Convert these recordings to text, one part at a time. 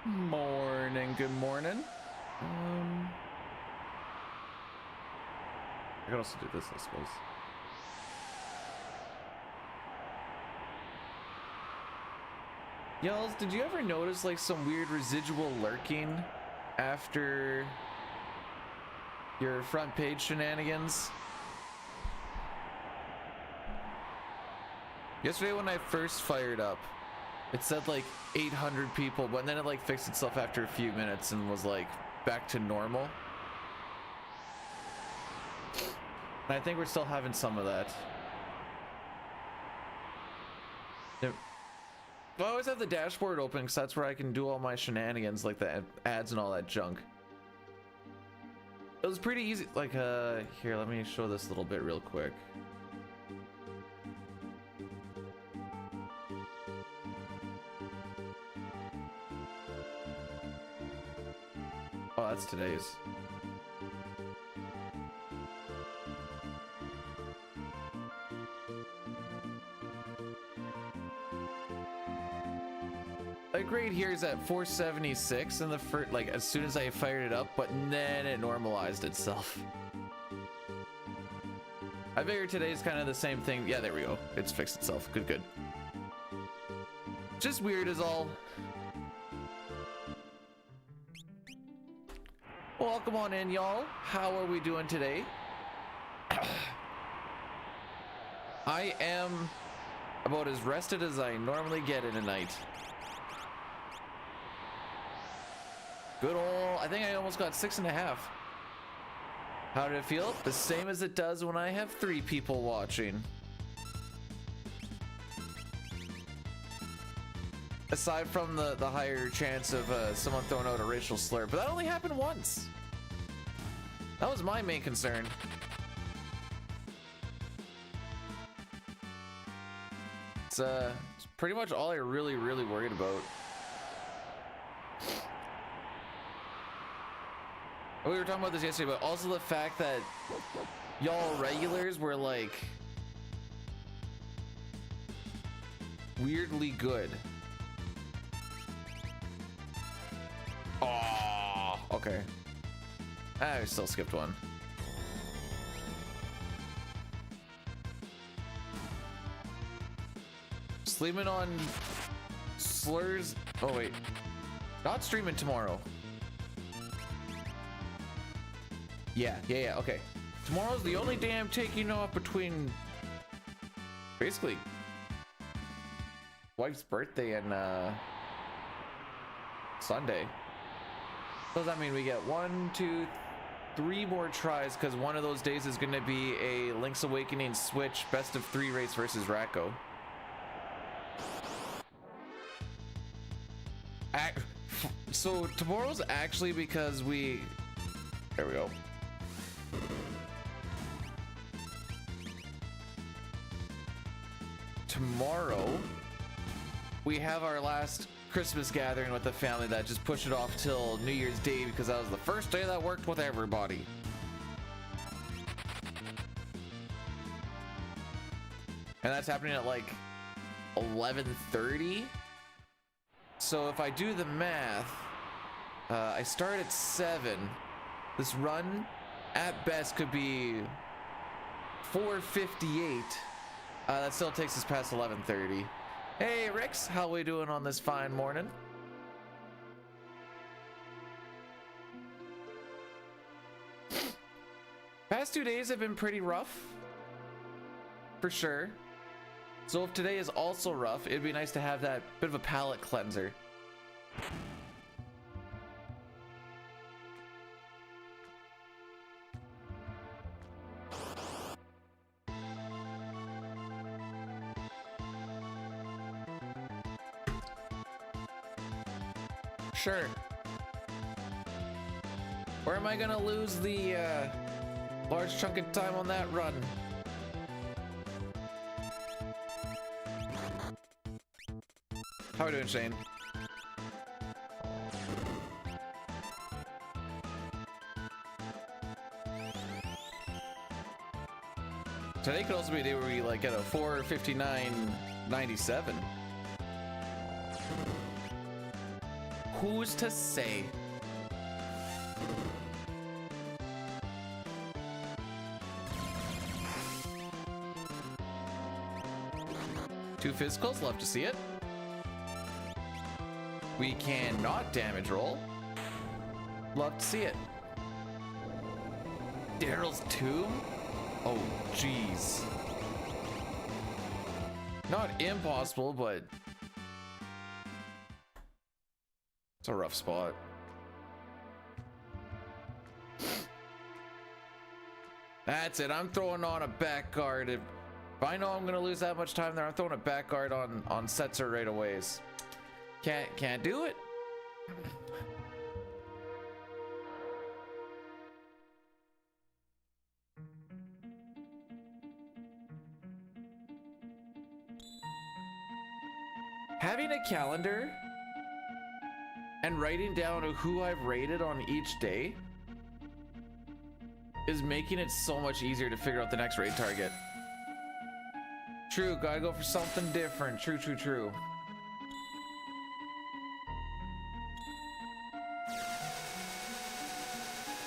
Morning, good morning. I could also do this, I suppose. Y'all, did you ever notice like some weird residual lurking after your front page shenanigans? Yesterday when I first fired up, it said like 800 people, but then it like fixed itself after a few minutes and was like back to normal. And I think we're still having some of that. Yep. I always have the dashboard open because that's where I can do all my shenanigans, like the ads and all that junk. It was pretty easy. Like, here, let me show this a little bit real quick. Oh, that's today's. Like right here is at 476 in the first, like as soon as I fired it up, but then it normalized itself. I figured today's kind of the same thing. Yeah, there we go. It's fixed itself. Good, good. Just weird is all. Welcome on in, y'all. How are we doing today? I am about as rested as I normally get in a night. Good old, I think I almost got 6.5. How did it feel? The same as it does when I have 3 people watching. Aside from the higher chance of someone throwing out a racial slur, but that only happened once. That was my main concern. It's pretty much all I really worried about. We were talking about this yesterday, but also the fact that y'all regulars were like weirdly good. Oh, okay. I still skipped one. Sleeping on slurs. Oh wait, not streaming tomorrow. Yeah, okay. Tomorrow's the only day I'm taking off between basically wife's birthday and Sunday. So does that mean we get 1, 2, 3 more tries, because one of those days is going to be a Link's Awakening Switch best of 3 race versus Racco. So tomorrow's actually because we... There we go. Tomorrow we have our last Christmas gathering with the family that just pushed it off till New Year's Day because that was the first day that worked with everybody. And that's happening at like 11:30. So if I do the math, I start at 7. This run at best could be 4:58. That still takes us past 11:30. Hey Rix, how we doing on this fine morning? Past 2 days have been pretty rough, for sure. So if today is also rough, it'd be nice to have that bit of a palate cleanser. Sure. Or am I gonna lose the large chunk of time on that run? How are we doing, Shane? Today could also be a day where we like get a 4:59.97. Who's to say? Two physicals, love to see it. We cannot damage roll. Love to see it. Daryl's tomb? Oh, jeez. Not impossible, but it's a rough spot. That's it. I'm throwing on a back guard. If I know I'm gonna lose that much time there, I'm throwing a back guard on Setzer right away. Can't do it. Having a calendar and writing down who I've rated on each day is making it so much easier to figure out the next raid target. True, gotta go for something different. True, true, true.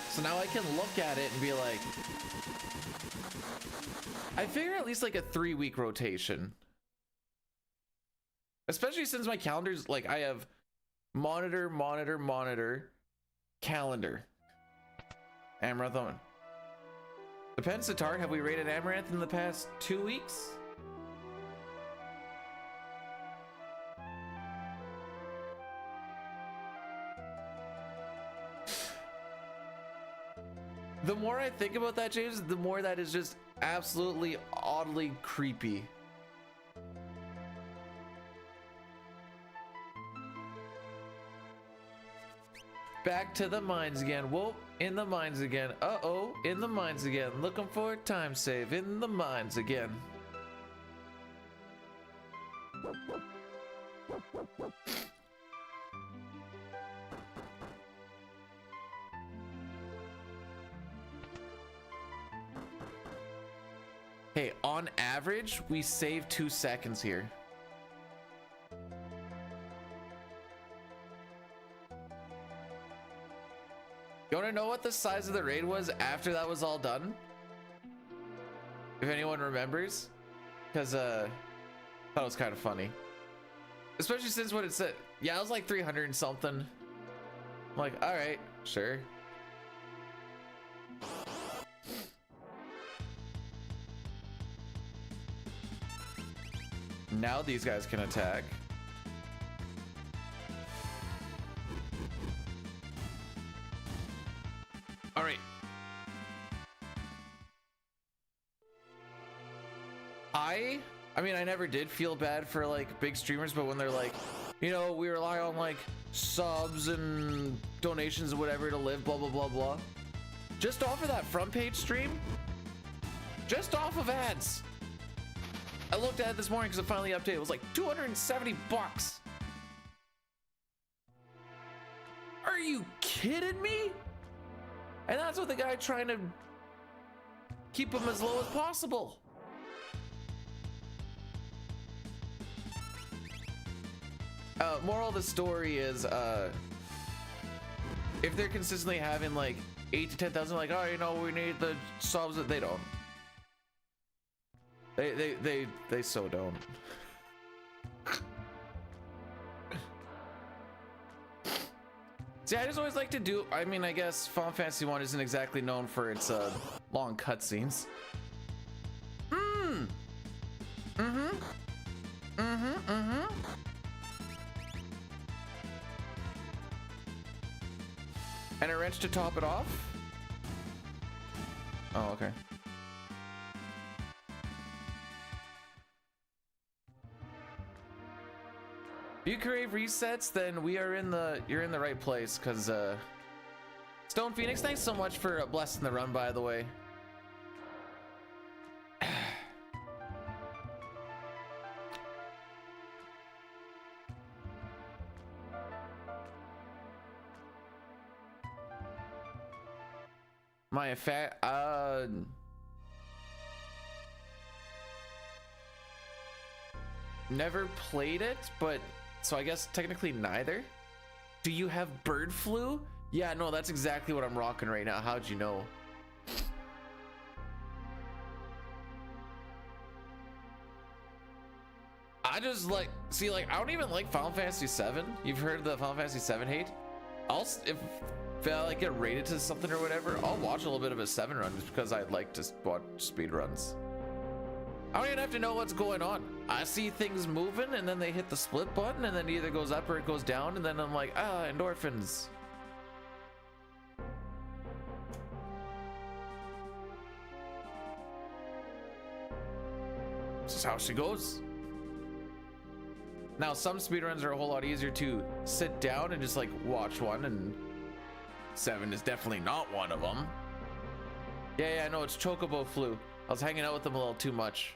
So now I can look at it and be like, I figure at least like a 3-week rotation. Especially since my calendar's like, I have monitor, calendar. Amaranth on. Depends, Sitar, have we rated Amaranth in the past 2 weeks? The more I think about that, James, the more that is just absolutely oddly creepy. Back to the mines again. Whoa, in the mines again. Uh-oh, in the mines again. Looking for a time save in the mines again. Hey, on average, we save 2 seconds here. You want to know what the size of the raid was after that was all done? If anyone remembers, because that was kind of funny. Especially since what it said, yeah, it was like 300 and something. I'm like, all right, sure. Now these guys can attack. All right. I mean, I never did feel bad for like big streamers, but when they're like, you know, we rely on like subs and donations or whatever to live, blah, blah, blah, blah. Just off of that front page stream, just off of ads. I looked at it this morning because it finally updated. It was like 270 bucks. Are you kidding me? And that's with the guy trying to keep him as low as possible. Moral of the story is, if they're consistently having like 8 to 10,000, like, oh, you know, we need the subs, that they don't. They so don't. See, I just always like to do, I mean, I guess Final Fantasy 1 isn't exactly known for its long cutscenes. And a wrench to top it off? Oh, okay. If you crave resets, then you're in the right place, because Stone Phoenix, thanks so much for blessing the run, by the way. My effect, never played it, but so I guess technically neither. Do you have bird flu? Yeah, no, that's exactly what I'm rocking right now. How'd you know? I just like, see, like, I don't even like Final Fantasy 7. You've heard the Final Fantasy 7 hate? If I like get rated to something or whatever, I'll watch a little bit of a 7 run just because I'd like to watch speed runs. I don't even have to know what's going on. I see things moving and then they hit the split button and then it either goes up or it goes down and then I'm like, ah, endorphins. This is how she goes. Now some speedruns are a whole lot easier to sit down and just like watch one, and 7 is definitely not one of them. Yeah, no, it's Chocobo flu. I was hanging out with them a little too much.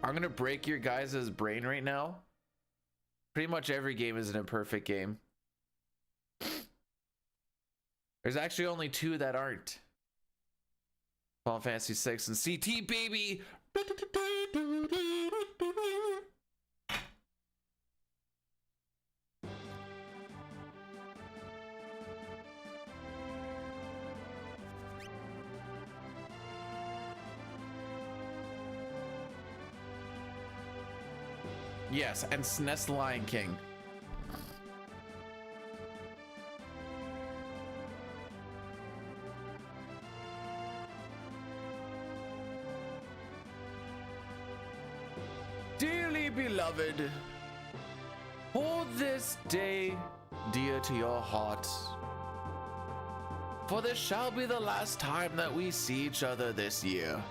I'm gonna break your guys' brain right now. Pretty much every game is an imperfect game. There's actually only 2 that aren't. Final Fantasy 6 and CT, baby. Yes, and SNES Lion King. Dearly beloved, hold this day dear to your heart, for this shall be the last time that we see each other this year.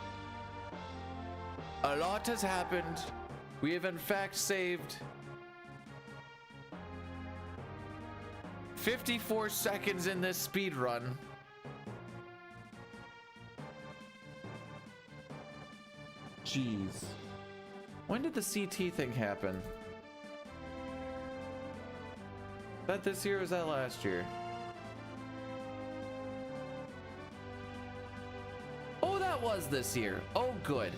A lot has happened. We have in fact saved 54 seconds in this speed run. Jeez. When did the CT thing happen? Is that this year or was that last year? Oh, that was this year. Oh, good.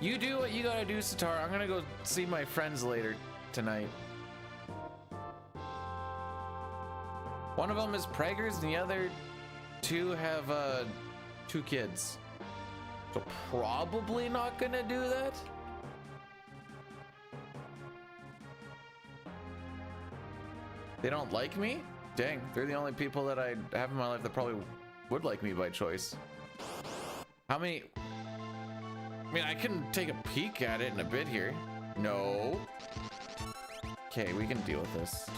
You do what you gotta do, Satar. I'm gonna go see my friends later tonight. One of them is preggers and the other 2 have 2 kids. So probably not gonna do that. They don't like me? Dang, they're the only people that I have in my life that probably would like me by choice. How many? I mean, I can take a peek at it in a bit here. No. Okay, we can deal with this.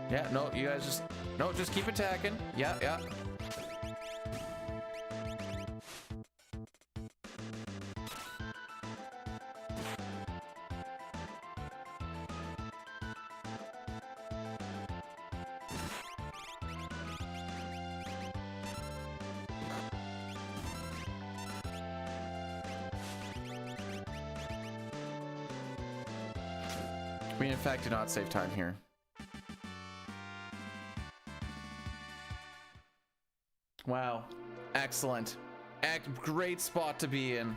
Yeah, no, you guys just... No, just keep attacking. Yeah, yeah. We in fact do not save time here. Wow, excellent. Great spot to be in.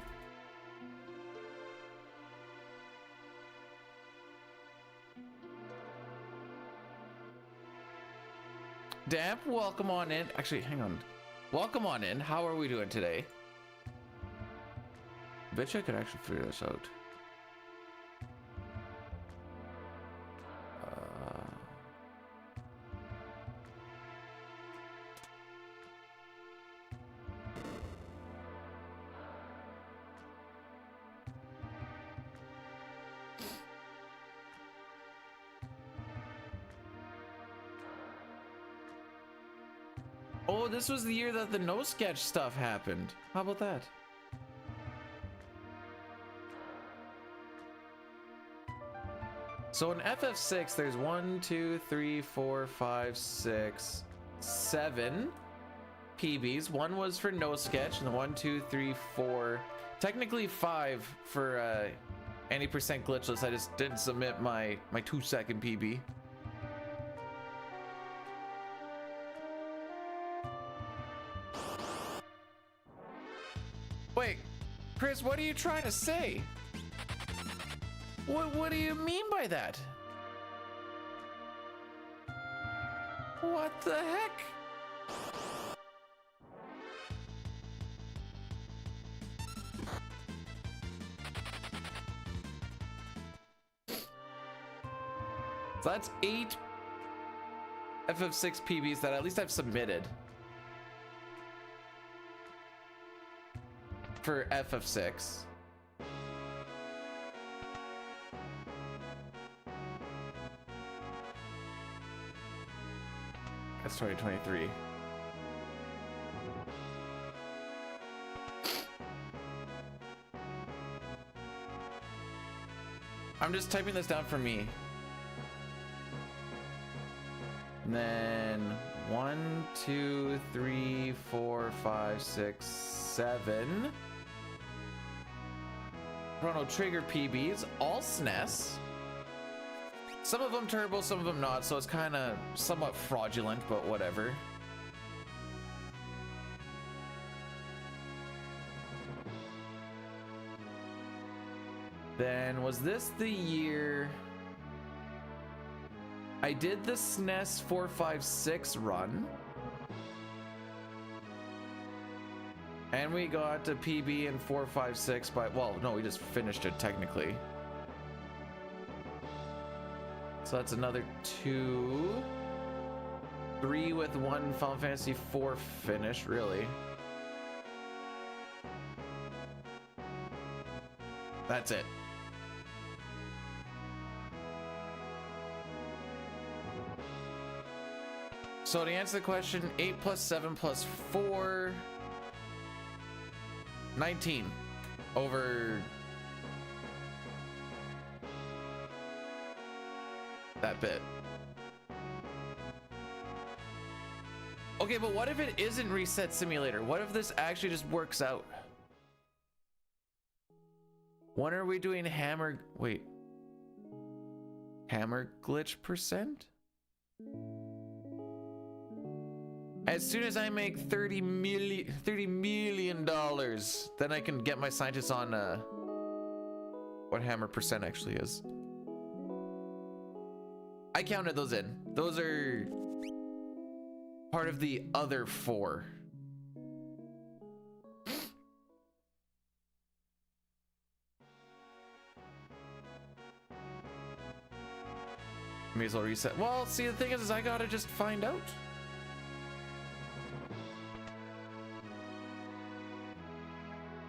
Damp, welcome on in. Actually, hang on. Welcome on in. How are we doing today? Bet you I could actually figure this out. Oh, this was the year that the no sketch stuff happened. How about that? So in FF6, there's 1, 2, 3, 4, 5, 6, 7 PBs. One was for no sketch, and the 1, 2, 3, 4 Technically 5 for any percent glitchless. I just didn't submit my 2-second PB. Wait, Chris, what are you trying to say? What do you mean by that? What the heck? So that's 8 FF6 PBs that at least I've submitted for FF6. That's 2023. I'm just typing this down for me. And then 1, 2, 3, 4, 5, 6, 7 Chrono Trigger PBs, all SNES. Some of them turbo, some of them not, so it's kind of somewhat fraudulent, but whatever. Then was this the year I did the SNES 456 run? And we got a PB in 456 by, well, no, we just finished it technically. So that's another 2. 3 with 1 Final Fantasy 4 finish, really. That's it. So to answer the question, 8 plus 7 plus 4, 19 over that bit. Okay, but what if it isn't Reset Simulator? What if this actually just works out? When are we doing hammer? Wait. Hammer glitch percent? As soon as I make $30 million, then I can get my scientists on what hammer percent actually is. I counted those in. Those are part of the other 4. May as well reset. Well, see, the thing is I gotta just find out.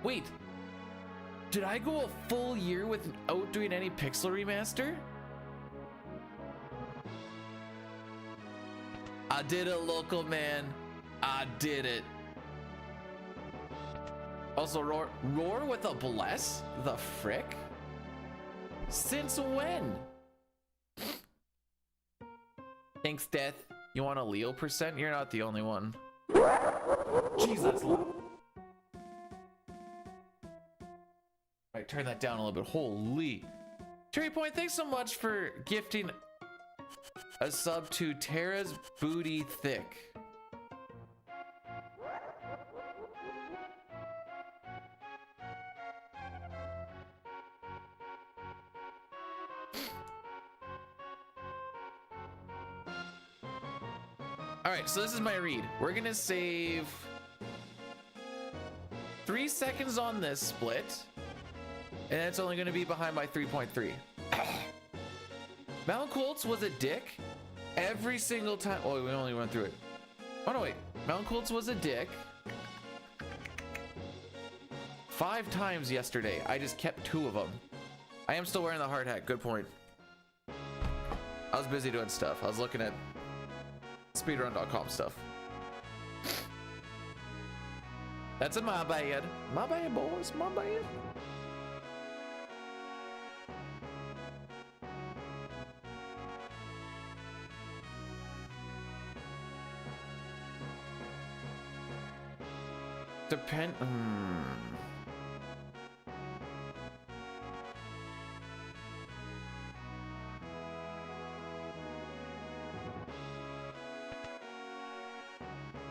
Wait, did I go a full year without doing any pixel remaster? I did it, local man. I did it. Also, roar with a bless? The frick? Since when? Thanks, Death. You want a Leo percent? You're not the only one. Jeez, that's loud. Alright, turn that down a little bit. Holy. Cherry Point, thanks so much for gifting a sub to Tara's Booty Thick. Alright, so this is my read. We're gonna save 3 seconds on this split, and it's only gonna be behind by 3.3. Mount Colts was a dick every single time. Oh, we only went through it. Oh no, wait. Mount Colts was a dick 5 times yesterday. I just kept 2 of them. I am still wearing the hard hat. Good point. I was busy doing stuff. I was looking at speedrun.com stuff. That's a my bad. My bad, boys. My bad.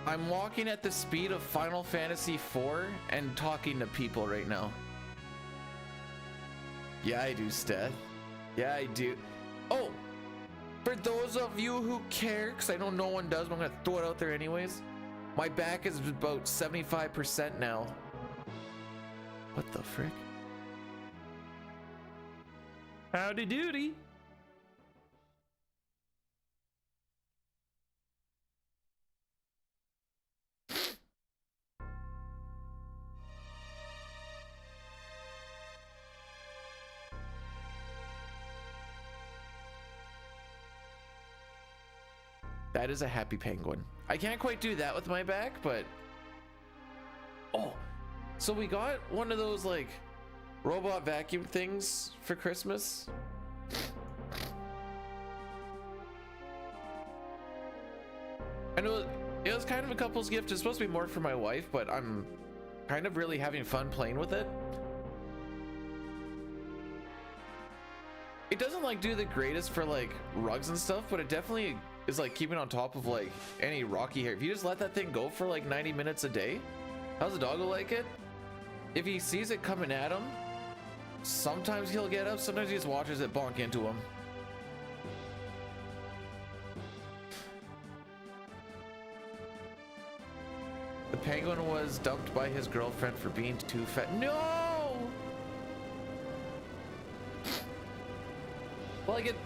I'm walking at the speed of Final Fantasy IV and talking to people right now. Yeah, I do, Steph. Yeah, I do. Oh, for those of you who care, because I know no one does, but I'm going to throw it out there anyways. My back is about 75% now. What the frick? Howdy doody. That is a happy penguin. I can't quite do that with my back, but... Oh, so we got one of those like robot vacuum things for Christmas. I know it was kind of a couple's gift. It's supposed to be more for my wife, but I'm kind of really having fun playing with it. It doesn't like do the greatest for like rugs and stuff, but it definitely is like keeping on top of like any rocky hair. If you just let that thing go for like 90 minutes a day, how's the doggo like it? If he sees it coming at him, sometimes he'll get up, sometimes he just watches it bonk into him. The penguin was dumped by his girlfriend for being too fat. No!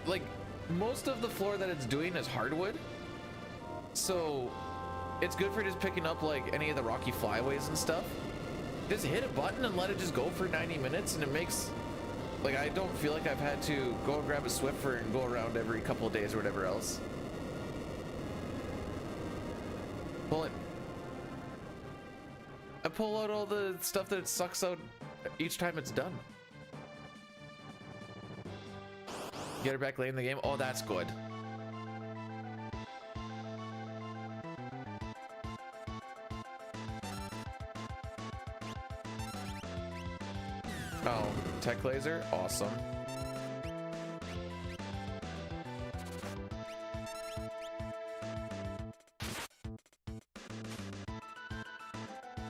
Like most of the floor that it's doing is hardwood, so it's good for just picking up like any of the rocky flyways and stuff. Just hit a button and let it just go for 90 minutes, and it makes like I don't feel like I've had to go and grab a Swiffer and go around every couple of days or whatever else. Pull it. I pull out all the stuff that it sucks out each time it's done. Get her back late in the game. Oh, that's good. Oh, tech laser, awesome.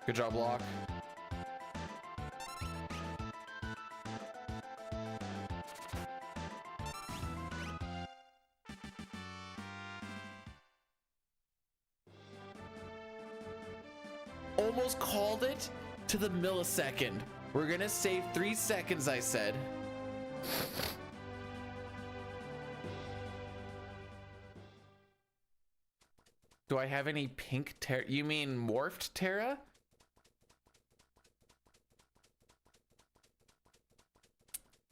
Good job, Locke. Almost called it to the millisecond. We're gonna save 3 seconds, I said. Do I have any pink Terra? You mean morphed Terra?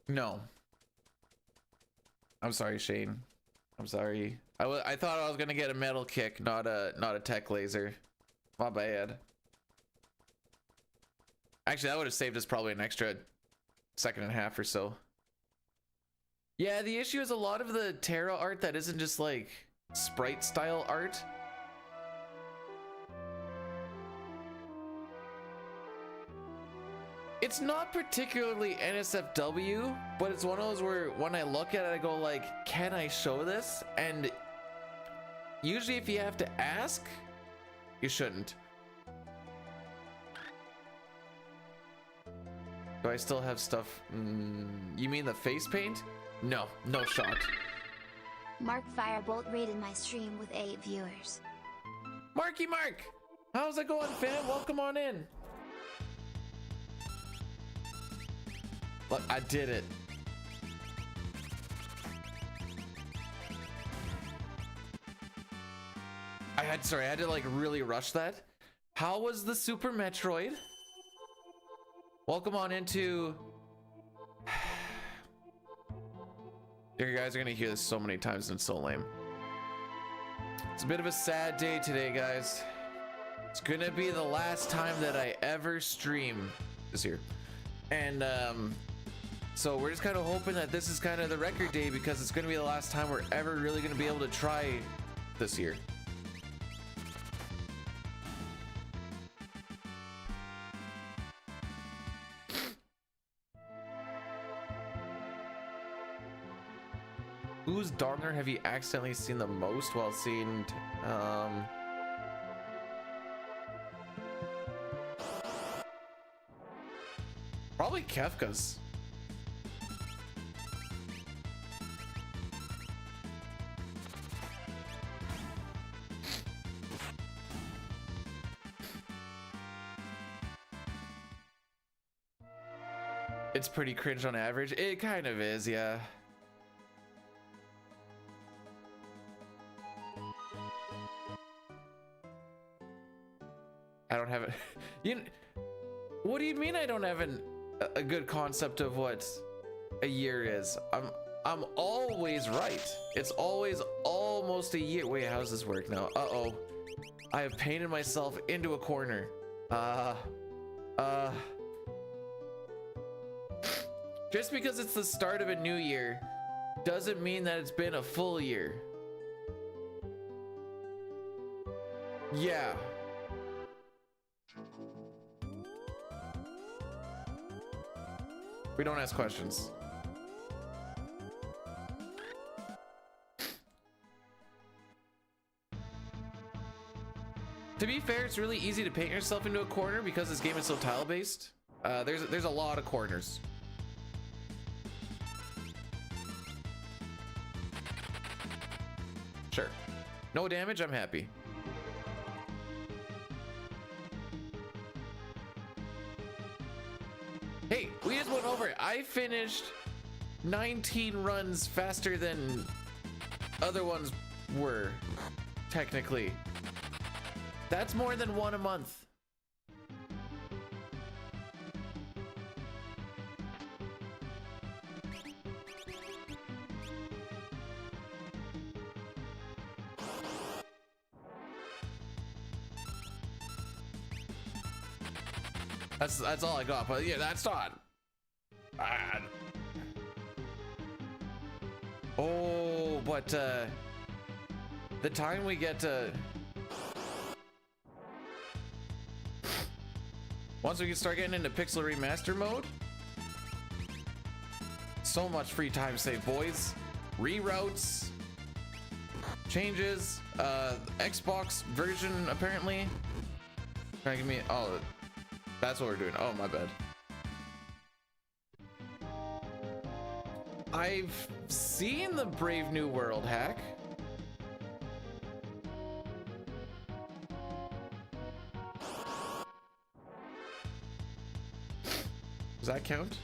No. I'm sorry, Shane. I'm sorry. I thought I was gonna get a metal kick, not a tech laser. My bad. Actually, that would have saved us probably an extra second and a half or so. Yeah, the issue is a lot of the Terra art that isn't just like sprite style art. It's not particularly NSFW, but it's one of those where when I look at it, I go like, can I show this? And usually if you have to ask, you shouldn't. Do I still have stuff? You mean the face paint? No, no shot. Mark Firebolt rated my stream with 8 viewers. Marky Mark! How's it going, fam? Welcome on in. Look, I did it. I had to like really rush that. How was the Super Metroid? Welcome on into... You guys are gonna hear this so many times and it's so lame. It's a bit of a sad day today, guys. It's gonna be the last time that I ever stream this year. And so we're just kind of hoping that this is kind of the record day, because it's gonna be the last time we're ever really gonna be able to try this year. Whose donger have you accidentally seen the most while seeing Kefkas. It's pretty cringe on average. It kind of is, yeah. I don't have it. What do you mean I don't have a good concept of what a year is? I'm always right. It's always almost a year. Wait, how does this work now? Uh-oh. I have painted myself into a corner. Just because it's the start of a new year doesn't mean that it's been a full year. Yeah. We don't ask questions. To be fair, it's really easy to paint yourself into a corner because this game is so tile based. There's a lot of corners. Sure. No damage, I'm happy. Hey, we just went over it. I finished 19 runs faster than other ones were, technically. That's more than one a month. That's all I got, but yeah, that's not bad. Oh, but the time we get to once we can start getting into pixel remaster mode, so much free time save, boys. Reroutes, changes, Xbox version apparently. Trying to give me, oh, that's what we're doing. Oh, my bad. I've seen the Brave New World hack. Does that count?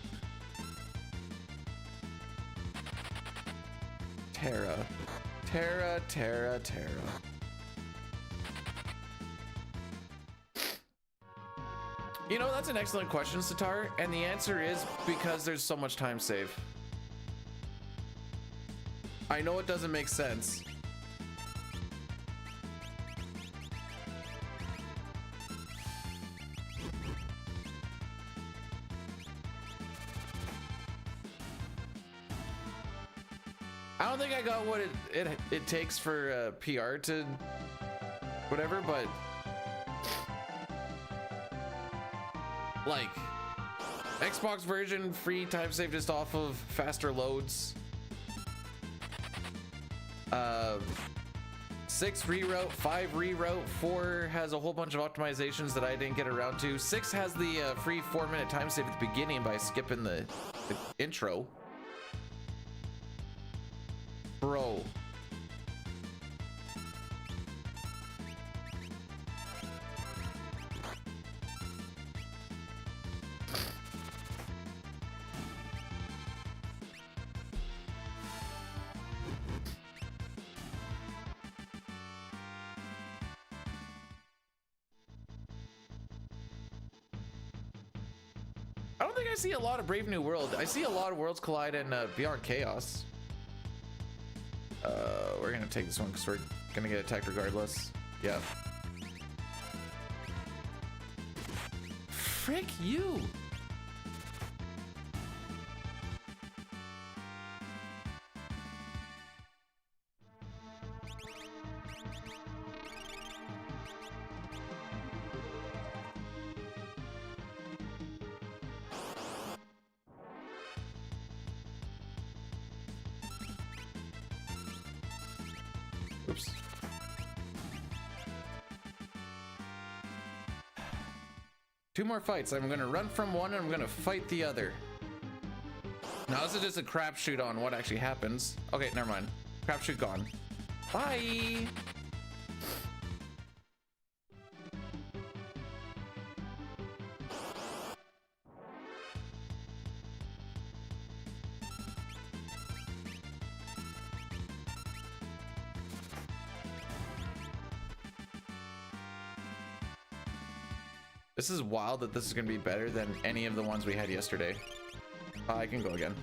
Terra. You know, that's an excellent question, Sitar, and the answer is because there's so much time save. I know it doesn't make sense. I don't think I got what it takes for PR to whatever, but like Xbox version free time save just off of faster loads. 6 reroute, 5 reroute, 4 has a whole bunch of optimizations that I didn't get around to. 6 has the free 4-minute time save at the beginning by skipping the intro. Bro. I don't think I see a lot of Brave New World. I see a lot of Worlds Collide and Beyond Chaos. We're gonna take this one because we're gonna get attacked regardless. Yeah. Frick you! Oops. 2 more fights. I'm gonna run from one and I'm gonna fight the other. Now this is just a crapshoot on what actually happens. Okay, never mind. Crapshoot gone. Bye. This is wild that this is going to be better than any of the ones we had yesterday. I can go again.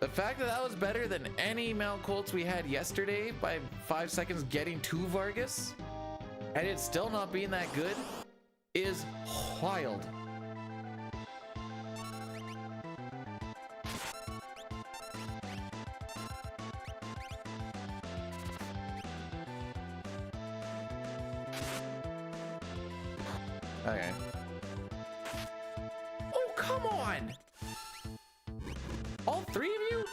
The fact that that was better than any Mount Colts we had yesterday by 5 seconds getting to Vargas, and it still not being that good, is wild. Okay. Oh, come on! All 3 of you?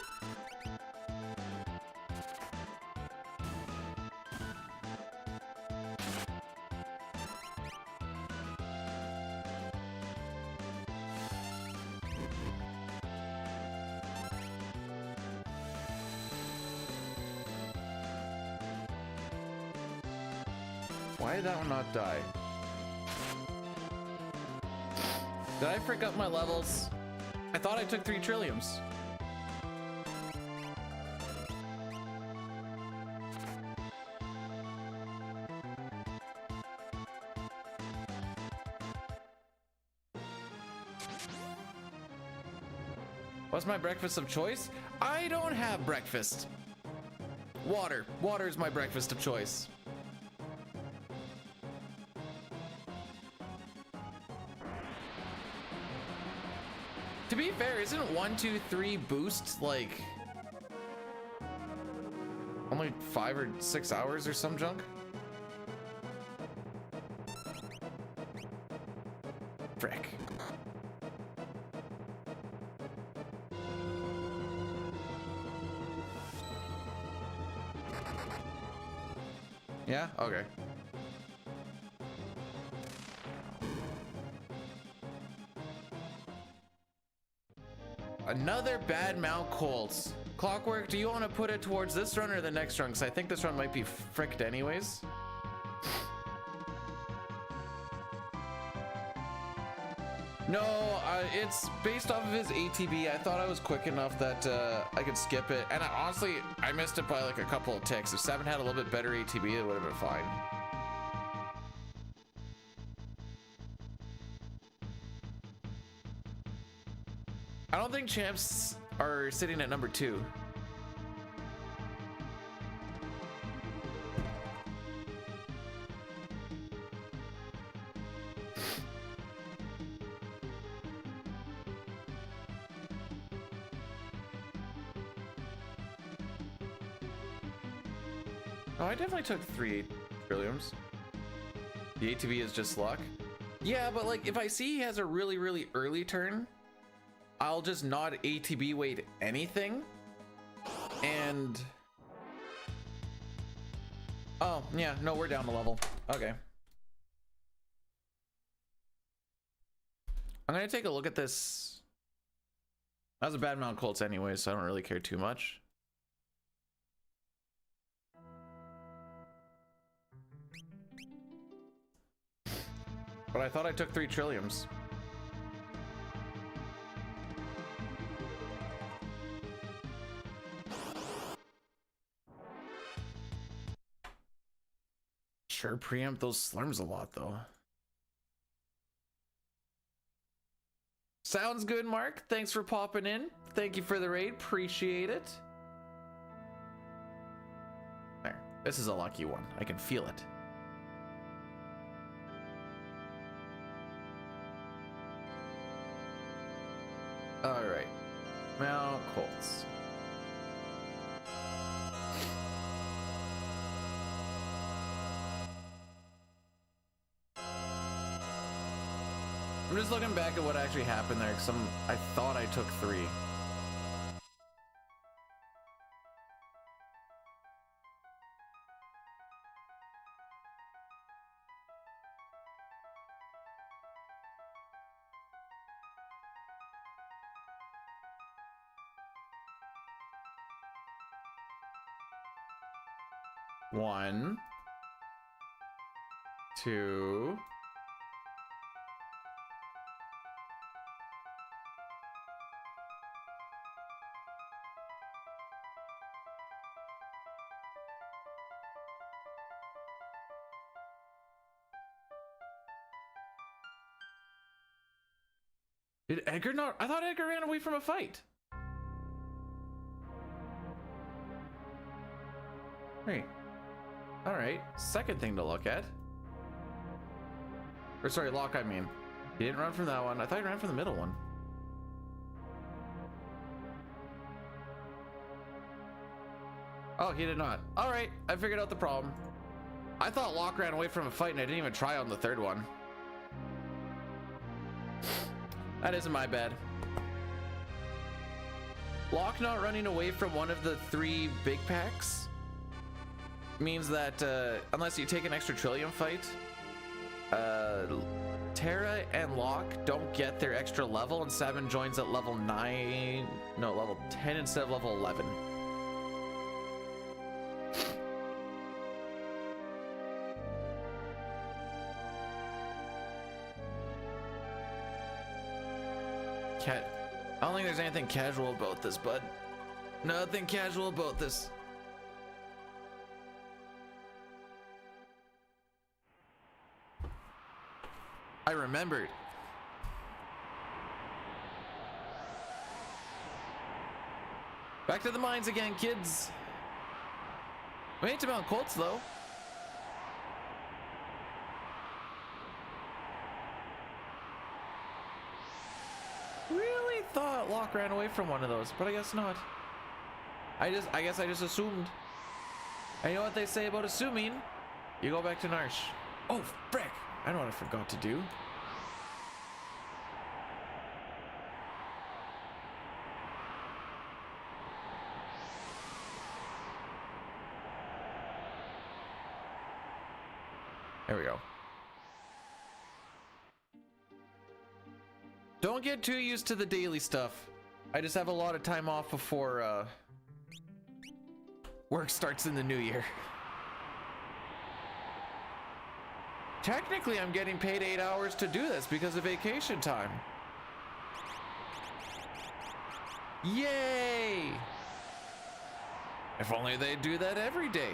Why did that one not die? Did I freak up my levels? I thought I took 3 trilliums. What's my breakfast of choice? I don't have breakfast. Water. Water is my breakfast of choice. To be fair, isn't 1, 2, 3 boost like only 5 or 6 hours or some junk? Frick. Yeah? Okay. Another bad Mount Colts. Clockwork, do you want to put it towards this run or the next run? Because I think this run might be fricked anyways. No, it's based off of his ATB. I thought I was quick enough that I could skip it. And honestly, I missed it by like a couple of ticks. If 7 had a little bit better ATB, it would have been fine. I don't think champs are sitting at number 2. Oh, I definitely took 3 trilliums. The ATV is just luck. Yeah, but like if I see he has a really, really early turn, I'll just not ATB weight anything. And oh yeah, no, we're down a level. Okay. I'm gonna take a look at this. That was a bad Mount Colts anyway, so I don't really care too much. But I thought I took 3 trilliums. Sure preempt those slurms a lot though. Sounds good, Mark. Thanks for popping in. Thank you for the raid. Appreciate it. There. This is a lucky one. I can feel it. All right. Mount Colts. I'm just looking back at what actually happened there because I thought I took 3. 1, 2. Did Edgar not? I thought Edgar ran away from a fight. Right. All right. Second thing to look at. Or sorry, Locke, I mean. He didn't run from that one. I thought he ran from the middle one. Oh, he did not. All right. I figured out the problem. I thought Locke ran away from a fight and I didn't even try on the third one. That isn't my bad. Locke not running away from one of the 3 big packs means that unless you take an extra Trillium fight, Terra and Locke don't get their extra level, and Sabin joins at level 9, no, level 10 instead of level 11. I don't think there's anything casual about this, bud. Nothing casual about this. I remembered. Back to the mines again, kids. We ain't to Mount Colts, though. Really thought Locke ran away from one of those, but I guess not. I guess I just assumed. And you know what they say about assuming? You go back to Narsh. Oh, frick! I know what I forgot to do. There we go. Don't get too used to the daily stuff. I just have a lot of time off before work starts in the new year. Technically, I'm getting paid 8 hours to do this because of vacation time. Yay! If only they do that every day.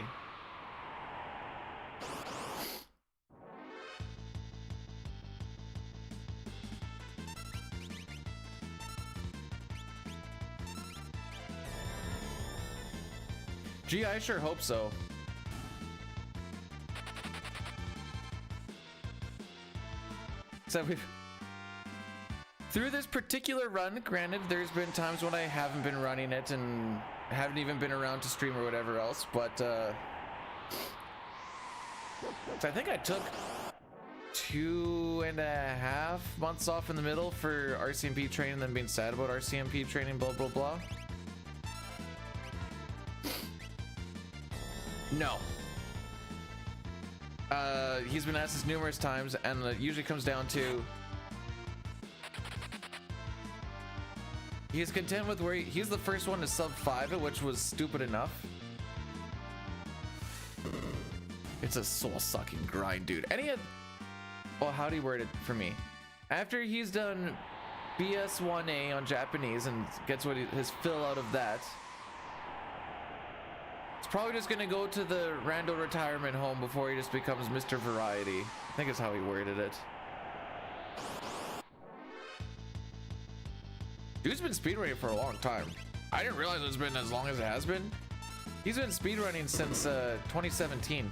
Gee, I sure hope so. So we've through this particular run, granted, there's been times when I haven't been running it and haven't even been around to stream or whatever else, but so I think I took 2.5 months off in the middle for RCMP training, then being sad about RCMP training, blah blah blah. No. He's been asked this numerous times, and it usually comes down to he's content with where he's the first one to sub 5 it, which was stupid enough. It's a soul-sucking grind, dude. Well, how do you word it for me? After he's done BS1A on Japanese and gets his fill out of that, probably just gonna go to the rando retirement home before he just becomes Mr. Variety. I think is how he worded it. Dude's been speedrunning for a long time. I didn't realize it's been as long as it has been. He's been speedrunning since 2017.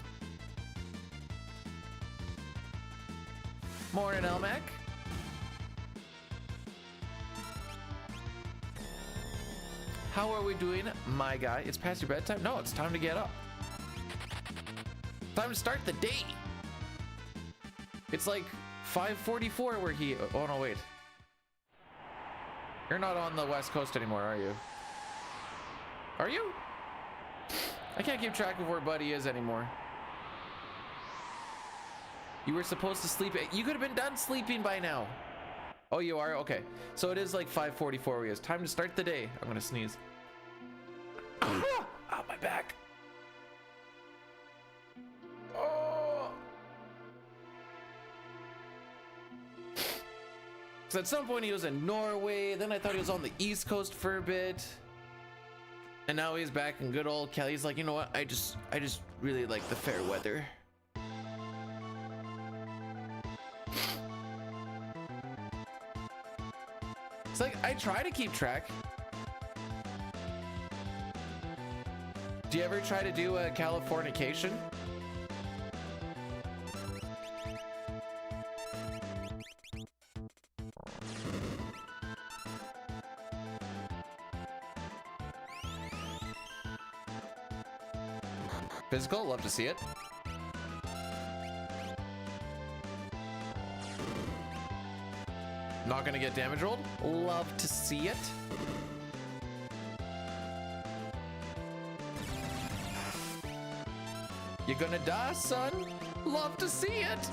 Morning, Elmac. How are we doing, my guy? It's past your bedtime? No, it's time to get up. Time to start the day. It's like 5:44 where he... Oh, no, wait. You're not on the West Coast anymore, are you? Are you? I can't keep track of where Buddy is anymore. You were supposed to sleep... You could have been done sleeping by now. Oh, you are? Okay. So it is like 5:44 where he is. Time to start the day. I'm gonna sneeze. Ah, my back. Because at some point he was in Norway, then I thought he was on the East Coast for a bit. And now he's back in good old Cali. He's like, you know what? I just really like the fair weather. It's like, I try to keep track. Do you ever try to do a Californication? Physical, love to see it. Not gonna get damage rolled. Love to see it. You're gonna die, son. Love to see it.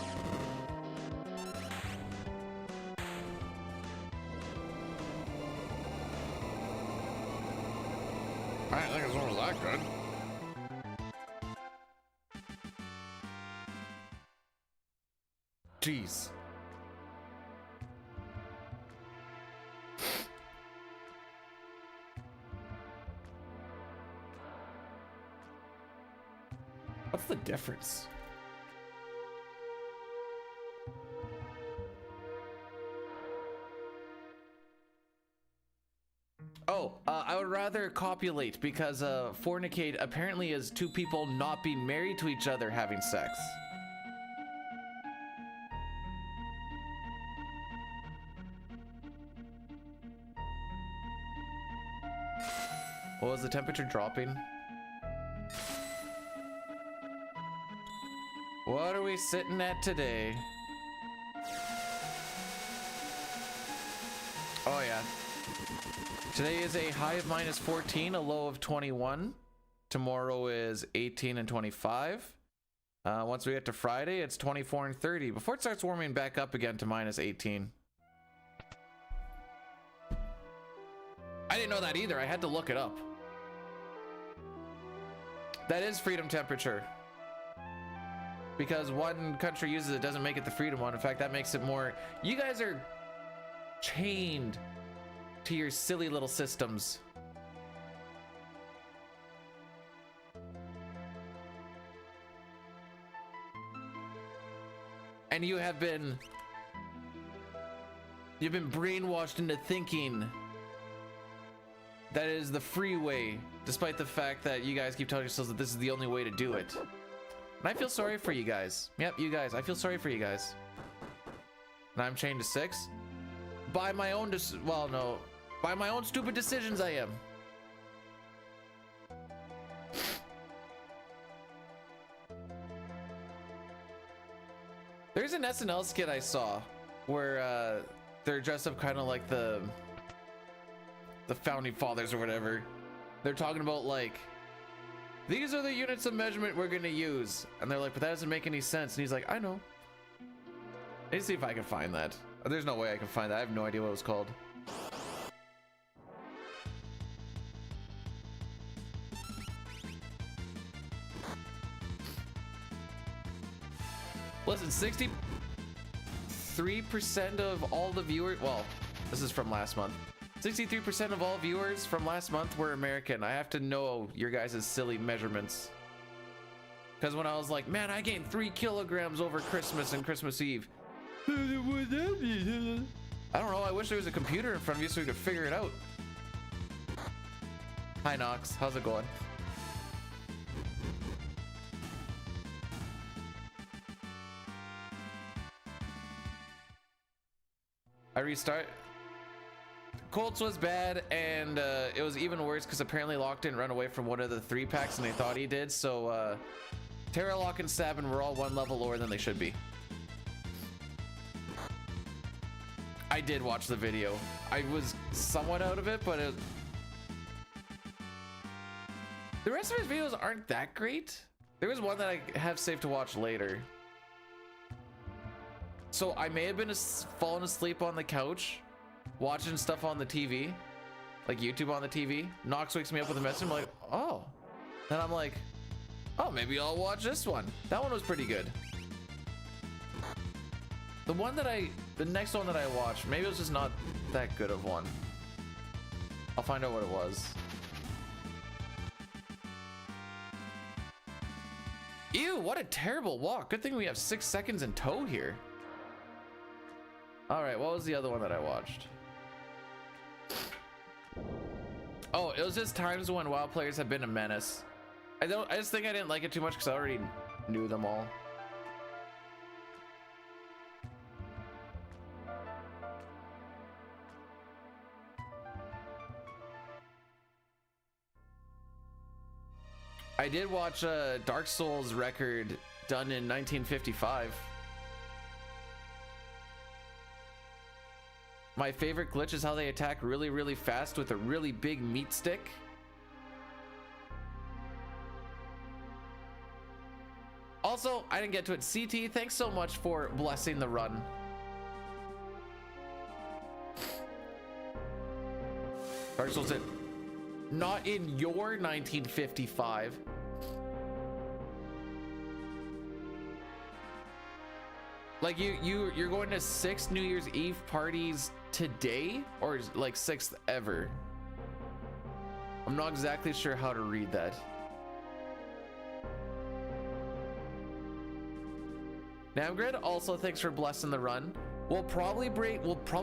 I didn't think this one was that good. Jeez. What's the difference? Oh, I would rather copulate because fornicate apparently is two people not being married to each other having sex. What was the temperature dropping? What are we sitting at today? Oh yeah. Today is a high of -14, a low of 21. Tomorrow is 18 and 25. Once we get to Friday, it's 24 and 30 before it starts warming back up again to -18. I didn't know that either. I had to look it up. That is freedom temperature. Because one country uses it doesn't make it the freedom one. In fact, that makes it more. You guys are chained to your silly little systems. And you've been brainwashed into thinking that is the free way, despite the fact that you guys keep telling yourselves that this is the only way to do it. And I feel sorry for you guys. Yep, you guys. I feel sorry for you guys. And I'm chained to 6. By my own well, no. By my own stupid decisions, I am. There's an SNL skit I saw where they're dressed up kind of like the founding fathers or whatever. They're talking about like, these are the units of measurement we're gonna use, and they're like, but that doesn't make any sense. And he's like, I know. Let me see if I can find that. There's no way I can find that. I have no idea what it was called. Listen, 63% of all the viewers, well, this is from last month. 63% of all viewers from last month were American. I have to know your guys' silly measurements. Because when I was like, man, I gained 3 kilograms over Christmas and Christmas Eve. I don't know. I wish there was a computer in front of you so we could figure it out. Hi, Nox. How's it going? I restart. Colts was bad, and it was even worse because apparently Locke didn't run away from one of the 3 packs and they thought he did. So Terra, Locke, and Sabin were all 1 level lower than they should be. I did watch the video. I was somewhat out of it, but the rest of his videos aren't that great. There was one that I have saved to watch later. So I may have been falling asleep on the couch, watching stuff on the TV, like YouTube on the TV. Nox wakes me up with a message. I'm like, oh. Then I'm like, oh, maybe I'll watch this one. That one was pretty good. The next one that I watched, maybe it was just not that good of one. I'll find out what it was. Ew, what a terrible walk. Good thing we have 6 seconds in tow here. All right, what was the other one that I watched? Oh, it was just times when WoW players have been a menace. I just think I didn't like it too much because I already knew them all. I did watch a Dark Souls record done in 1955. My favorite glitch is how they attack really, really fast with a really big meat stick. Also, I didn't get to it. CT, thanks so much for blessing the run. Dark Souls did. Not in your 1955. Like you're going to 6 New Year's Eve parties today, or like 6th ever? I'm not exactly sure how to read that. Namgrid, also thanks for blessing the run. We'll probably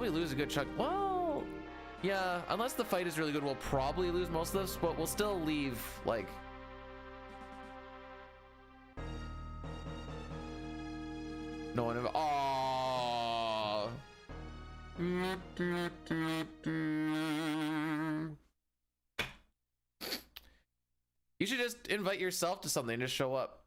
lose a good chunk. Well, yeah, unless the fight is really good, we'll probably lose most of this, but we'll still leave like no one. Aww. You should just invite yourself to something, just show up.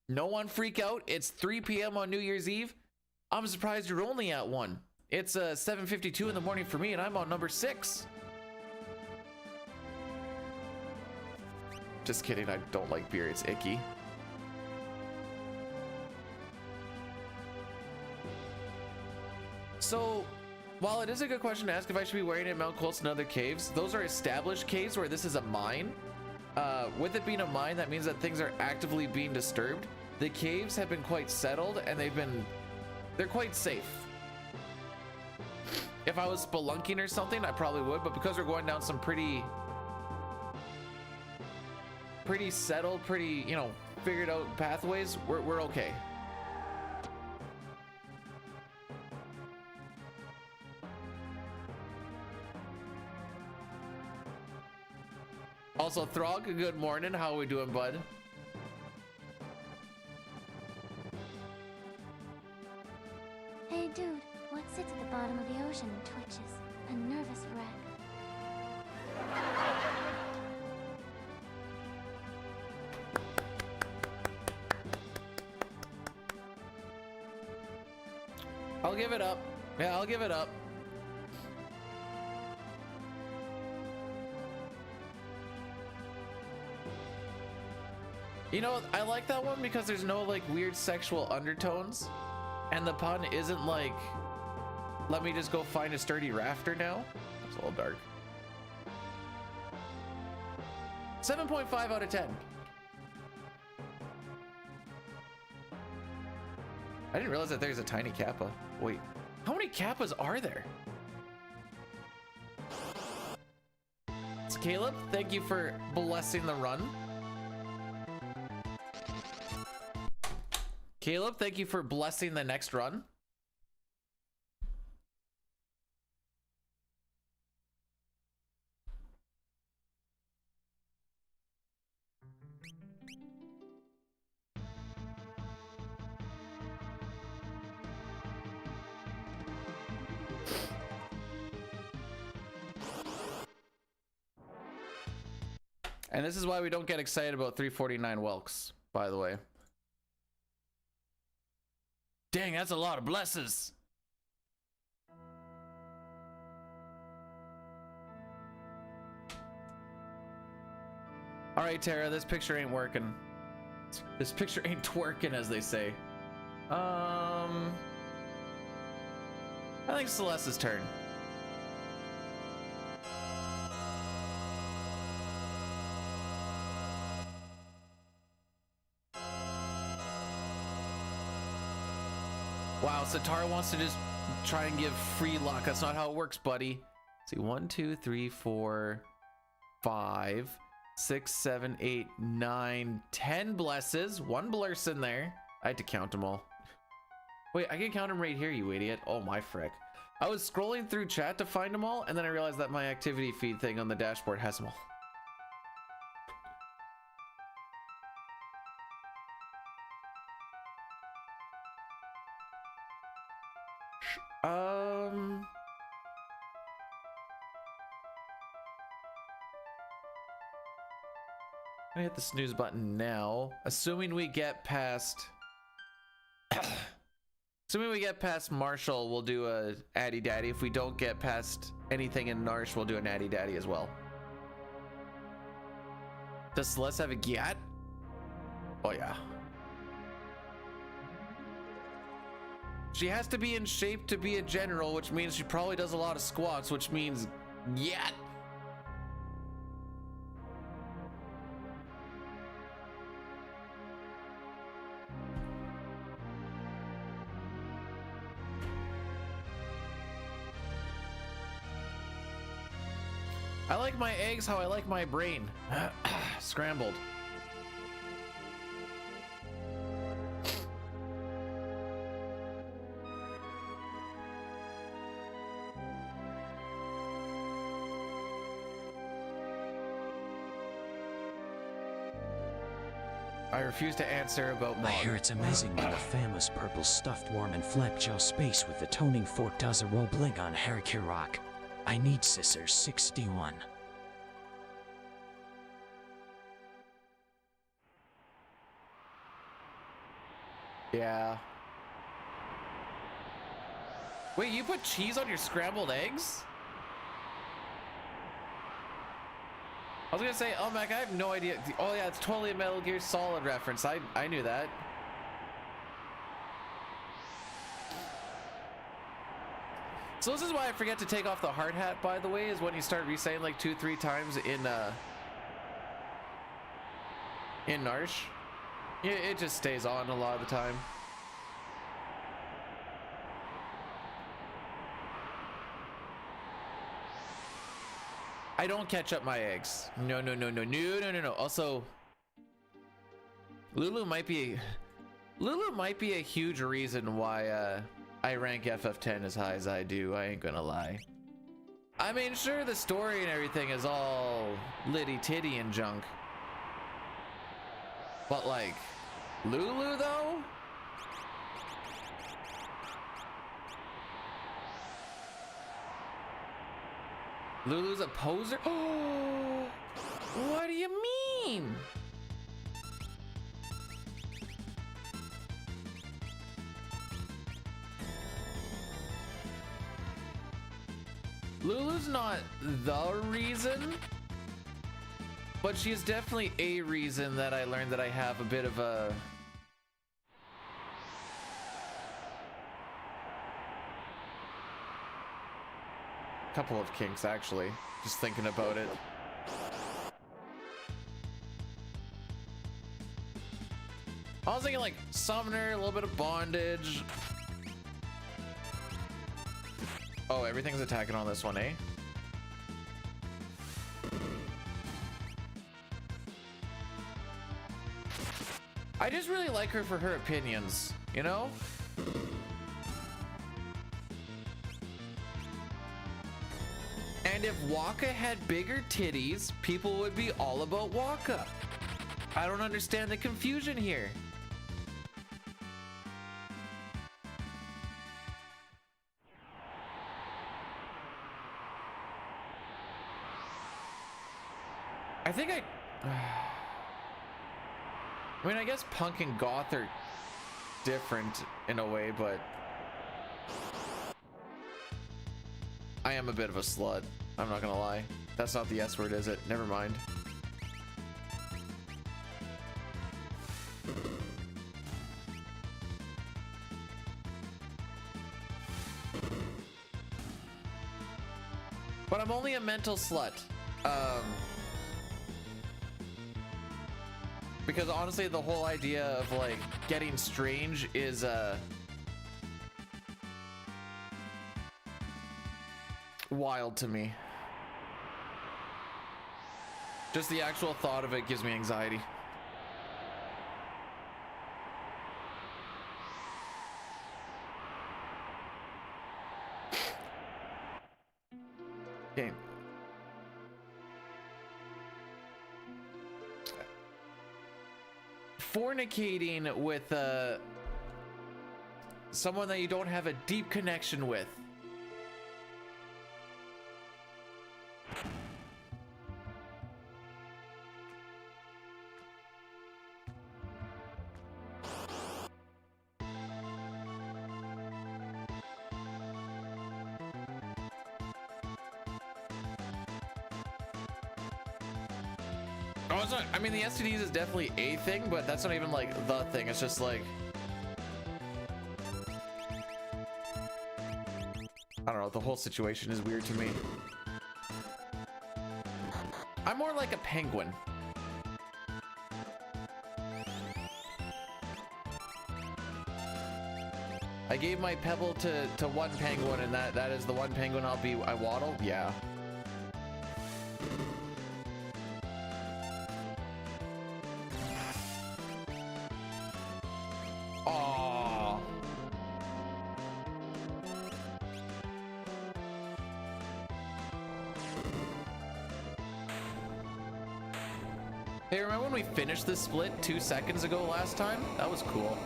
No one freak out. It's 3 p.m. on New Year's Eve. I'm surprised you're only at 1. It's 7:52 in the morning for me, and I'm on number 6. Just kidding. I don't like beer. It's icky. So, while it is a good question to ask if I should be wearing it at Mount Colson and other caves, those are established caves where this is a mine. With it being a mine, that means that things are actively being disturbed. The caves have been quite settled, and they're quite safe. If I was spelunking or something, I probably would, but because we're going down some pretty settled, you know, figured out pathways, we're okay. Also, Throg, good morning. How are we doing, bud? Hey, dude, what sits at the bottom of the ocean and twitches? A nervous wreck. I'll give it up. Yeah, I'll give it up. You know, I like that one because there's no like weird sexual undertones, and the pun isn't like, let me just go find a sturdy rafter now. It's a little dark. 7.5 out of 10. I didn't realize that there's a tiny kappa. Wait, how many kappas are there? It's Caleb, thank you for blessing the run. Caleb, thank you for blessing the next run. And this is why we don't get excited about 349 Welks, by the way. Dang, that's a lot of blesses. All right, Tara, this picture ain't working. This picture ain't twerking, as they say. I think Celeste's turn. Wow, so Tara wants to just try and give free luck. That's not how it works, buddy. Let's see, 1, 2, 3, 4, 5, 6, 7, 8, 9, 10 blesses. 1 blurse in there. I had to count them all. Wait, I can count them right here, you idiot. Oh my frick. I was scrolling through chat to find them all, and then I realized that my activity feed thing on the dashboard has them all. I hit the snooze button now. Assuming we get past Marshall, we'll do a Addy Daddy. If we don't get past anything in Narsh, we'll do an Addy Daddy as well. Does Celeste have a Gyat? Oh yeah. She has to be in shape to be a general, which means she probably does a lot of squats, which means Gyat. I like my eggs how I like my brain. Scrambled. I refuse to answer about Mog. I hear it's amazing when the famous purple stuffed worm in Flapjaw space with the toning fork does a roll blink on Harikir Rock. I need Scissors 61. Yeah. Wait, you put cheese on your scrambled eggs? I was gonna say, oh Mac, I have no idea. Oh yeah, it's totally a Metal Gear Solid reference. I knew that. So this is why I forget to take off the hard hat, by the way, is when you start re-saying like 2-3 times in Narsh. It just stays on a lot of the time. I don't catch up my eggs. No. Also, Lulu might be a huge reason why I rank FF10 as high as I do. I ain't gonna lie. I mean, sure, the story and everything is all litty titty and junk, but like Lulu though. Lulu's a poser? Oh, what do you mean? Lulu's not the reason, but she is definitely a reason that I learned that I have a bit of a couple of kinks, actually, just thinking about it. I was thinking like summoner, a little bit of bondage. Oh, everything's attacking on this one, eh? I just really like her for her opinions, you know? And if Waka had bigger titties, people would be all about Waka. I don't understand the confusion here. I mean, I guess punk and goth are different in a way, but I am a bit of a slut. I'm not gonna lie. That's not the S word, is it? Never mind. But I'm only a mental slut. Because honestly, the whole idea of like getting strange is wild to me. Just the actual thought of it gives me anxiety. Okay. Fornicating with someone that you don't have a deep connection with. Oh, it's not, I mean, the STDs is definitely a thing, but that's not even like the thing. It's just like, I don't know, the whole situation is weird to me. I'm more like a penguin. I gave my pebble to one penguin, and that is the one penguin I waddle. Yeah. Aww. Hey, remember when we finished this split 2 seconds ago last time? That was cool.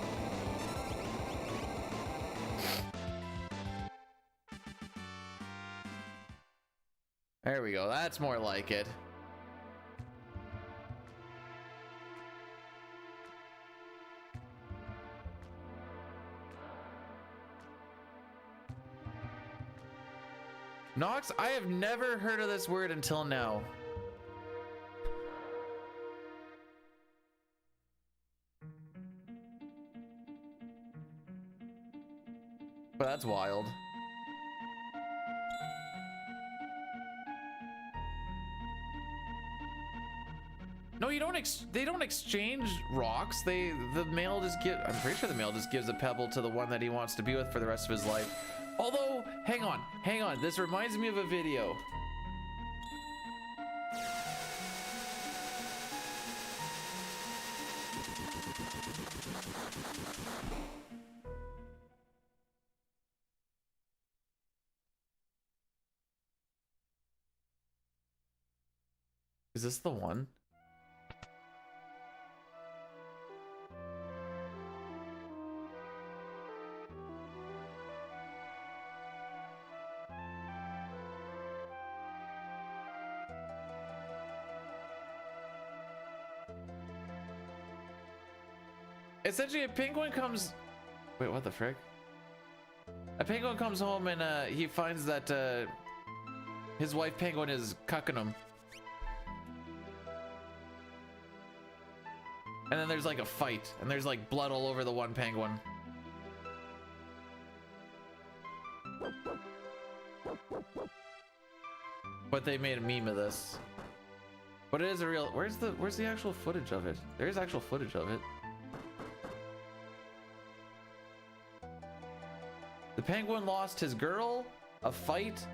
There we go. That's more like it. Nox, I have never heard of this word until now. But that's wild. No, you don't. They don't exchange rocks. The male just I'm pretty sure the male just gives a pebble to the one that he wants to be with for the rest of his life. Although, hang on. This reminds me of a video. Is this the one? Essentially, a penguin comes... Wait, what the frick? A penguin comes home and he finds that his wife penguin is cucking him. And then there's like a fight, and there's like blood all over the one penguin. But they made a meme of this. But it is a real... Where's the actual footage of it? There is actual footage of it. The penguin lost his girl, a fight,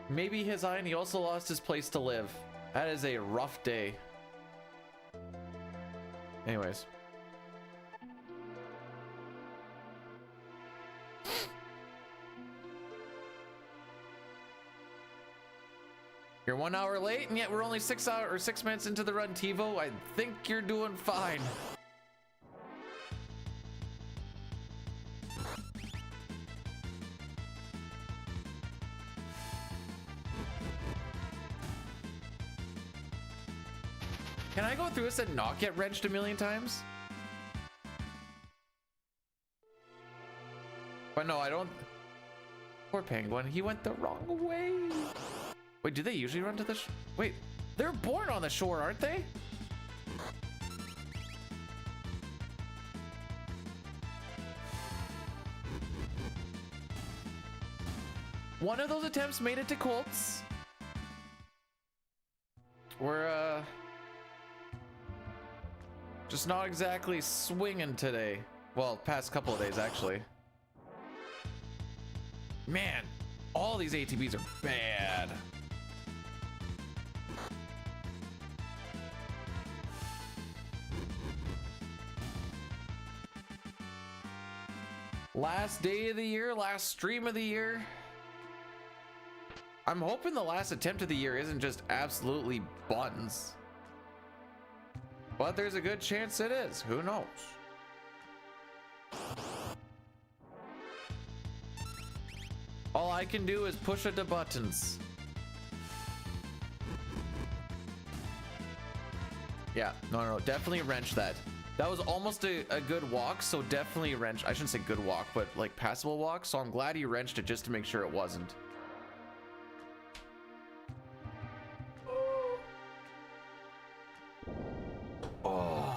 maybe his eye, and he also lost his place to live. That is a rough day. Anyways. You're 1 hour late, and yet we're only 6 minutes into the run, TiVo. I think you're doing fine. Can I go through this and not get wrenched a million times? But no, I don't. Poor penguin, he went the wrong way. Wait, do they usually run to the wait, they're born on the shore, aren't they? One of those attempts made it to Colts. We're just not exactly swinging today. Well, past couple of days actually. Man, All these ATBs are bad. Last day of the year, last stream of the year. I'm hoping the last attempt of the year isn't just absolutely buns. But there's a good chance it is. Who knows? All I can do is push at the buttons. Yeah, no, definitely wrench that. That was almost a good walk, so definitely wrench. I shouldn't say good walk, but like passable walk. So I'm glad he wrenched it just to make sure it wasn't. Oh.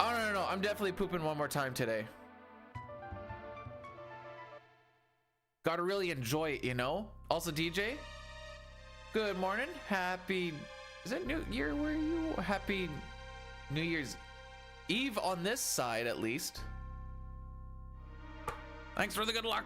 Oh, no. I'm definitely pooping one more time today. Gotta really enjoy it, you know? Also, DJ, good morning. Happy, is it New Year? Where are you? Happy New Year's Eve on this side, at least. Thanks for the good luck.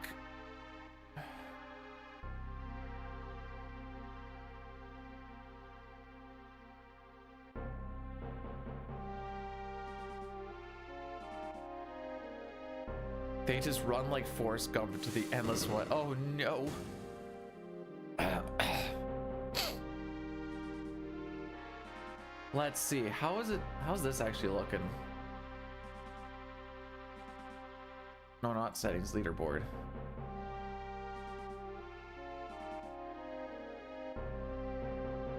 They just run like Forrest Gump into the endless one. Oh no. Let's see. How's this actually looking? No, not settings, leaderboard.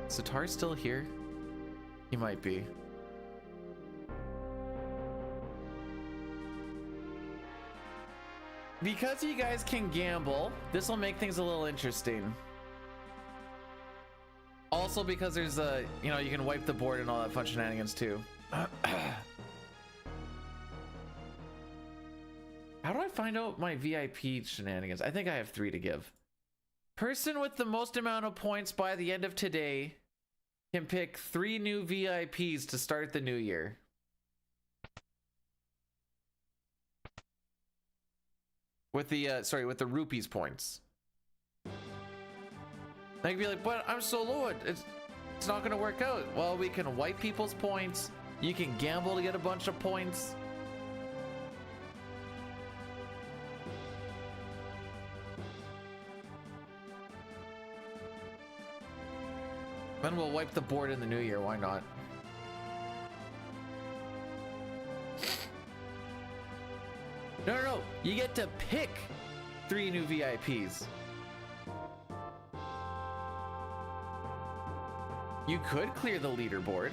Sitar's still here? He might be. Because you guys can gamble, this will make things a little interesting. Also because there's a, you know, you can wipe the board and all that fun shenanigans too. How do I find out my VIP shenanigans? I think I have 3 to give. Person with the most amount of points by the end of today can pick 3 new VIPs to start the new year. With the with the rupees points. They can be like, but I'm so low, it's not gonna work out. Well, we can wipe people's points. You can gamble to get a bunch of points. Then we'll wipe the board in the new year, why not? No. You get to pick 3 new VIPs. You could clear the leaderboard.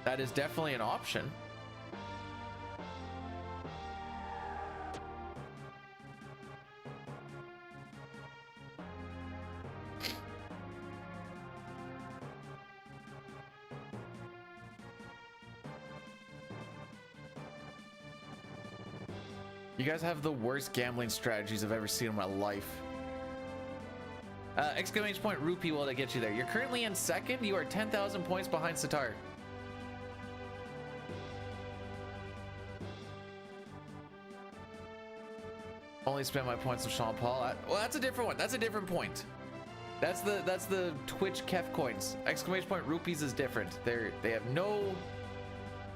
That is definitely an option. You guys have the worst gambling strategies I've ever seen in my life. Exclamation point rupee will get you there. You're currently in second. You are 10,000 points behind Sitar. Only spend my points on Sean Paul. Well, that's a different one. That's a different point. That's the Twitch Kef coins. Exclamation point rupees is different. They have no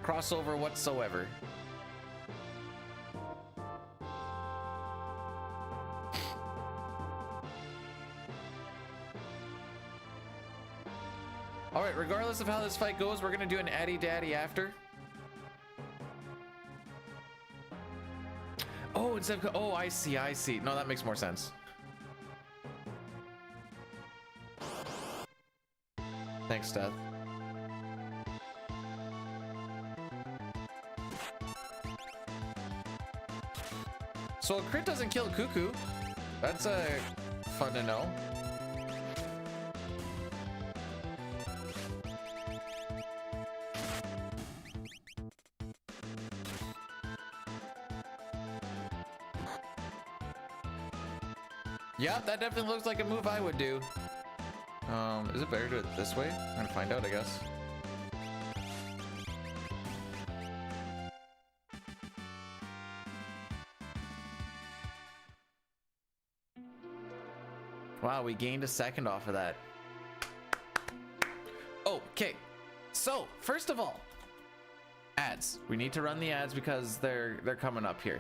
crossover whatsoever. All right, regardless of how this fight goes, we're gonna do an Addy Daddy after. Oh, instead of, oh, I see. No, that makes more sense. Thanks, Steph. So a crit doesn't kill Cuckoo. That's fun to know. Yeah, that definitely looks like a move I would do. Is it better to do it this way? I'm gonna find out, I guess. Wow, we gained a second off of that. Okay, so first of all, ads. We need to run the ads because they're coming up here.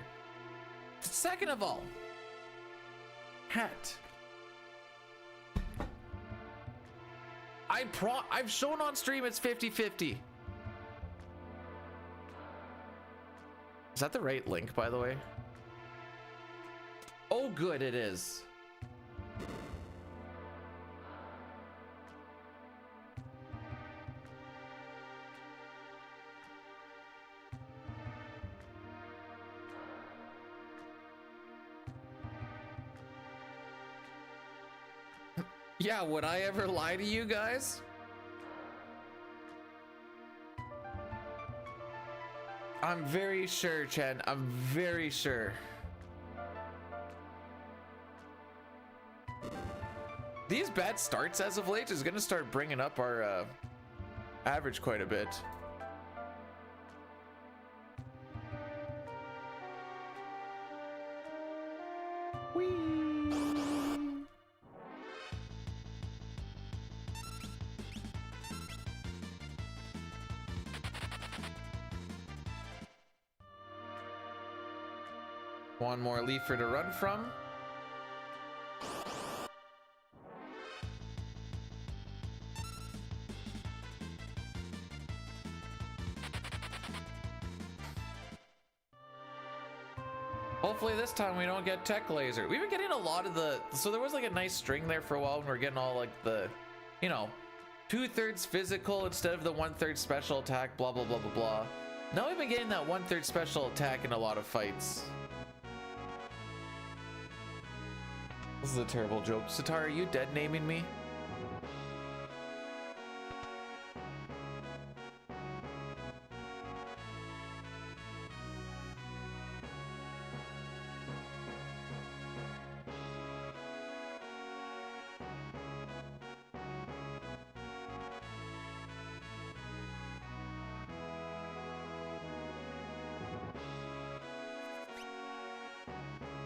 Second of all, hat. I've shown on stream it's 50-50. Is that the right link, by the way? Oh, good, it is. Yeah, would I ever lie to you guys? I'm very sure, Chen. I'm very sure. These bad starts as of late is gonna start bringing up our average quite a bit. Whee! One more leafer to run from. Hopefully this time we don't get tech laser. We've been getting a lot of the, so there was like a nice string there for a while when we were getting all like the, you know, 2/3 physical instead of the 1/3 special attack, blah, blah, blah, blah, blah. Now we've been getting that 1/3 special attack in a lot of fights. This is a terrible joke. Sitar, are you dead naming me?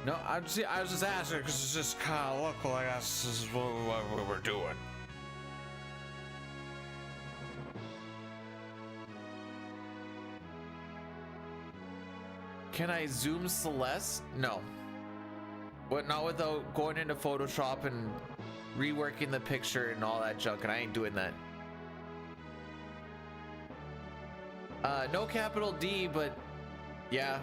No, I was just asking because it just kind of looked like this is what we were doing. Can I zoom Celeste? No. But not without going into Photoshop and reworking the picture and all that junk, and I ain't doing that. No capital D, but yeah.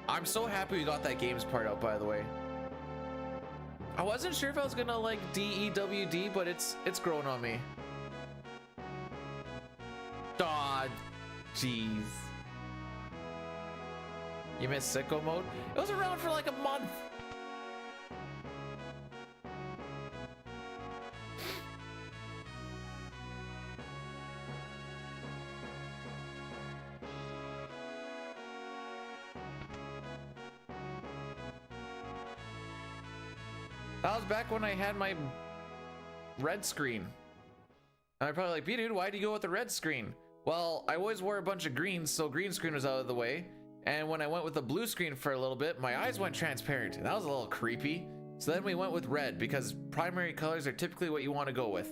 I'm so happy we got that games part out, by the way. I wasn't sure if I was gonna like DEWD, but it's grown on me. Aw, jeez. You missed sicko mode? It was around for like a month. That was back when I had my red screen. And I'm probably like, B dude, why do you go with the red screen? Well, I always wore a bunch of greens, so green screen was out of the way. And when I went with the blue screen for a little bit, my eyes went transparent. That was a little creepy. So then we went with red because primary colors are typically what you want to go with.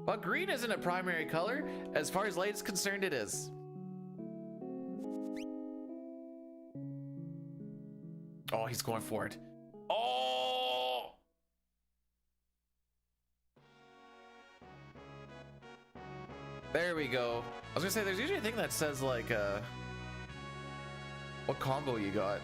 But green isn't a primary color. As far as light is concerned, it is. Oh, he's going for it. Oh! There we go. I was gonna say, there's usually a thing that says like, what combo you got.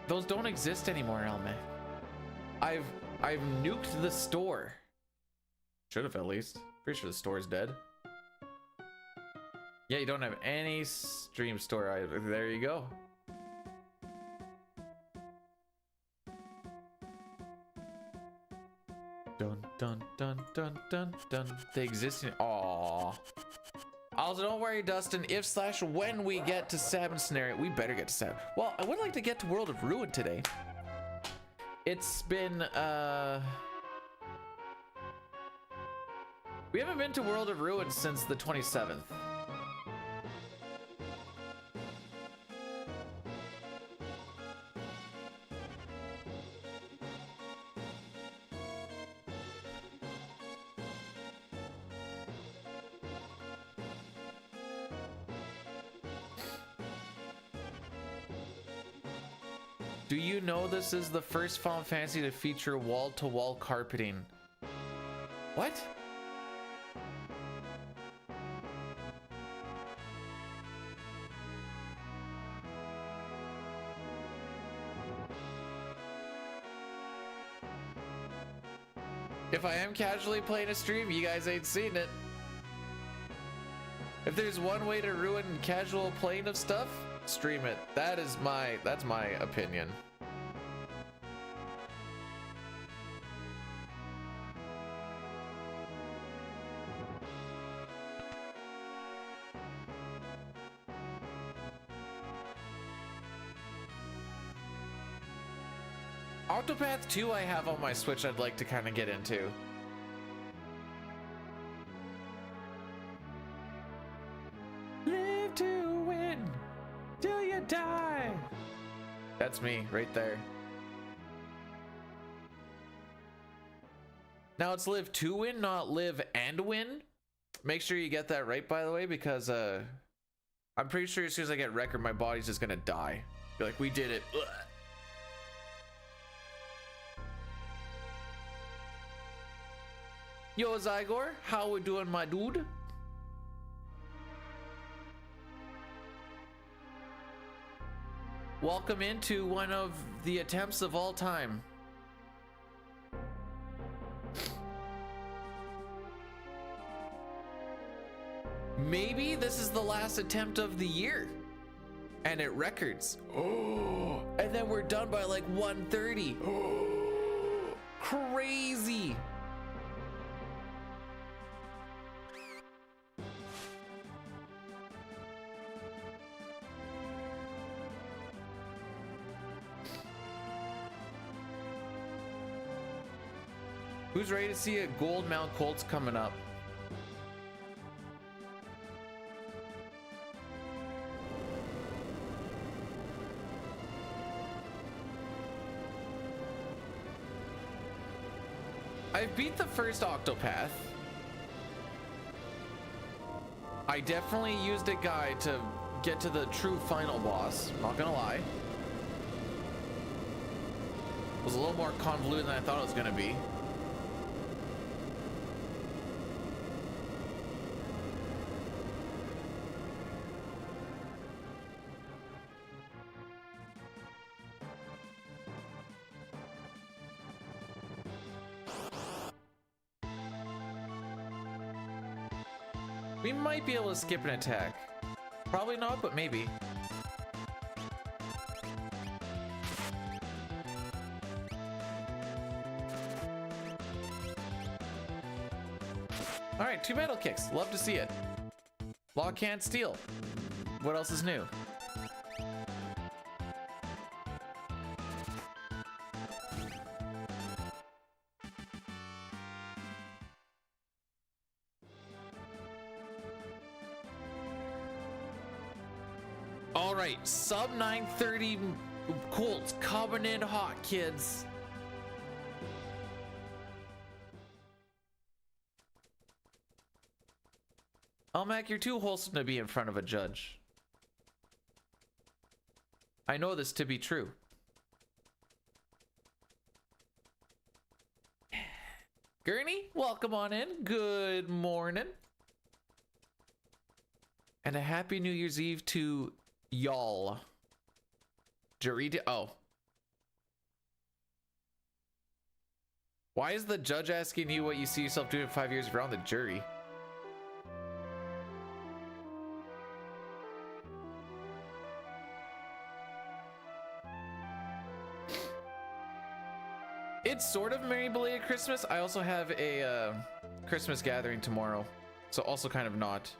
Those don't exist anymore, Elme. I've nuked the store. Should have at least. Pretty sure the store's dead. Yeah, you don't have any stream store either. There you go. Dun dun dun dun dun dun. They exist in. Aww. Also, don't worry, Dustin. If/when we get to 7 scenario, we better get to 7. Well, I would like to get to World of Ruin today. It's been, we haven't been to World of Ruin since the 27th. Do you know this is the first Final Fantasy to feature wall-to-wall carpeting? What? If I am casually playing a stream, you guys ain't seen it. If there's one way to ruin casual playing of stuff, stream it. That's my opinion. Octopath 2 I have on my Switch I'd like to kind of get into. Live to win till you die. That's me right there. Now it's live to win, not live and win. Make sure you get that right, by the way, because I'm pretty sure as soon as I get record, my body's just gonna die. Be like, we did it. Ugh. Yo, Zygor, how we doing, my dude? Welcome into one of the attempts of all time. Maybe this is the last attempt of the year. And it records. Oh, and then we're done by like 1:30. Oh, crazy. Who's ready to see a gold Mount Colts coming up? I beat the first Octopath. I definitely used a guide to get to the true final boss, not gonna lie. It was a little more convoluted than I thought it was gonna be. We might be able to skip an attack. Probably not, but maybe. All right, 2 metal kicks. Love to see it. Lock can't steal. What else is new? All right, sub 930 Colts coming in hot, kids. Mac, you're too wholesome to be in front of a judge. I know this to be true. Gurney, welcome on in. Good morning. And a happy New Year's Eve to y'all. Oh. Why is the judge asking you what you see yourself doing in 5 years if you're on the jury? It's sort of Merry Belated Christmas. I also have a Christmas gathering tomorrow, so also kind of not.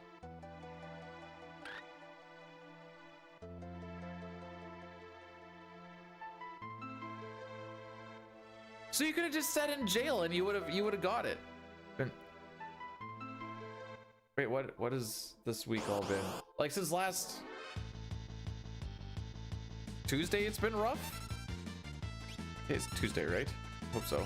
So you could have just sat in jail and you would have got it. Wait, what has this week all been? Like since last Tuesday it's been rough? It's Tuesday, right? Hope so.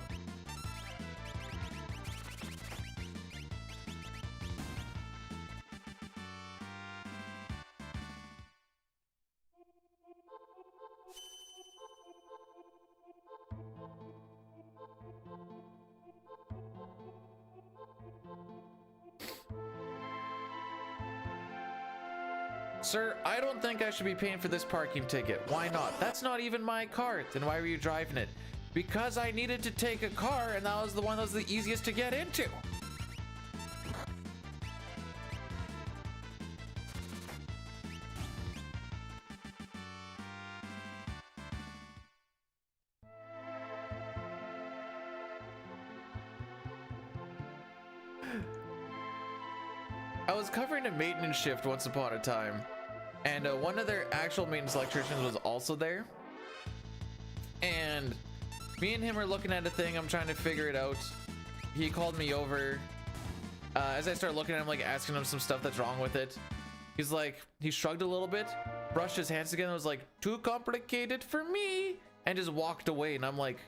Sir, I don't think I should be paying for this parking ticket. Why not? That's not even my car. Then why were you driving it? Because I needed to take a car and that was the one that was the easiest to get into. I was covering a maintenance shift once upon a time, and one of their actual maintenance electricians was also there. And me and him are looking at a thing. I'm trying to figure it out. He called me over. As I started looking at him, like asking him some stuff that's wrong with it, he's like, he shrugged a little bit, brushed his hands again, and was like, "Too complicated for me," and just walked away. And I'm like,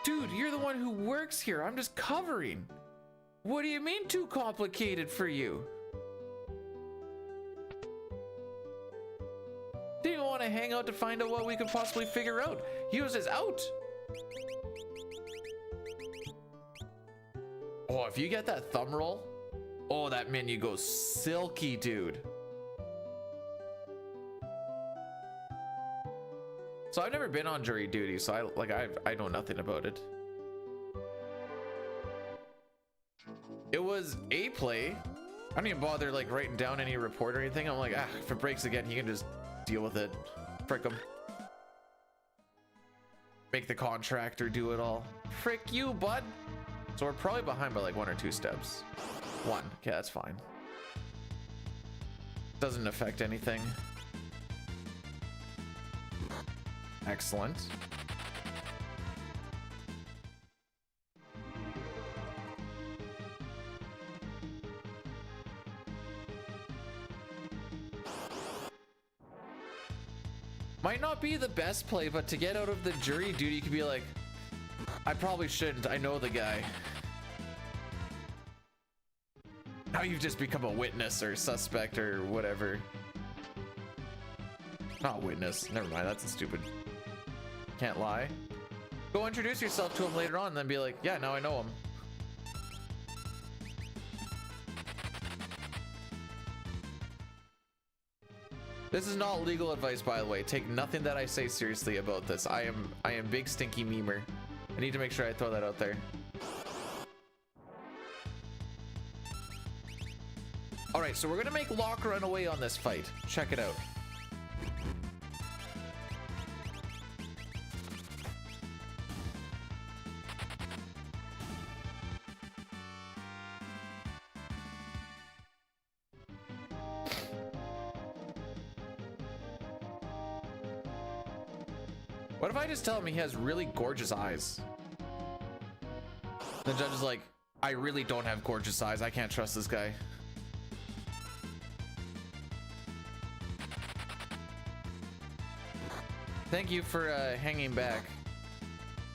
dude, you're the one who works here. I'm just covering. What do you mean too complicated for you? Didn't even want to hang out to find out what we could possibly figure out. He was just out. Oh, if you get that thumb roll, oh, that menu goes silky, dude. So I've never been on jury duty, so I know nothing about it. It was a play. I don't even bother like writing down any report or anything. I'm like, if it breaks again, he can just deal with it. Frick him. Make the contractor do it all. Frick you, bud. So we're probably behind by like 1 or 2 steps. 1. Okay, that's fine. Doesn't affect anything. Excellent. Might not be the best play, but to get out of the jury duty, you could be like, I probably shouldn't. I know the guy. Now you've just become a witness or suspect or whatever. Not witness. Never mind. That's a stupid. Can't lie. Go introduce yourself to him later on and then be like, yeah, now I know him. This is not legal advice, by the way. Take nothing that I say seriously about this. I am big stinky memer. I need to make sure I throw that out there. All right, so we're gonna make Locke run away on this fight. Check it out. What if I just tell him he has really gorgeous eyes? The judge is like, I really don't have gorgeous eyes. I can't trust this guy. Thank you for hanging back,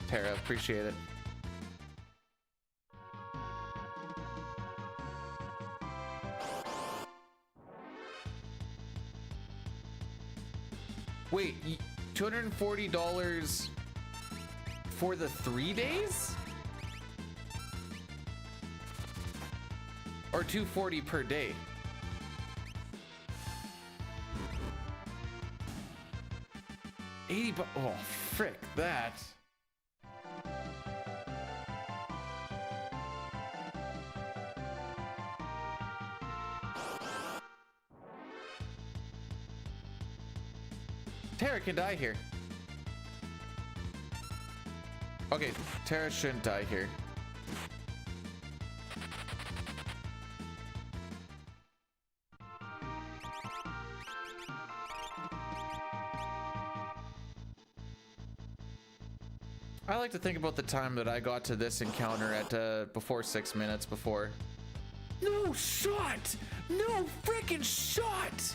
Tara. Appreciate it. Wait, $240 for the 3 days? Or $240 per day? $80 bucks. Oh, frick that. Tara can die here. Okay, Tara shouldn't die here. I like to think about the time that I got to this encounter at before 6 minutes before. No shot! No freaking shot!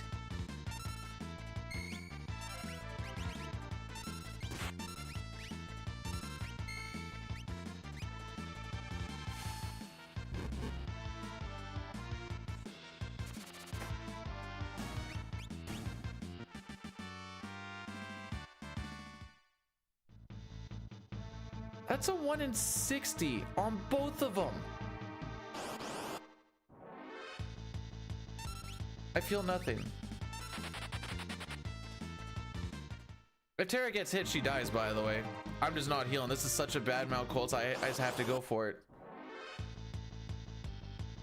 That's a 1 in 60 on both of them. I feel nothing. If Tara gets hit, she dies, by the way. I'm just not healing. This is such a bad Mount Colts. I just have to go for it.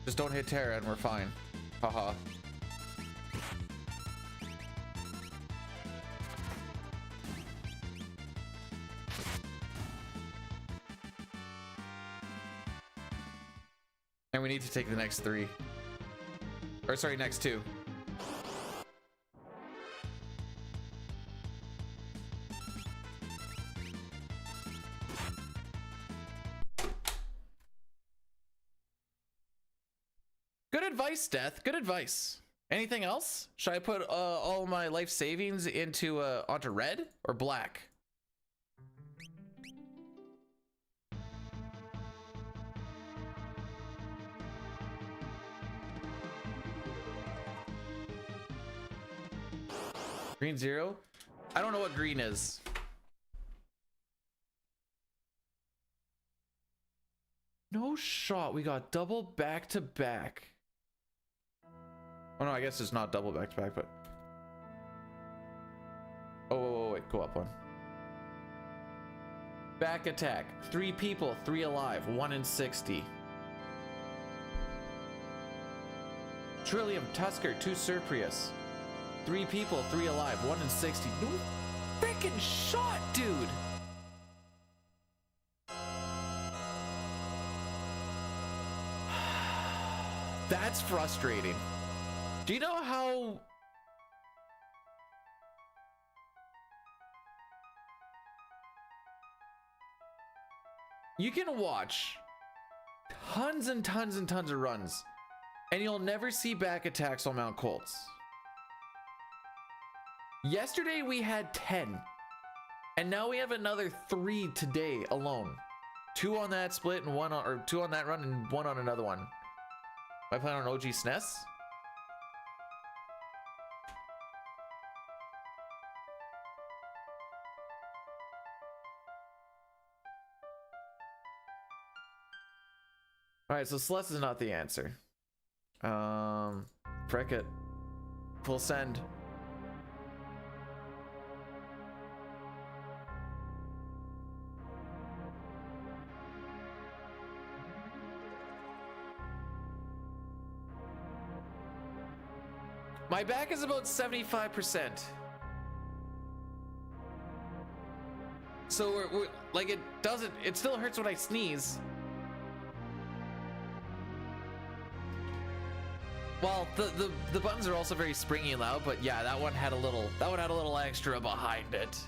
Just don't hit Tara and we're fine. Haha. And we need to take the next 3. Or sorry, next 2. Good advice, Death. Good advice. Anything else? Should I put all my life savings into onto red or black? Green 0? I don't know what green is. No shot. We got double back to back. Oh no, I guess it's not double back to back, but. Oh, wait, go up one. Back attack. 3 people, 3 alive, 1 in 60. Trillium, Tusker, 2 Surprius. 3 people, 3 alive, 1 in 60. No freaking shot, dude. That's frustrating. Do you know how you can watch tons and tons and tons of runs and you'll never see back attacks on Mount Colts? Yesterday we had 10 and now we have another 3 today alone. 2 on that split and 1 on, or 2 on that run and 1 on another one. Am I playing on OG SNES? All right, so Celeste is not the answer. Frick it. Full send. My back is about 75%. So we're like, it still hurts when I sneeze. Well, the buttons are also very springy and loud, but yeah, that one had a little extra behind it.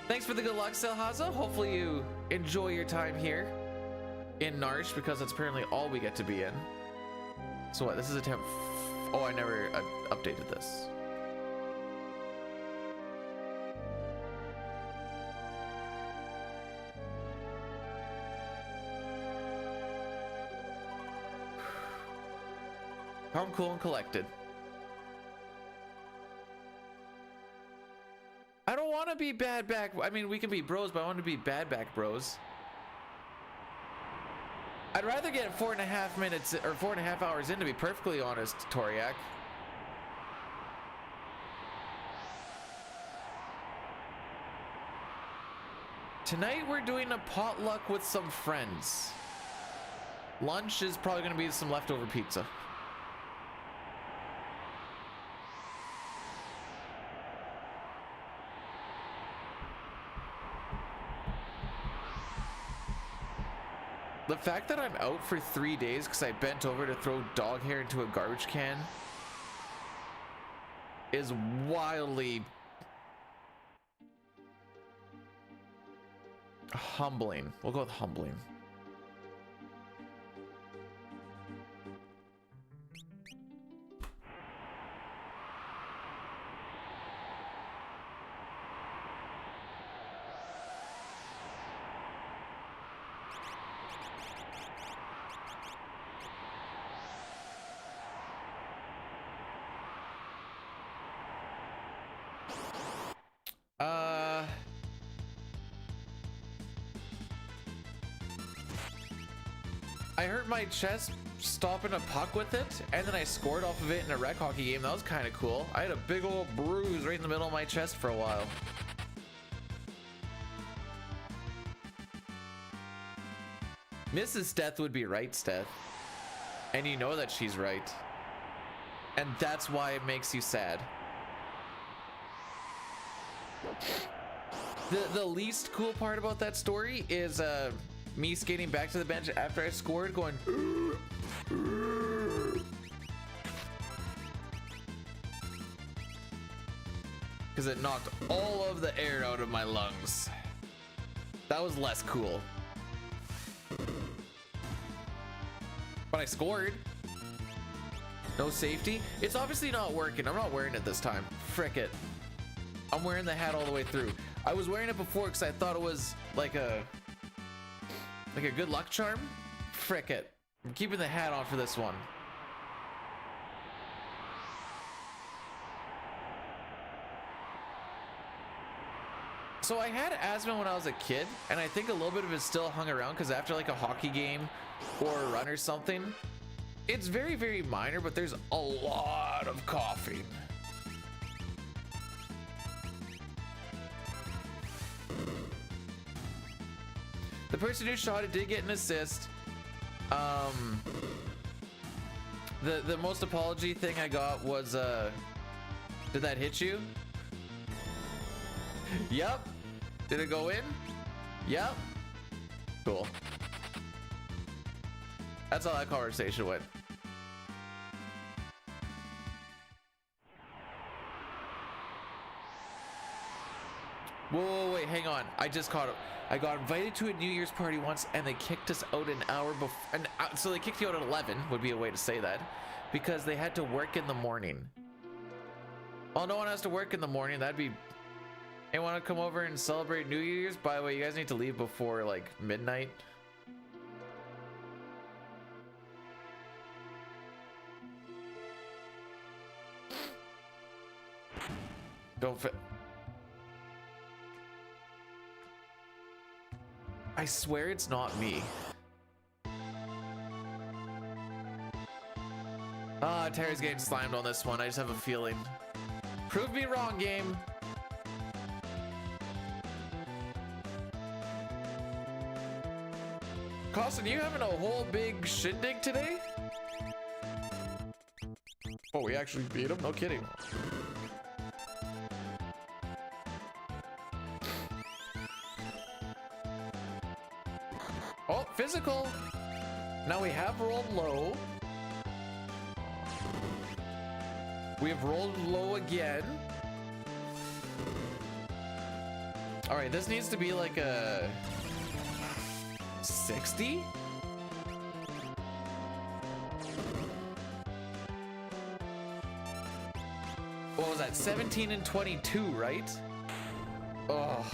Thanks for the good luck, Selhaza. Hopefully you enjoy your time here in Narsh, because that's apparently all we get to be in. So what, this is attempt... Oh, I never updated this. Calm, cool, and collected. I don't want to be bad back. I mean, we can be bros, but I want to be bad back bros. I'd rather get 4.5 minutes or 4.5 hours in, to be perfectly honest, Toriak. Tonight we're doing a potluck with some friends. Lunch is probably going to be some leftover pizza. The fact that I'm out for 3 days because I bent over to throw dog hair into a garbage can is wildly Humbling. We'll go with humbling. I hurt my chest stopping a puck with it, and then I scored off of it in a rec hockey game. That was kind of cool. I had a big old bruise right in the middle of my chest for a while. Mrs. Steth would be right, Steth. And you know that she's right. And that's why it makes you sad. The least cool part about that story is me skating back to the bench after I scored going because it knocked all of the air out of my lungs. That was less cool. But I scored. No safety. It's obviously not working. I'm not wearing it this time. Frick it. I'm wearing the hat all the way through. I was wearing it before because I thought it was like a good luck charm. Frick it. I'm keeping the hat on for this one. So I had asthma when I was a kid, and I think a little bit of it still hung around because after like a hockey game or a run or something, it's very, very minor, but there's a lot of coughing. The person who shot it did get an assist. The most apology thing I got was did that hit you? Yep. Did it go in? Yep. Cool. That's how that conversation went. Whoa, wait, hang on. I just caught it. I got invited to a New Year's party once and they kicked us out an hour before. So they kicked you out at 11 would be a way to say that, because they had to work in the morning. Well, no one has to work in the morning. That'd be. Hey, want to come over and celebrate New Year's? By the way, you guys need to leave before like midnight. Don't fit. I swear it's not me. Ah, Terry's getting slimed on this one. I just have a feeling. Prove me wrong, game. Costin, you having a whole big shindig today? Oh, we actually beat him? No kidding. Oh, physical. Now we have rolled low. We have rolled low again. All right, this needs to be like a 60. What was that? 17 and 22, right? Oh.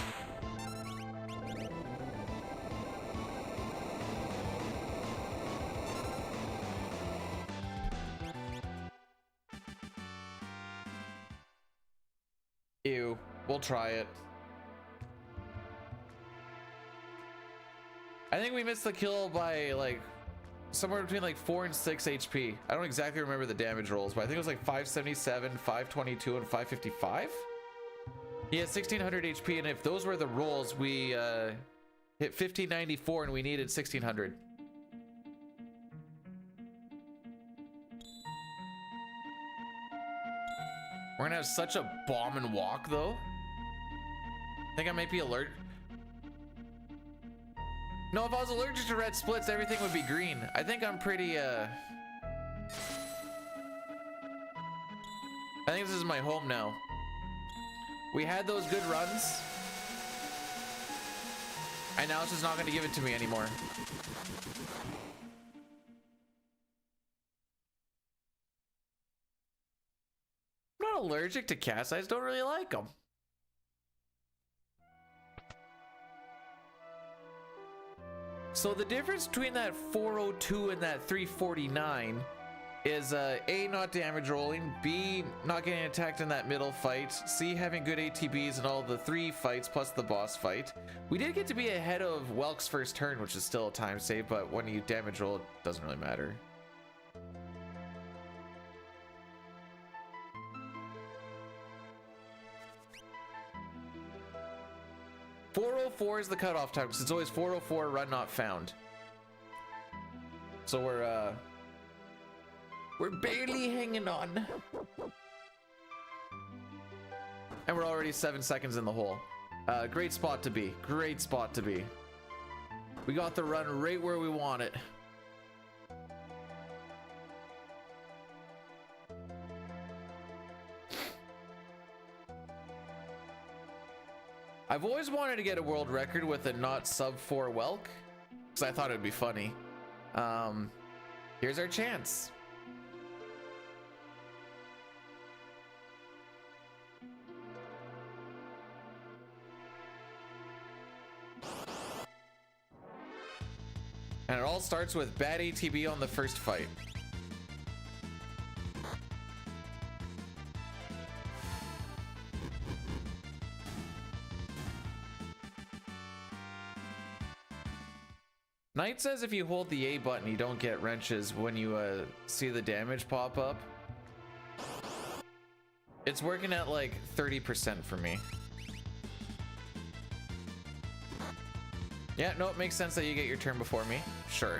Ew, we'll try it. I think we missed the kill by like somewhere between like 4 and 6 HP. I don't exactly remember the damage rolls, but I think it was like 577, 522, and 555. He has 1600 HP, and if those were the rolls, we hit 1594 and we needed 1600. We're gonna have such a bomb and walk though. I think I might be allergic. No, if I was allergic to red splits, everything would be green. I think I'm pretty, I think this is my home now. We had those good runs. And now it's just not going to give it to me anymore. I'm not allergic to cats. I just don't really like them. So the difference between that 402 and that 349 is A, not damage rolling, B, not getting attacked in that middle fight, C, having good ATBs in all the 3 fights plus the boss fight. We did get to be ahead of Welk's first turn, which is still a time save, but when you damage roll, it doesn't really matter. .404 is the cutoff time, because it's always 404 run not found. So we're barely hanging on. And we're already 7 seconds in the hole. Great spot to be. Great spot to be. We got the run right where we want it. I've always wanted to get a world record with a not sub 4 Welk, because I thought it'd be funny. Here's our chance. And it all starts with bad ATB on the first fight. Knight says if you hold the A button, you don't get wrenches when you see the damage pop up. It's working at like 30% for me. Yeah, no, it makes sense that you get your turn before me. Sure.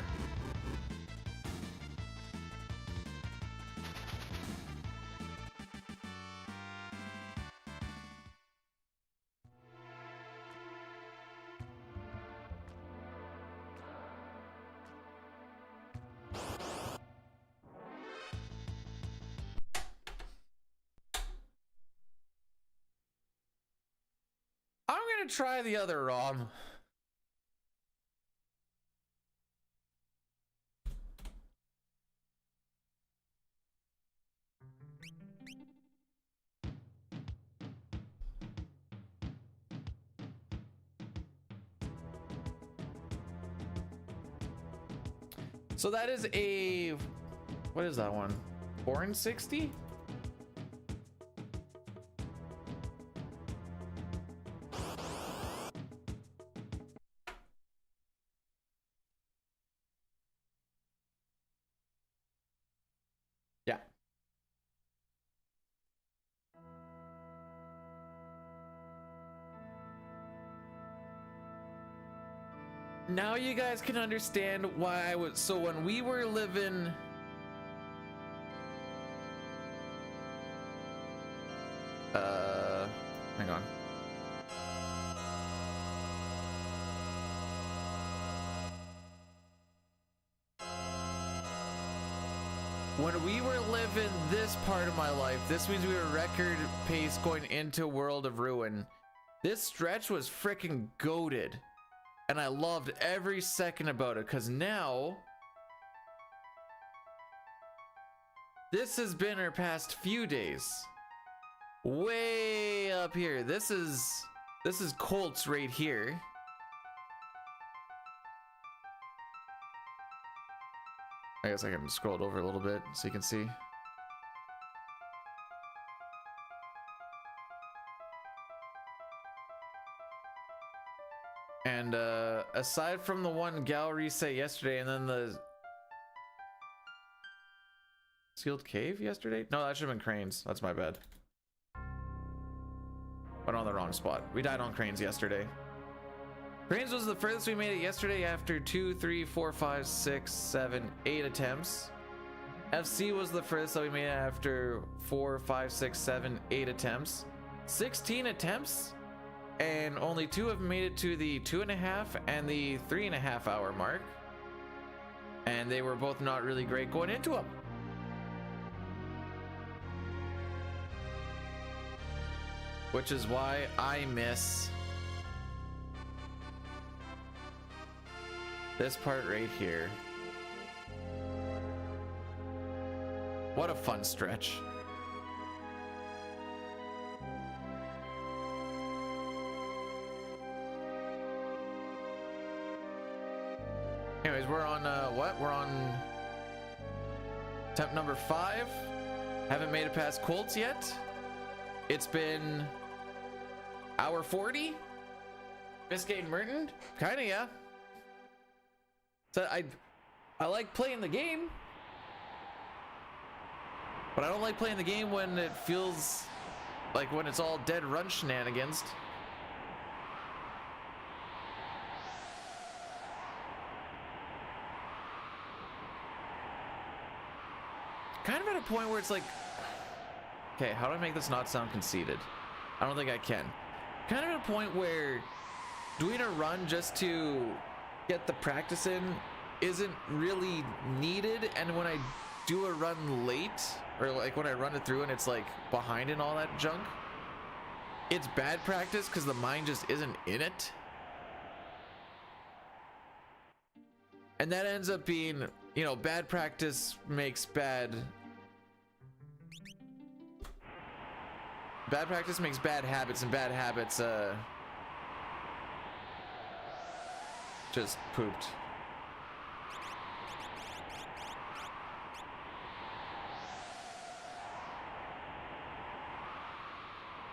I'm gonna try the other ROM. So that is a, what is that one? 460? Yeah. Now you guys can understand why I was, so when we were living hang on. When we were living this part of my life, this means we were record pace going into World of Ruin. This stretch was freaking goated. And I loved every second about it, because now this has been our past few days. Way up here. This is Colts right here. I guess I can scroll it over a little bit so you can see. And aside from the one gallery set yesterday and then the sealed cave yesterday? No, that should have been Cranes. That's my bad. Went on the wrong spot. We died on Cranes yesterday. Cranes was the furthest we made it yesterday after 2, 3, 4, 5, 6, 7, 8 attempts. FC was the furthest that we made it after 4, 5, 6, 7, 8 attempts. 16 attempts? And only 2 have made it to the 2.5 and the 3.5 hour mark. And they were both not really great going into them. Which is why I miss This part right here. What a fun stretch. Anyways, we're on what? We're on attempt number 5. Haven't made it past Colts yet. It's been hour 40. Biscayne and Merton? Kinda, yeah. So I like playing the game, but I don't like playing the game when it feels like when it's all dead run shenanigans. Kind of at a point where it's like, okay, how do I make this not sound conceited? I don't think I can. Kind of at a point where doing a run just to get the practice in isn't really needed, and when I do a run late, or like when I run it through and it's like behind and all that junk, it's bad practice because the mind just isn't in it. And that ends up being, you know, bad practice makes bad practice makes bad habits, and bad habits just pooped.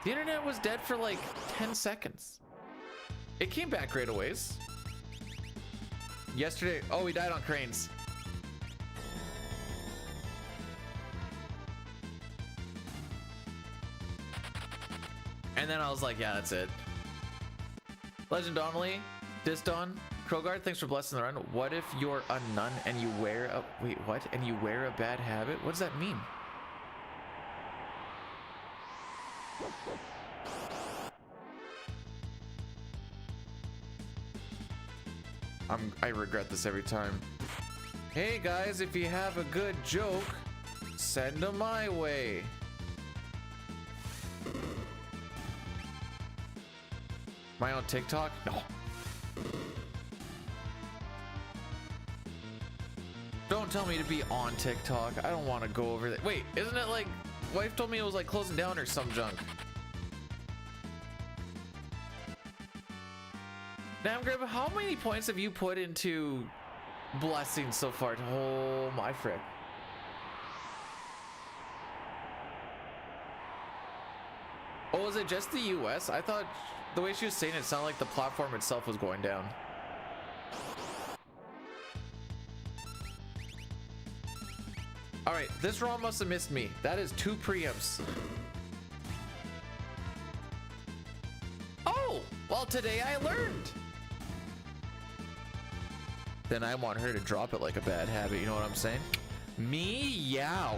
The internet was dead for like 10 seconds. It came back right away. Yesterday, oh, we died on cranes. And then I was like, yeah, that's it. Legend Donnelly, Disdon, Krogard, thanks for blessing the run. What if you're a nun and you wear a, wait, what? And you wear a bad habit? What does that mean? I regret this every time. Hey guys, if you have a good joke, send them my way. Am I on TikTok? No. Don't tell me to be on TikTok. I don't want to go over that. Wait, isn't it like, wife told me it was like closing down or some junk? Damn, Grib, how many points have you put into blessings so far? Oh my frick. Oh, is it just the US? I thought the way she was saying it sounded like the platform itself was going down. All right, this ROM must have missed me. That is 2 preamps. Oh, well, today I learned. Then I want her to drop it like a bad habit. You know what I'm saying? Meow.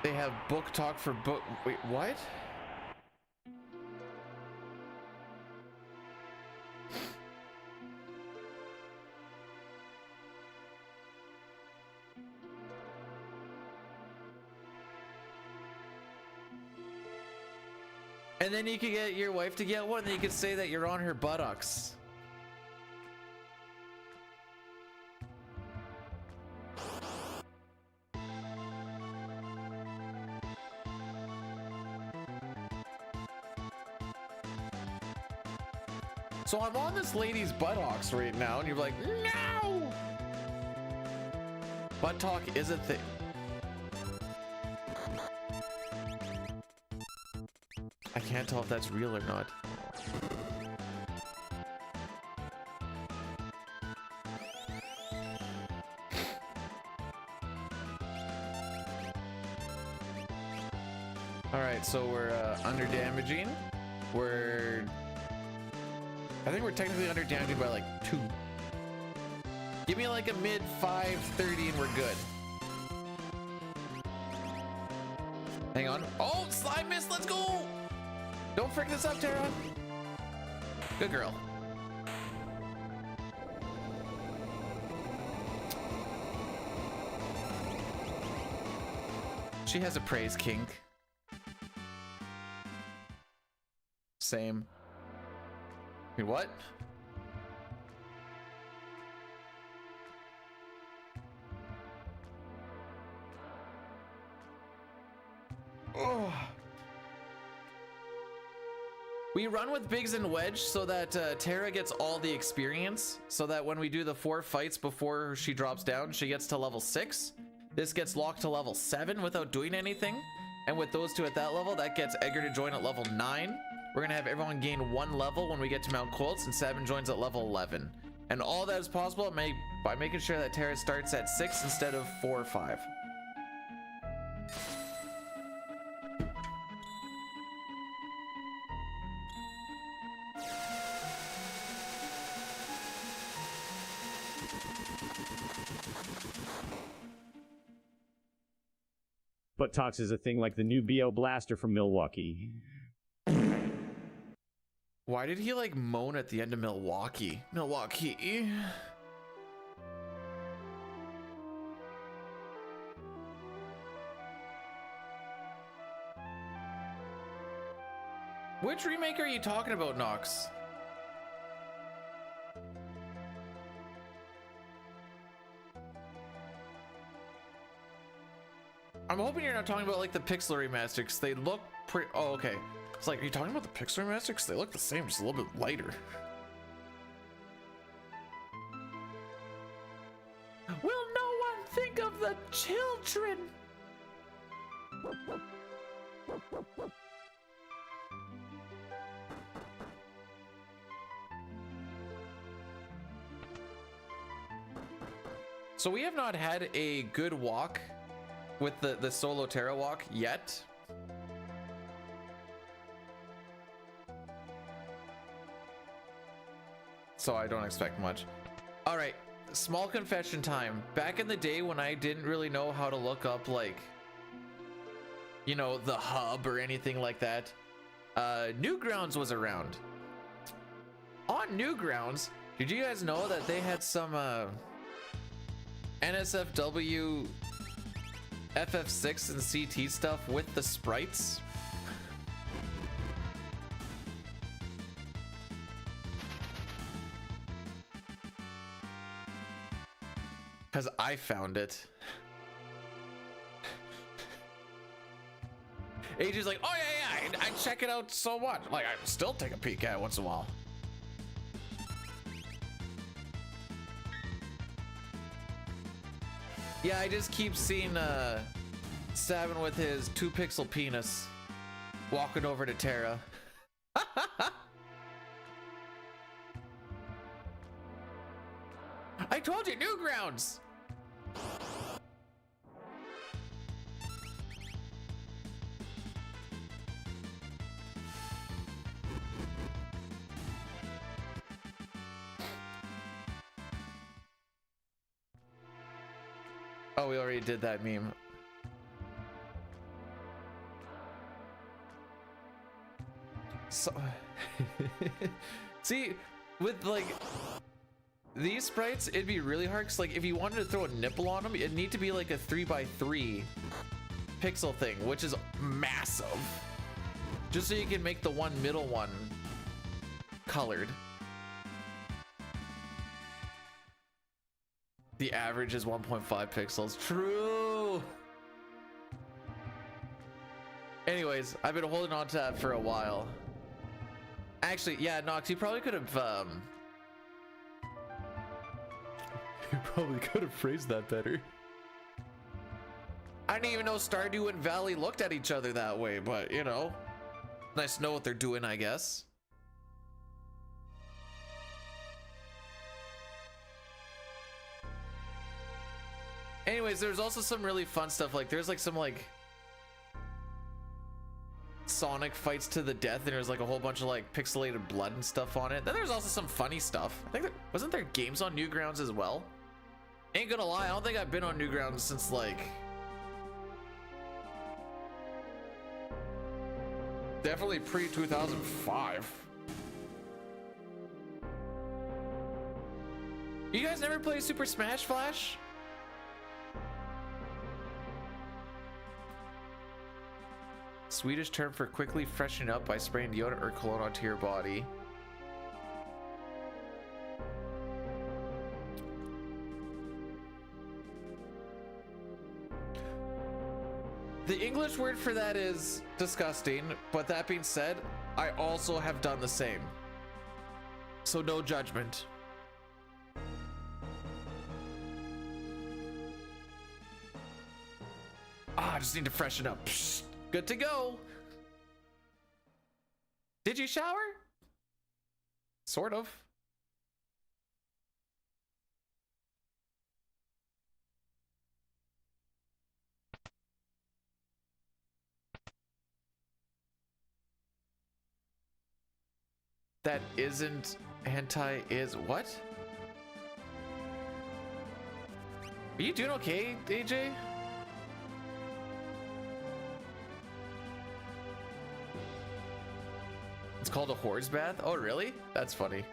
They have book talk for book. Wait, what? And then you could get your wife to get one, and you could say that you're on her buttocks. So I'm on this lady's buttocks right now, and you're like, no! Butt talk is a thing. I can't tell if that's real or not. All right, so we're under damaging. I think we're technically under damaging by like 2. Give me like a mid 530 and we're good. Hang on. Oh, slide miss, let's go. Don't freak this up, Tara. Good girl. She has a praise kink. Same. Wait, what? Oh. We run with Biggs and Wedge so that Tara gets all the experience, so that when we do the 4 fights before she drops down, she gets to level 6. This gets locked to level 7 without doing anything. And with those 2 at that level, that gets Edgar to join at level 9. We're gonna have everyone gain 1 level when we get to Mount Quilts, and 7 joins at level 11. And all that is possible by making sure that Tara starts at 6 instead of 4 or 5. Butt Talks is a thing like the new BO Blaster from Milwaukee. Why did he like moan at the end of Milwaukee? Milwaukee. Which remake are you talking about, Nox? I'm hoping you're not talking about like the Pixel remaster, because they look pretty. Oh, okay. It's like, are you talking about the Pixel remaster? Because they look the same, just a little bit lighter. Will no one think of the children? So we have not had a good walk with the solo Terra walk yet. So I don't expect much. All right, small confession time. Back in the day when I didn't really know how to look up, like, you know, the hub or anything like that, Newgrounds was around. On Newgrounds, did you guys know that they had some NSFW FF6 and CT stuff with the sprites? Because I found it. AJ's like, oh yeah, I check it out so much. Like, I still take a peek at it once in a while. Yeah, I just keep seeing Savin with his 2-pixel penis walking over to Terra. I told you, Newgrounds! Oh, we already did that meme. So, see, with like these sprites, it'd be really hard because, like, if you wanted to throw a nipple on them, it'd need to be like a 3x3 pixel thing, which is massive. Just so you can make the one middle one colored. The average is 1.5 pixels. True. Anyways, I've been holding on to that for a while. Actually, yeah, Nox, you probably could have you probably could have phrased that better. I didn't even know Stardew and Valley looked at each other that way, but you know, nice to know what they're doing, I guess. Anyways, there's also some really fun stuff. Like, there's like some like Sonic fights to the death, and there's like a whole bunch of like pixelated blood and stuff on it. Then there's also some funny stuff. I think wasn't there games on Newgrounds as well? Ain't gonna lie, I don't think I've been on Newgrounds since like Definitely pre 2005. You guys never play Super Smash Flash? Swedish term for quickly freshening up by spraying deodorant or cologne onto your body. The English word for that is disgusting, but that being said, I also have done the same. So no judgment. I just need to freshen up. Psst, good to go. Did you shower? Sort of. That isn't hentai is what? Are you doing okay, AJ? It's called a horse bath? Oh, really? That's funny.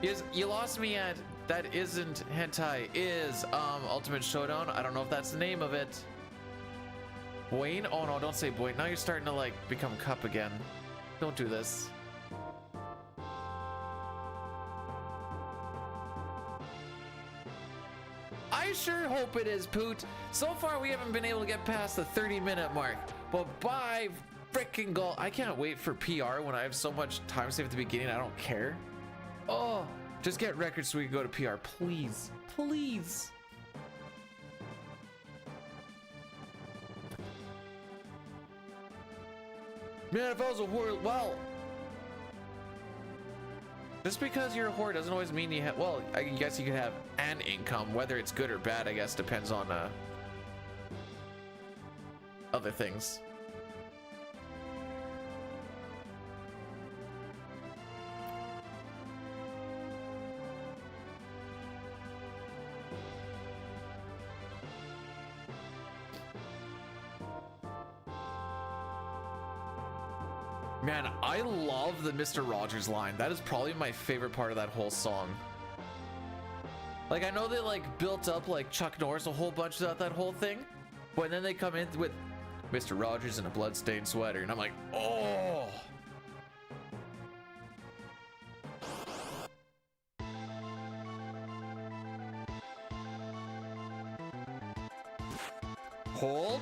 You lost me at that isn't hentai is Ultimate Showdown. I don't know if that's the name of it. Wayne? Oh no, don't say Boyne. Now you're starting to like become Cup again. Don't do this. I sure hope it is, Poot. So far we haven't been able to get past the 30-minute mark, but by freaking goal, I can't wait for PR when I have so much time saved at the beginning. I don't care. Oh, just get records so we can go to PR, please, please. Man, if I was a whore, well, just because you're a whore doesn't always mean you have, well, I guess you could have an income. Whether it's good or bad, I guess, depends on other things. Man, I love the Mr. Rogers line. That is probably my favorite part of that whole song. Like, I know they like built up like Chuck Norris a whole bunch throughout that whole thing, but then they come in with Mr. Rogers in a bloodstained sweater, and I'm like, oh. Hold.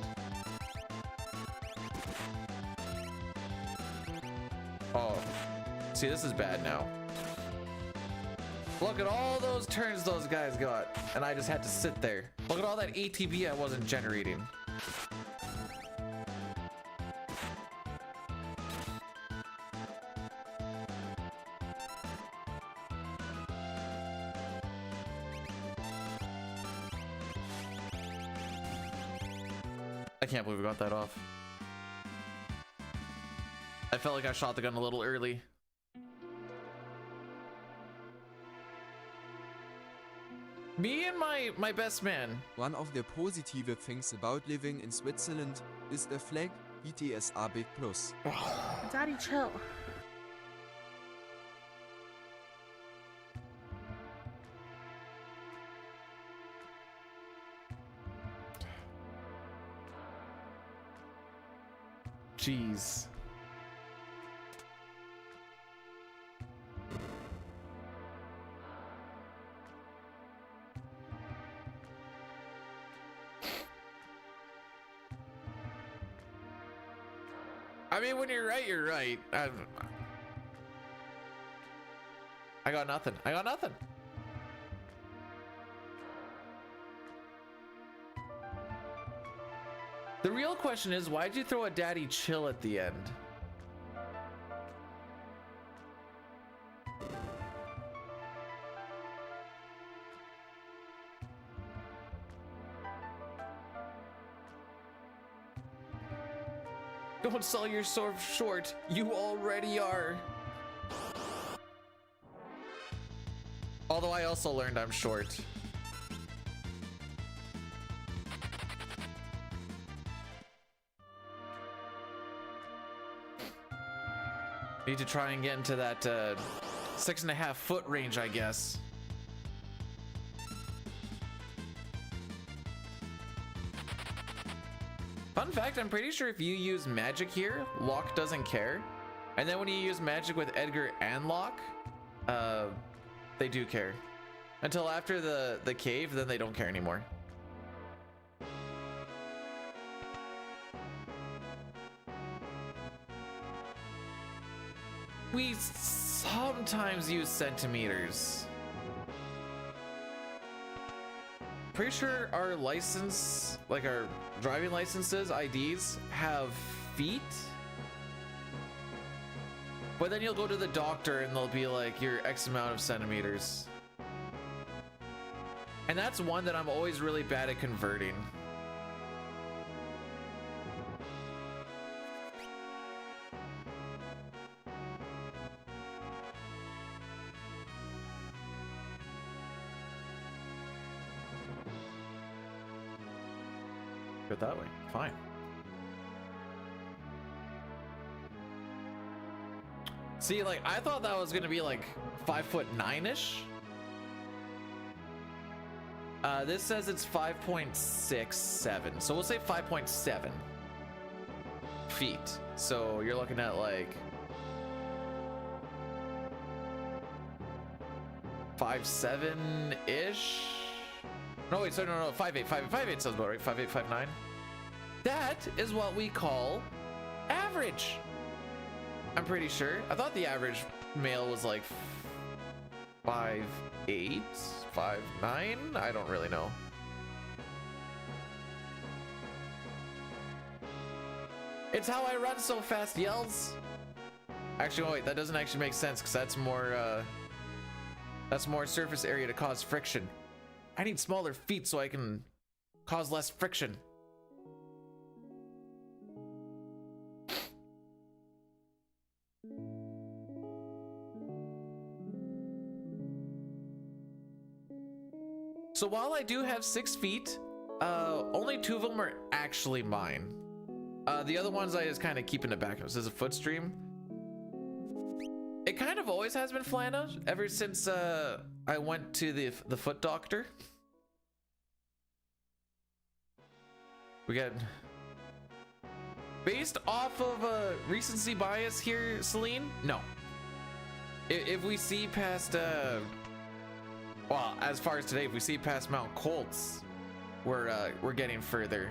Oh, see, this is bad now. Look at all those turns those guys got, and I just had to sit there. Look at all that ATB I wasn't generating. I can't believe we got that off. I felt like I shot the gun a little early. Me and my best man. One of the positive things about living in Switzerland is the flag BTSA Big Plus. Daddy, chill. Jeez. I mean, when you're right, you're right. I got nothing. I got nothing. The real question is, why'd you throw a daddy chill at the end? Don't sell yourself short. You already are. Although I also learned I'm short. Need to try and get into that 6.5 foot range, I guess. Fun fact, I'm pretty sure if you use magic here, Locke doesn't care. And then when you use magic with Edgar and Locke, they do care. Until after the cave, then they don't care anymore. We sometimes use centimeters. Pretty sure our license, like our driving licenses, IDs, have feet. But then you'll go to the doctor and they'll be like, you're X amount of centimeters. And that's one that I'm always really bad at converting. Go that way, fine. See, like, I thought that was gonna be like 5'9"-ish. This says it's 5.67, so we'll say 5.7 feet. So you're looking at like 5'7"-ish. No, wait, sorry, no, 5'8", 5'8" sounds about right. 5'8", 5'9". That is what we call average. I'm pretty sure. I thought the average male was like 5'8", 5'9". I don't really know. It's how I run so fast, yells. Actually, wait, that doesn't actually make sense because that's more surface area to cause friction. I need smaller feet so I can cause less friction. So while I do have 6 feet, only 2 of them are actually mine. The other ones I just kind of keep in the back. This is a foot stream. It kind of always has been flannel ever since I went to the foot doctor. We got, based off of recency bias here, Celine. No, if we see past well, as far as today, if we see past Mount Colts, we're getting further.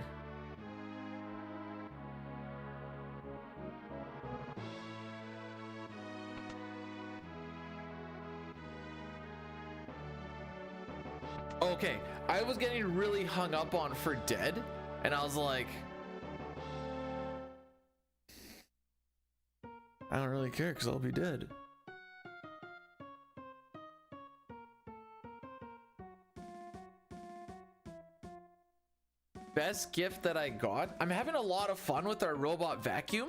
Okay, I was getting really hung up on for dead, and I was like, I don't really care because I'll be dead. Best gift that I got? I'm having a lot of fun with our robot vacuum.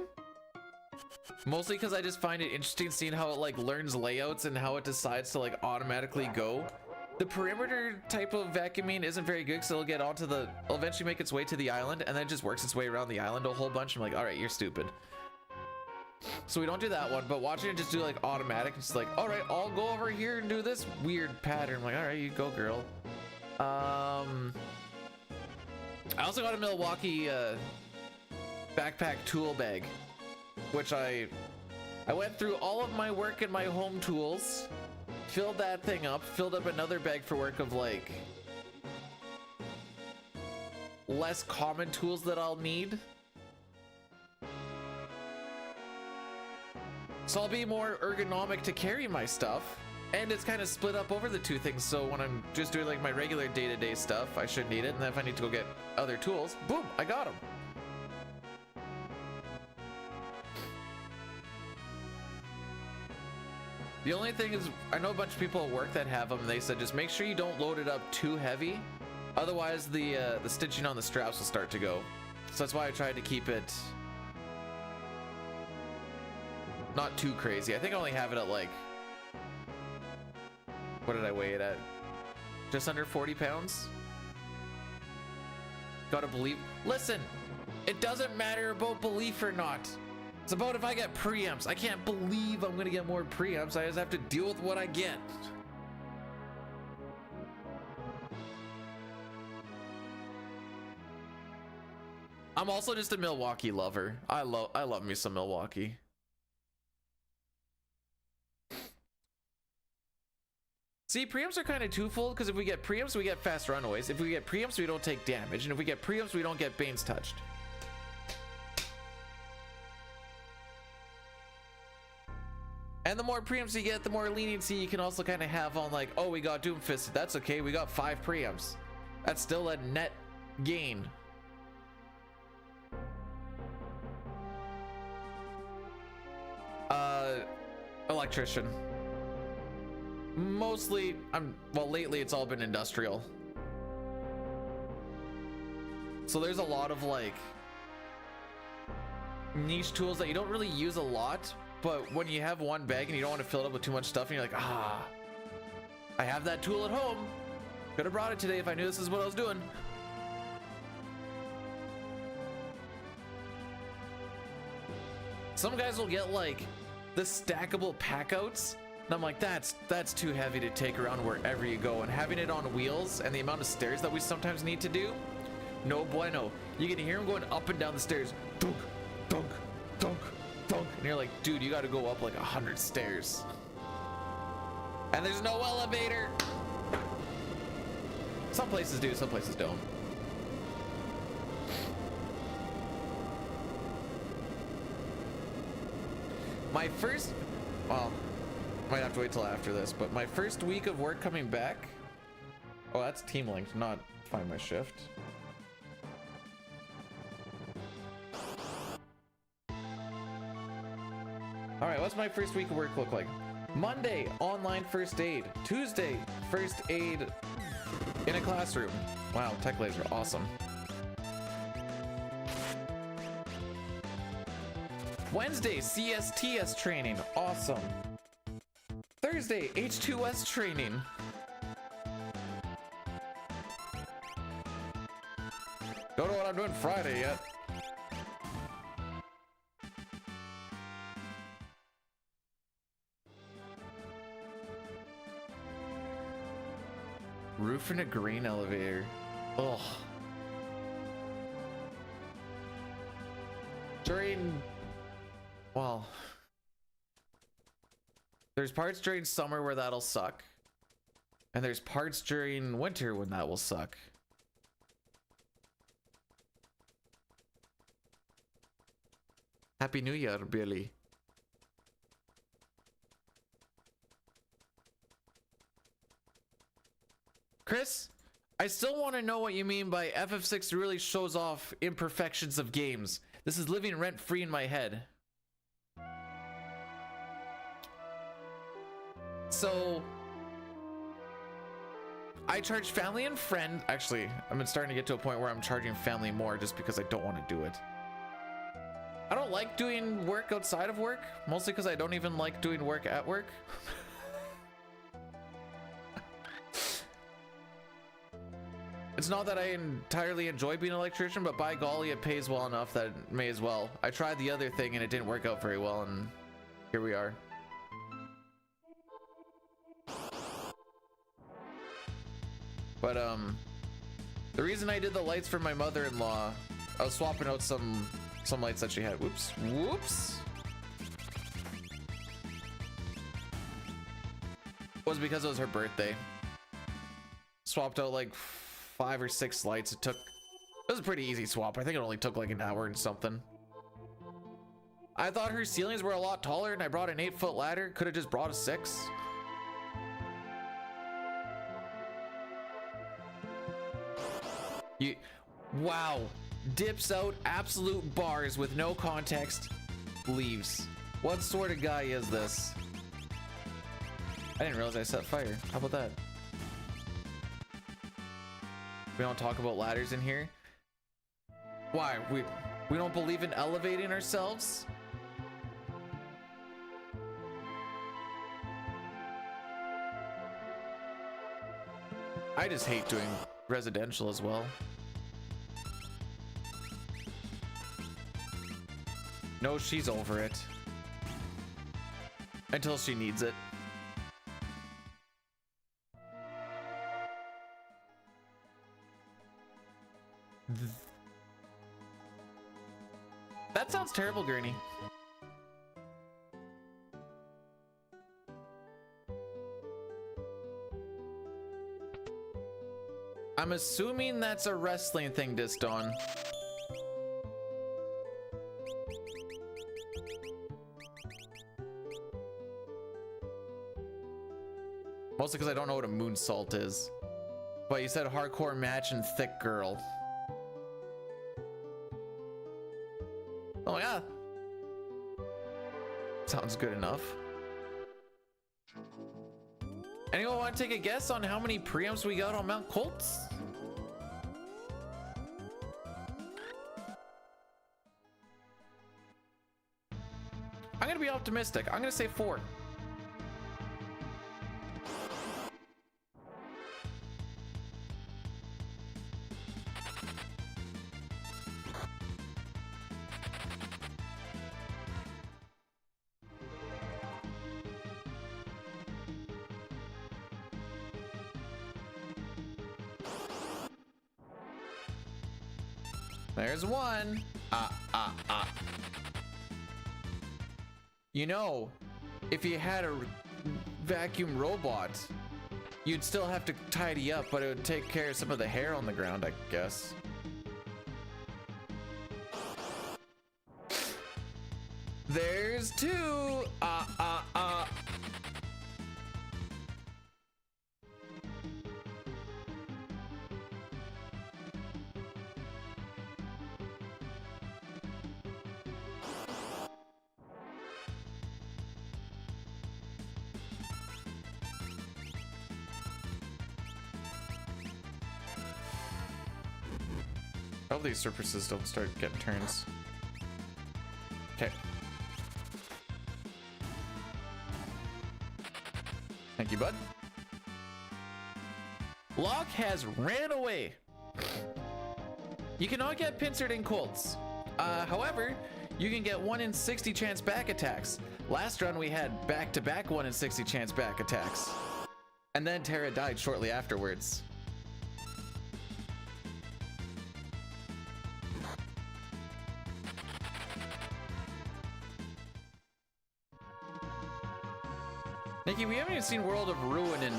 Mostly because I just find it interesting seeing how it like learns layouts and how it decides to like automatically go. The perimeter type of vacuuming isn't very good because it'll get onto the, it'll eventually make its way to the island and then it just works its way around the island a whole bunch. I'm like, all right, you're stupid. So we don't do that one, but watching it just do like automatic, it's like, all right, I'll go over here and do this weird pattern. I'm like, all right, you go, girl. I also got a Milwaukee backpack tool bag, which I went through all of my work and my home tools, filled that thing up, filled up another bag for work of like less common tools that I'll need. So I'll be more ergonomic to carry my stuff. And it's kind of split up over the 2 things, so when I'm just doing like my regular day-to-day stuff, I shouldn't need it, and then if I need to go get other tools, boom, I got them. The only thing is, I know a bunch of people at work that have them, and they said just make sure you don't load it up too heavy, otherwise the stitching on the straps will start to go. So that's why I tried to keep it not too crazy. I think I only have it at like, what did I weigh it at? Just under 40 pounds? Gotta believe. Listen, it doesn't matter about belief or not. It's about if I get preamps. I can't believe I'm gonna get more preamps. I just have to deal with what I get. I'm also just a Milwaukee lover. I love me some Milwaukee. See, preamps are kind of twofold, because if we get preamps, we get fast runaways. If we get preamps, we don't take damage. And if we get preamps, we don't get Bane's touched. And the more preamps you get, the more leniency you can also kind of have on, like, oh, we got Doomfisted. That's okay. We got 5 preamps. That's still a net gain. Electrician. Mostly, well, lately it's all been industrial. So there's a lot of like niche tools that you don't really use a lot, but when you have one bag and you don't want to fill it up with too much stuff and you're like, ah, I have that tool at home. Could have brought it today if I knew this is what I was doing. Some guys will get like the stackable packouts, and I'm like, that's too heavy to take around wherever you go. And having it on wheels and the amount of stairs that we sometimes need to do, no bueno. You can hear him going up and down the stairs, dunk, dunk, dunk, dunk, and you're like, dude, you got to go up like 100 stairs, and there's no elevator. Some places do, some places don't. My first, well, might have to wait till after this, but my first week of work coming back, oh, that's team linked, not find my shift. All right, what's my first week of work look like? Monday, online first aid. Tuesday, first aid in a classroom. Wow, tech laser, awesome. Wednesday, CSTS training, awesome. Thursday, H2S training. Don't know what I'm doing Friday yet. Roof in a grain elevator. Ugh. During, well, there's parts during summer where that'll suck, and there's parts during winter when that will suck. Happy New Year, Billy. Chris, I still want to know what you mean by FF6 really shows off imperfections of games. This is living rent-free in my head. So, I charge family and friend. Actually, I've been starting to get to a point where I'm charging family more just because I don't want to do it. I don't like doing work outside of work, mostly because I don't even like doing work at work. It's not that I entirely enjoy being an electrician, but by golly, it pays well enough that it may as well. I tried the other thing and it didn't work out very well, and here we are. But the reason I did the lights for my mother-in-law, I was swapping out some lights that she had. Whoops. Was because it was her birthday. Swapped out like 5 or 6 lights. It was a pretty easy swap. I think it only took like an hour and something. I thought her ceilings were a lot taller, and I brought an 8-foot ladder. Could have just brought a 6. Wow, dips out absolute bars with no context, leaves. What sort of guy is this? I didn't realize I set fire. How about that? We don't talk about ladders in here. Why? We don't believe in elevating ourselves? I just hate doing residential as well. No, she's over it. Until she needs it. That sounds terrible, Gurney. I'm assuming that's a wrestling thing, Diston. Mostly because I don't know what a moonsault is. But you said hardcore match and thick girl. Oh yeah. Sounds good enough. Anyone want to take a guess on how many preamps we got on Mount Colts? I'm gonna be optimistic. I'm gonna say 4. There's 1. You know, if you had a vacuum robot, you'd still have to tidy up, but it would take care of some of the hair on the ground, I guess. There's 2. I hope these surfaces don't start getting turns. Okay. Thank you, bud. Locke has ran away. You cannot get pincered in Colts. However, you can get 1 in 60 chance back attacks. Last run we had back-to-back 1 in 60 chance back attacks. And then Terra died shortly afterwards. Nikki, we haven't even seen World of Ruin in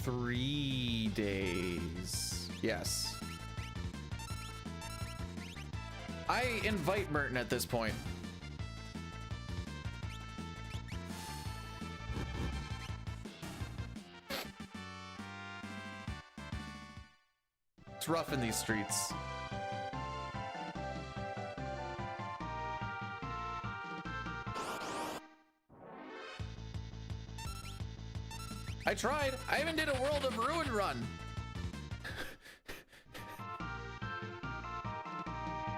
3 days. Yes. I invite Merton at this point. It's rough in these streets. I tried. I even did a World of Ruin run.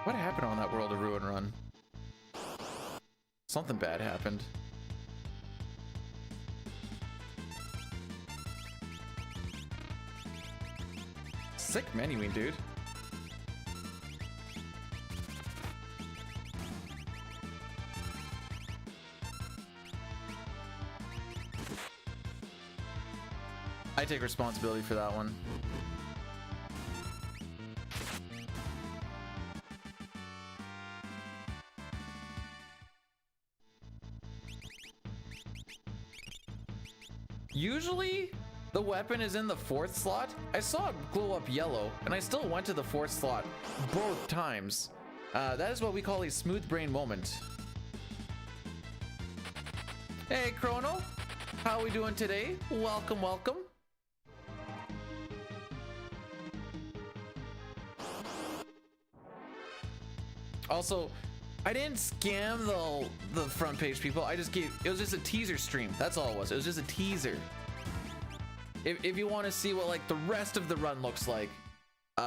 What happened on that World of Ruin run? Something bad happened. Sick menuing, dude. I take responsibility for that one. Usually, the weapon is in the 4th slot. I saw it glow up yellow, and I still went to the 4th slot both times. That is what we call a smooth brain moment. Hey, Chrono. How we doing today? Welcome, welcome. Also, I didn't scam the front page people. I just gave, it was just a teaser stream. That's all it was. It was just a teaser. If you want to see what like the rest of the run looks like,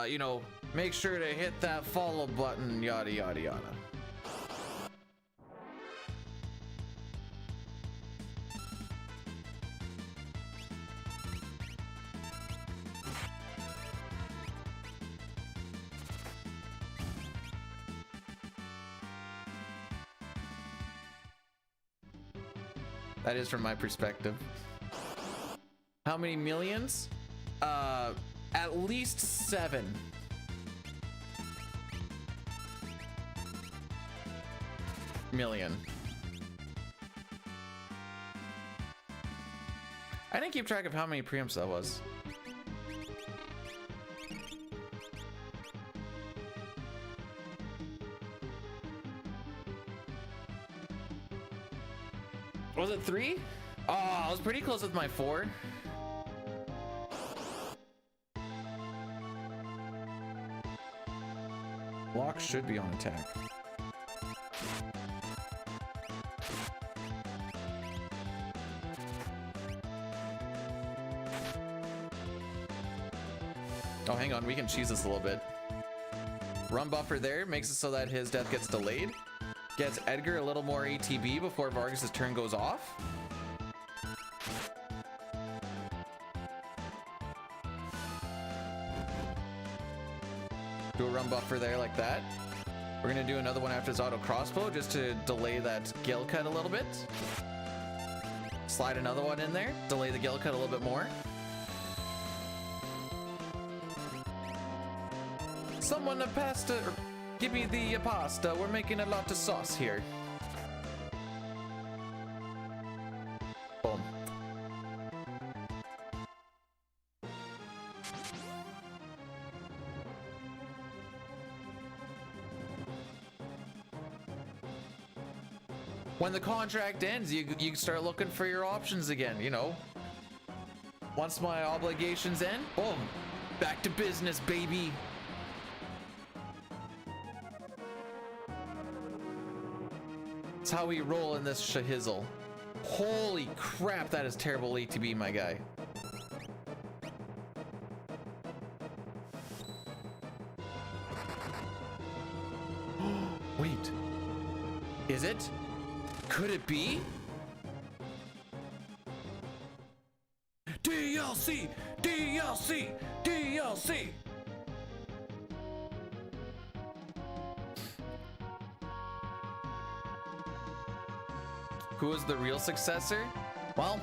you know, make sure to hit that follow button, yada yada yada. That is from my perspective. How many millions? At least 7. Million. I didn't keep track of how many preamps that was. Was it 3? Oh, I was pretty close with my 4. Block should be on attack. Oh, hang on, we can cheese this a little bit. Run buffer there makes it so that his death gets delayed. Gets Edgar a little more ATB before Vargas's turn goes off. Do a run buffer there like that. We're gonna do another one after his auto crossbow just to delay that gill cut a little bit. Slide another one in there, delay the gill cut a little bit more. Someone a pasta, or give me the pasta. We're making a lot of sauce here. Boom. When the contract ends, you start looking for your options again, you know. Once my obligations end, boom, back to business, baby. That's how we roll in this shahizzle. Holy crap, that is terrible ATB, my guy. Wait. Is it? Could it be? DLC! DLC! DLC! Who is the real successor? Well,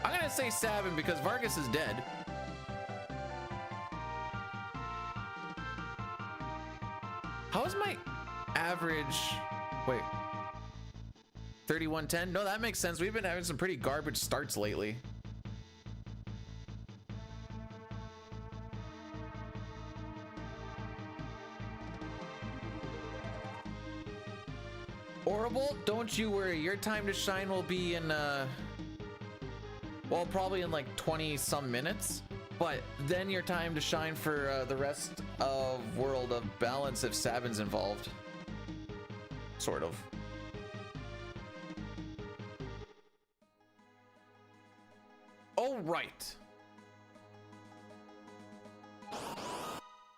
I'm gonna say Sabin because Vargas is dead. How is my average? Wait. 3110? No, that makes sense. We've been having some pretty garbage starts lately. Horrible, don't you worry. Your time to shine will be in, well, probably in like 20 some minutes. But then your time to shine for the rest of World of Balance if Sabin's involved. Sort of. Oh, right.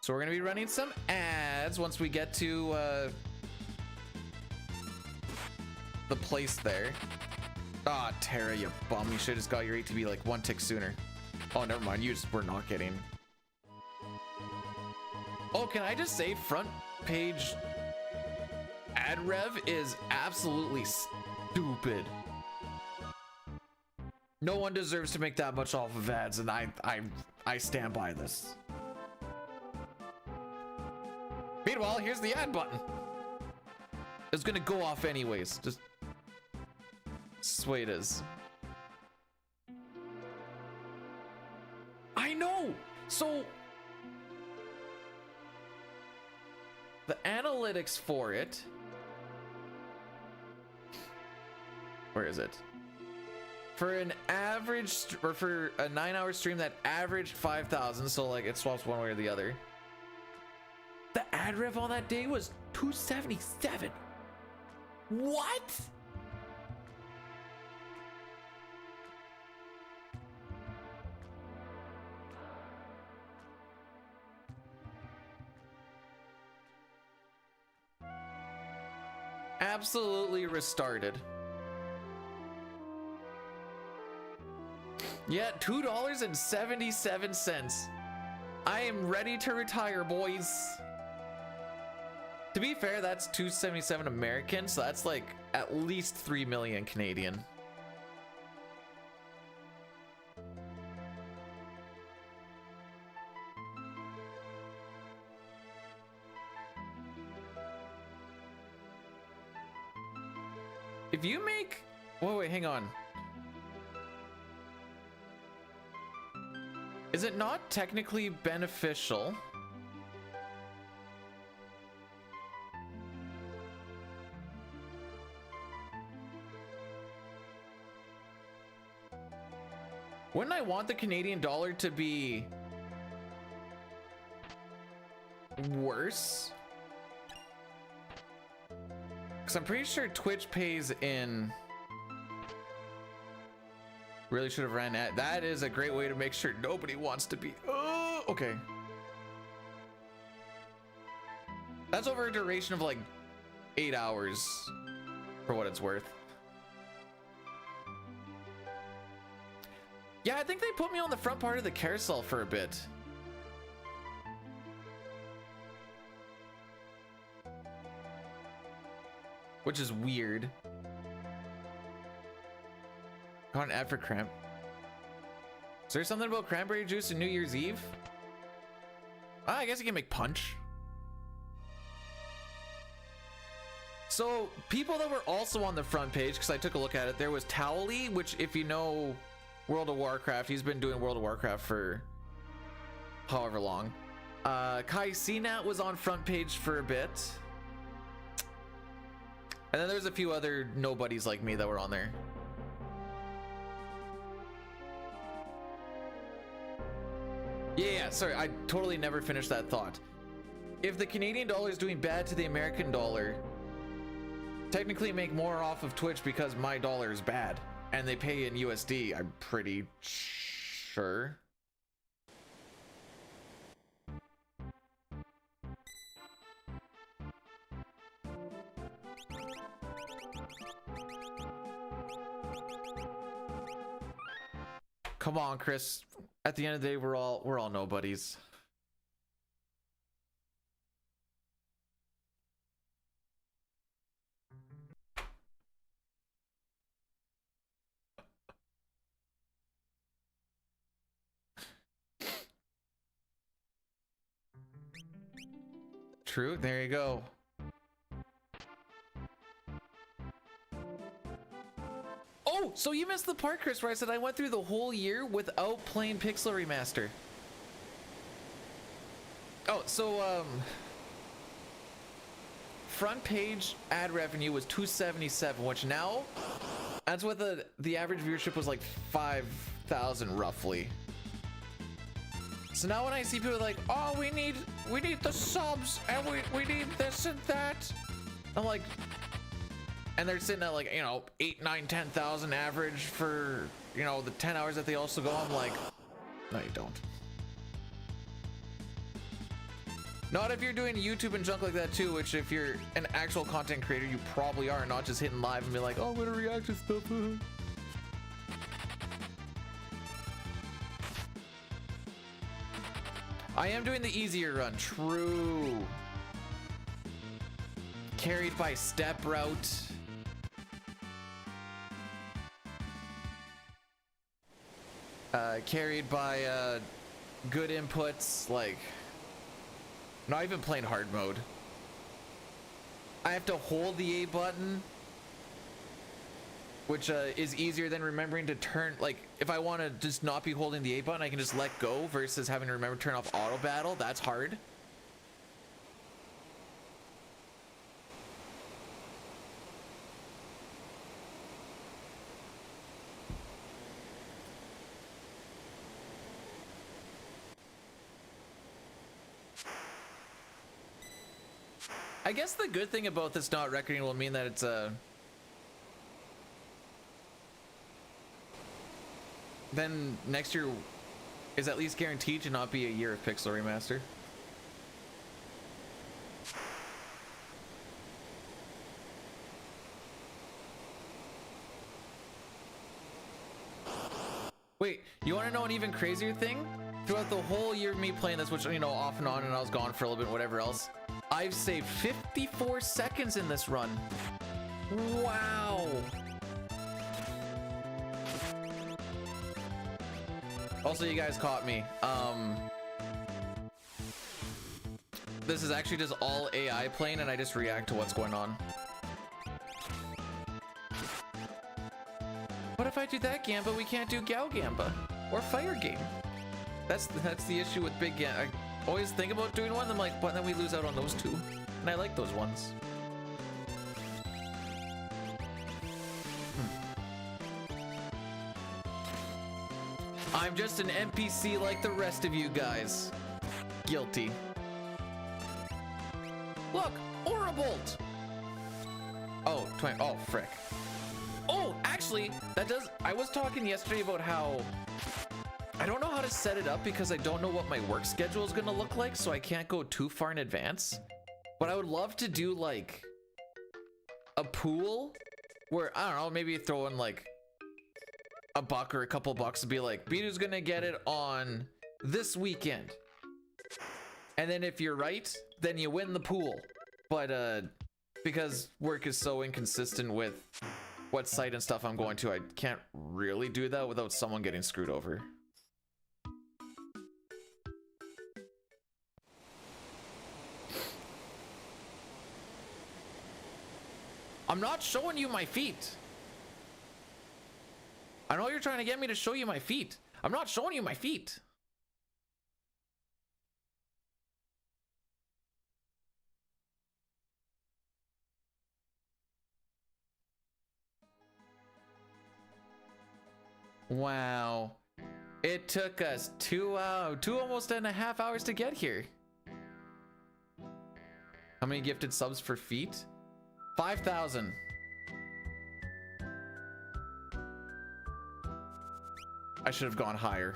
So we're gonna be running some ads once we get to the place there. Ah, Tara, you bum. You should have just got your ATB like 1 tick sooner. Oh, never mind. You just were not getting. Oh, can I just say front page ad rev is absolutely stupid. No one deserves to make that much off of ads, and I stand by this. Meanwhile, here's the ad button. It's gonna go off anyways. Just sway it is. I know. So the analytics for it. Where is it? For an average, or for a 9-hour stream that averaged 5,000, so like it swaps one way or the other. The ad rev on that day was 277. What? Absolutely restarted. Yeah, $2.77. I am ready to retire, boys. To be fair, that's $2.77 American, so that's like at least 3 million Canadian. If you make... Whoa, wait, hang on. Is it not technically beneficial? Wouldn't I want the Canadian dollar to be worse? Because I'm pretty sure Twitch pays in... Really should have ran at... That is a great way to make sure nobody wants to be... Oh, okay. That's over a duration of like 8 hours for what it's worth. Yeah, I think they put me on the front part of the carousel for a bit. Which is weird. Got an ad for cramp. Is there something about cranberry juice and New Year's Eve? I guess you can make punch. So, people that were also on the front page, because I took a look at it, there was Towley, which if you know World of Warcraft, he's been doing World of Warcraft for however long. Kai CNAT was on front page for a bit. And then there's a few other nobodies like me that were on there. Yeah, sorry, I totally never finished that thought. If the Canadian dollar is doing bad to the American dollar, technically make more off of Twitch because my dollar is bad. And they pay in USD, I'm pretty sure. Come on, Chris. At the end of the day, we're all nobodies. True, there you go. Oh, so you missed the part, Chris, where I said I went through the whole year without playing Pixel Remaster. Oh, so front page ad revenue was 277, which now that's what the average viewership was like 5,000 roughly. So now when I see people like, oh, we need the subs and we need this and that, I'm like, and they're sitting at like, you know, 8, 9, 10,000 average for, you know, the 10 hours that they also go. I'm like, no, you don't. Not if you're doing YouTube and junk like that too, which if you're an actual content creator, you probably are, not just hitting live and be like, oh, I'm gonna react to stuff. I am doing the easier run, true. Carried by step route. Carried by good inputs, like not even playing hard mode. I have to hold the A button, which is easier than remembering to turn, like if I want to just not be holding the A button, I can just let go versus having to remember to turn off auto battle. That's hard. I guess the good thing about this not recording will mean that it's then next year is at least guaranteed to not be a year of Pixel Remaster. Wait, you want to know an even crazier thing? Throughout the whole year of me playing this, which, you know, off and on, and I was gone for a little bit, whatever else, I've saved 54 seconds in this run. Wow. Also, you guys caught me. This is actually just all AI playing, and I just react to what's going on. if I do that Gamba, we can't do Gao Gamba or Fire Game? That's the issue with big Gamba. I always think about doing one, I'm like, but then we lose out on those two. And I like those ones. I'm just an NPC like the rest of you guys. Guilty. Look, Aurabolt! Oh, oh, frick. Oh, actually, that does, I was talking yesterday about how I don't know how to set it up because I don't know what my work schedule is gonna look like, so I can't go too far in advance. But I would love to do like a pool where, I don't know, maybe throw in like a buck or a couple bucks to be like, Bidoo's gonna get it on this weekend. And then if you're right, then you win the pool. But because work is so inconsistent with what site and stuff I'm going to, I can't really do that without someone getting screwed over. I'm not showing you my feet. I know you're trying to get me to show you my feet. I'm not showing you my feet. Wow. It took us 2 almost and a half hours to get here. How many gifted subs for feet? 5,000. I should have gone higher.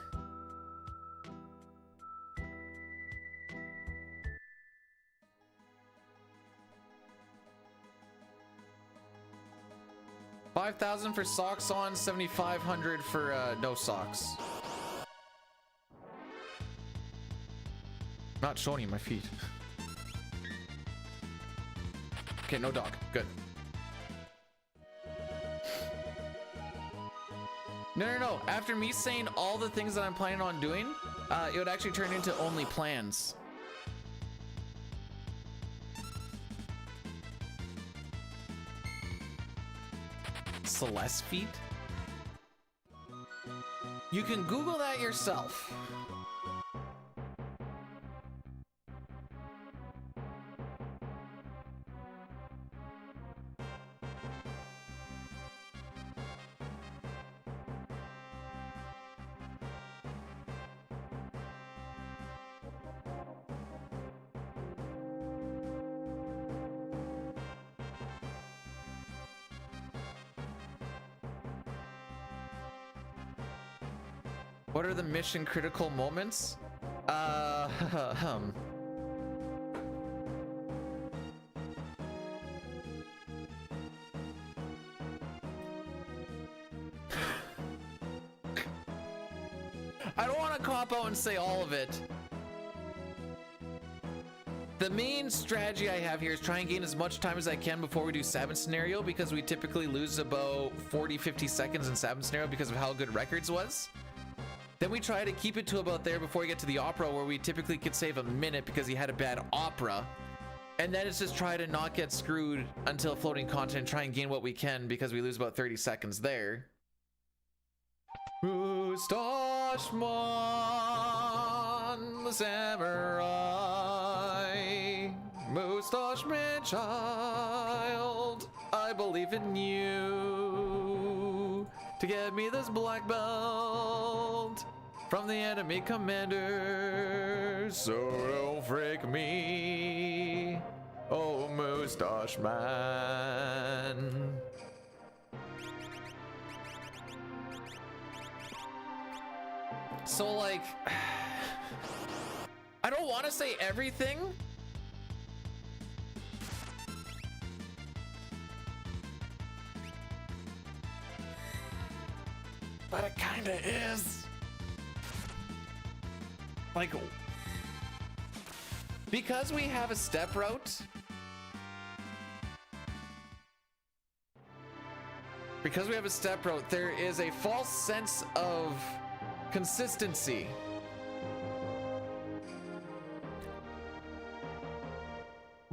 $5,000 for socks on, 7,500 for no socks. Not showing you my feet. Okay, no dog. Good. No. After me saying all the things that I'm planning on doing, it would actually turn into only plans. Celeste feet? You can Google that yourself. What are the mission critical moments? I don't want to cop out and say all of it. The main strategy I have here is try and gain as much time as I can before we do Sabin scenario, because we typically lose about 40-50 seconds in Sabin scenario because of how good records was. Then we try to keep it to about there before we get to the opera, where we typically could save a minute because he had a bad opera. And then it's just try to not get screwed until floating content, try and gain what we can because we lose about 30 seconds there. Moustache Man, the samurai. Moustache Man child, I believe in you to get me this black belt from the enemy commander, so don't freak me, oh Moustache Man. So like, I don't want to say everything, but it kinda is. Like, because we have a step route, there is a false sense of consistency.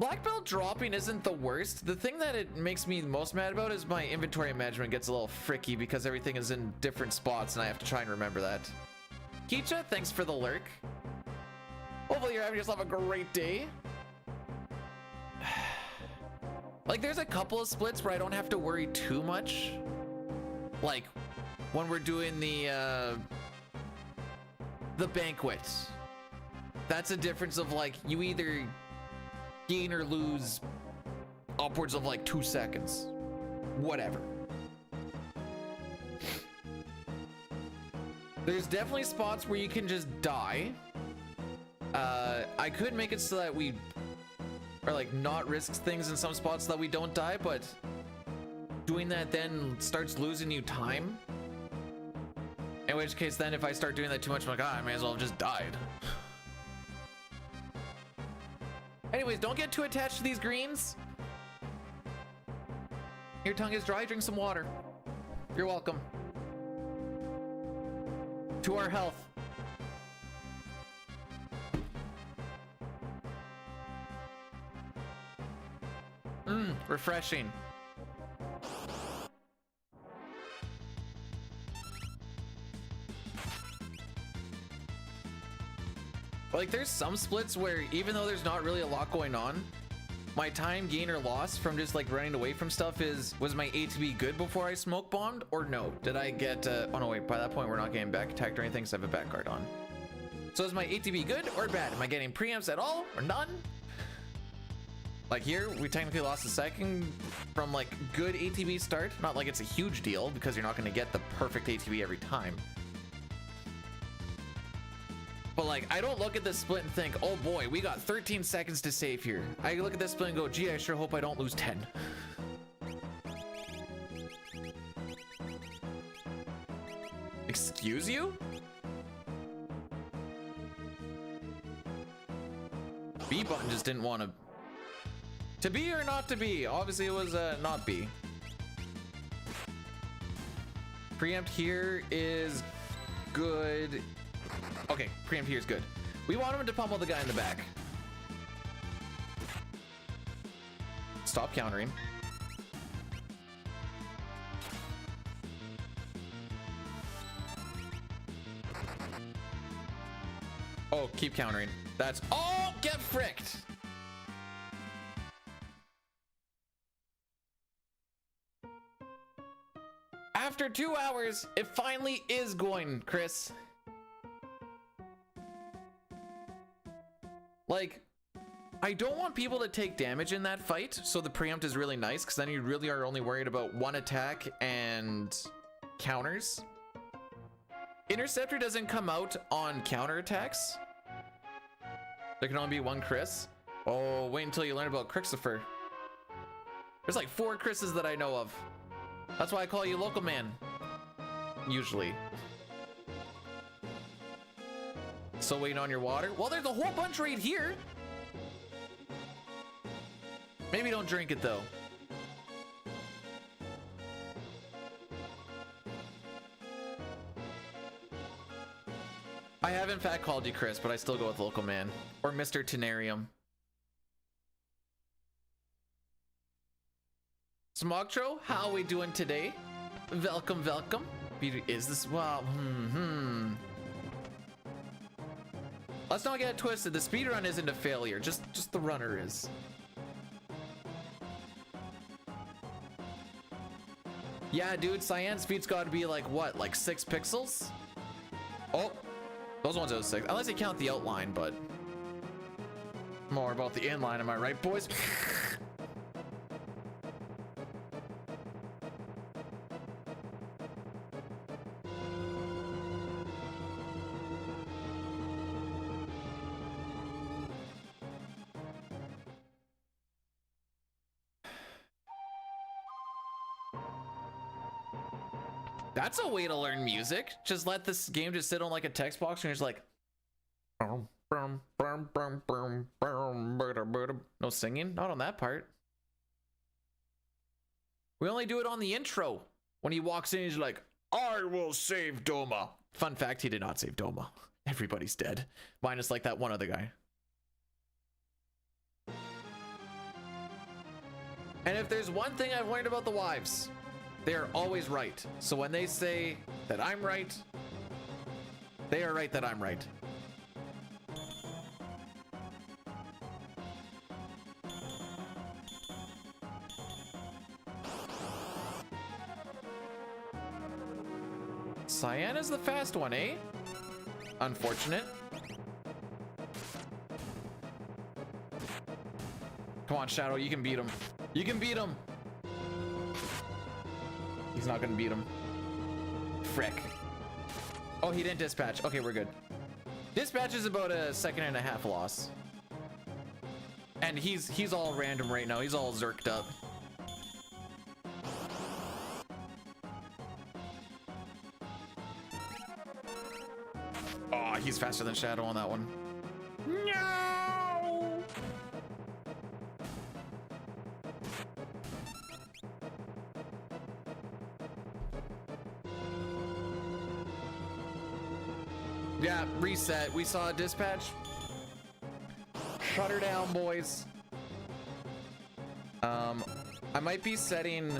Black belt dropping isn't the worst. The thing that it makes me most mad about is my inventory management gets a little fricky because everything is in different spots and I have to try and remember that. Kicha, thanks for the lurk. Hopefully you're having yourself a great day. Like, there's a couple of splits where I don't have to worry too much. Like, when we're doing the banquet. That's a difference of, like, you either gain or lose upwards of, like, 2 seconds. Whatever. There's definitely spots where you can just die. I could make it so that we are like not risk things in some spots so that we don't die, but doing that then starts losing you time. In which case then if I start doing that too much, I'm like, ah, I may as well have just died. Anyways, don't get too attached to these greens. Your tongue is dry, drink some water. You're welcome. To our health. Refreshing. Like, there's some splits where even though there's not really a lot going on, my time gain or loss from just like running away from stuff was my ATB good before I smoke bombed, or no? Did I get oh no, wait, by that point we're not getting back attacked or anything because I have a back guard on. So is my ATB good or bad? Am I getting preamps at all or none? Like here, we technically lost a second from like good ATB start. Not like it's a huge deal because you're not going to get the perfect ATB every time. But like, I don't look at this split and think, oh boy, we got 13 seconds to save here. I look at this split and go, gee, I sure hope I don't lose 10. Excuse you? B button just didn't want to be or not to be. Obviously it was not B. Preempt here is good. Okay, preempt here is good. We want him to pummel the guy in the back. Stop countering. Oh, keep countering. That's, oh, get fricked. After 2 hours, it finally is going, Chris. Like, I don't want people to take damage in that fight, so the preempt is really nice, because then you really are only worried about one attack and counters. Interceptor doesn't come out on counter attacks. There can only be one Chris. Oh, wait until you learn about Christopher. There's like 4 Chris's that I know of. That's why I call you local man. Usually. Still waiting on your water? Well, there's a whole bunch right here. Maybe don't drink it though. I have in fact called you Chris, but I still go with local man or Mr. Tenarium. Smogtro, how are we doing today? Welcome, welcome. Is this, well, Let's not get it twisted. The speedrun isn't a failure. Just the runner is. Yeah, dude, cyan speed's got to be like what, like 6 pixels? Oh, those ones are 6. Unless you count the outline, but more about the inline. Am I right, boys? That's a way to learn music. Just let this game just sit on like a text box and you're just like no singing, not on that part. We only do it on the intro. When he walks in, he's like, I will save Doma. Fun fact, he did not save Doma. Everybody's dead. Minus like that one other guy. And if there's one thing I've learned about the wives, they're always right. So when they say that I'm right, they are right that I'm right. Cyan is the fast one, eh? Unfortunate. Come on, Shadow, you can beat him. You can beat him. He's not gonna beat him. Frick. Oh, he didn't dispatch. Okay, we're good. Dispatch is about a 1.5 loss. And he's all random right now. He's all zerked up. Oh, he's faster than Shadow on that one. No! Yeah, reset. We saw a dispatch. Shut her down, boys. I might be setting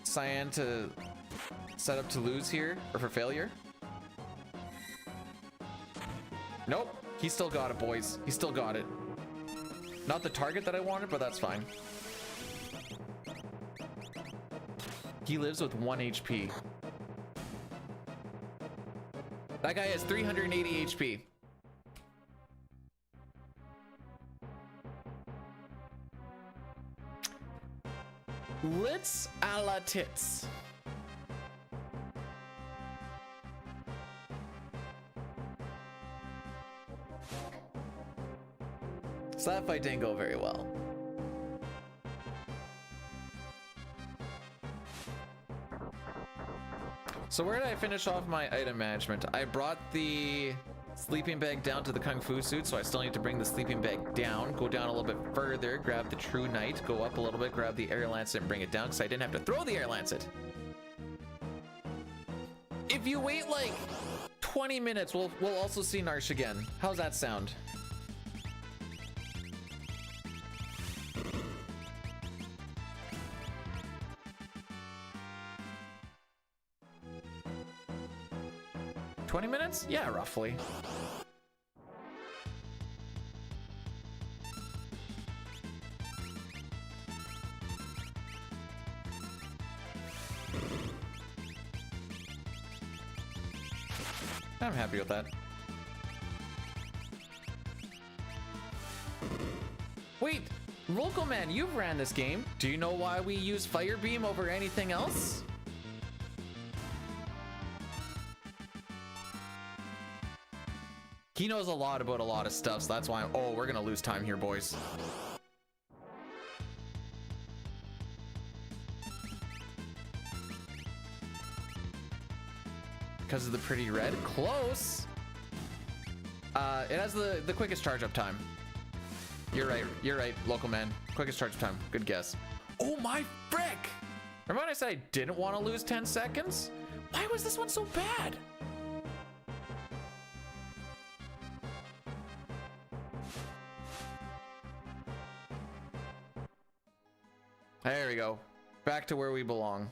Cyan to set up to lose here, or for failure. Nope, he still got it, boys. He still got it. Not the target that I wanted, but that's fine. He lives with 1 HP. That guy has 380 HP. Litz a la tits. So that fight didn't go very well. So where did I finish off my item management? I brought the sleeping bag down to the Kung Fu suit, so I still need to bring the sleeping bag down, go down a little bit further, grab the True Knight, go up a little bit, grab the Air Lancet and bring it down, because I didn't have to throw the Air Lancet. If you wait like 20 minutes, we'll also see Narsh again. How's that sound? $20 minutes? Yeah, roughly. I'm happy with that. Wait, Local Man, you've ran this game. Do you know why we use Fire Beam over anything else? He knows a lot about a lot of stuff, so that's why oh, we're gonna lose time here, boys. Because of the pretty red. Close. It has the quickest charge up time. You're right, Local Man. Quickest charge up time. Good guess. Oh my frick! Remember when I said I didn't want to lose 10 seconds? Why was this one so bad? There we go. Back to where we belong.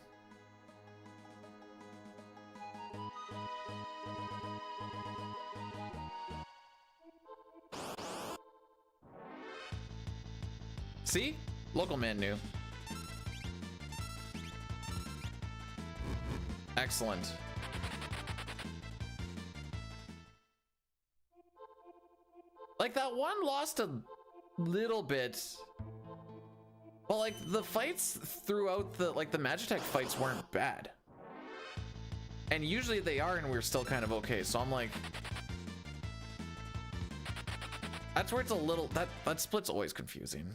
See? Local Man knew. Excellent. Like that one lost a little bit. Well, like the fights throughout the Magitech fights weren't bad. And usually they are, and we're still kind of okay. So I'm like, that's where it's a little, that split's always confusing.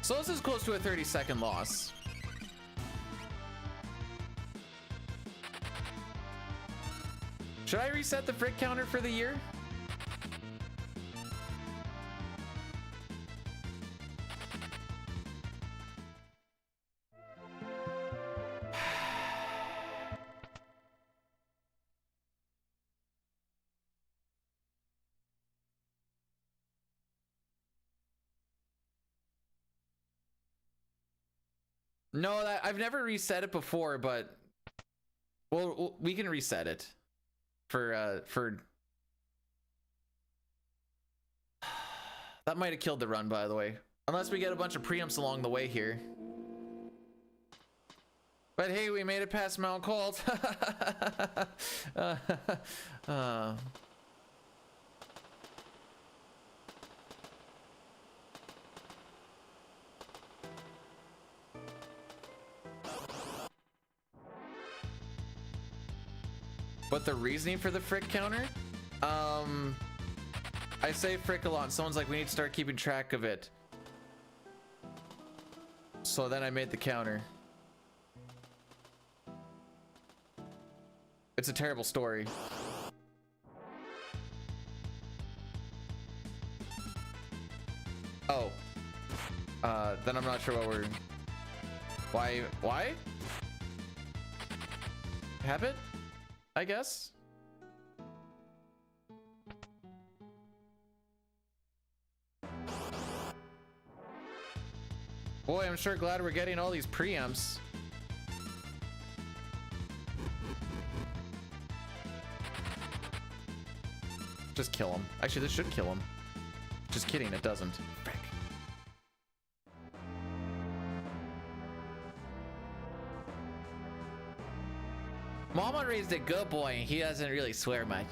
So this is close to a 30-second loss. Should I reset the frick counter for the year? No, that I've never reset it before, but well, we can reset it for that might have killed the run, by the way. Unless we get a bunch of preamps along the way here. But hey, we made it past Mount Cold. But the reasoning for the frick counter? I say frick a lot. Someone's like, we need to start keeping track of it. So then I made the counter. It's a terrible story. Oh. Then I'm not sure what we're... Why? Habit? I guess? Boy, I'm sure glad we're getting all these preamps. Just kill him. Actually, this should kill him. Just kidding, it doesn't. Frick. Mama raised a good boy and he doesn't really swear much.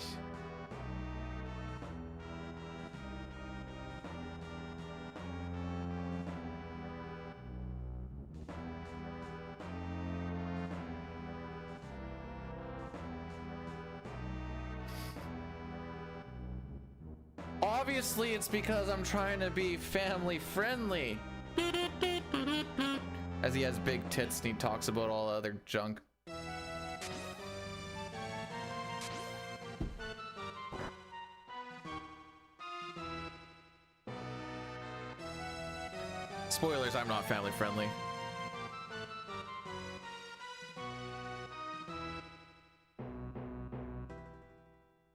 Obviously, it's because I'm trying to be family friendly. As he has big tits and he talks about all other junk. Spoilers, I'm not family friendly.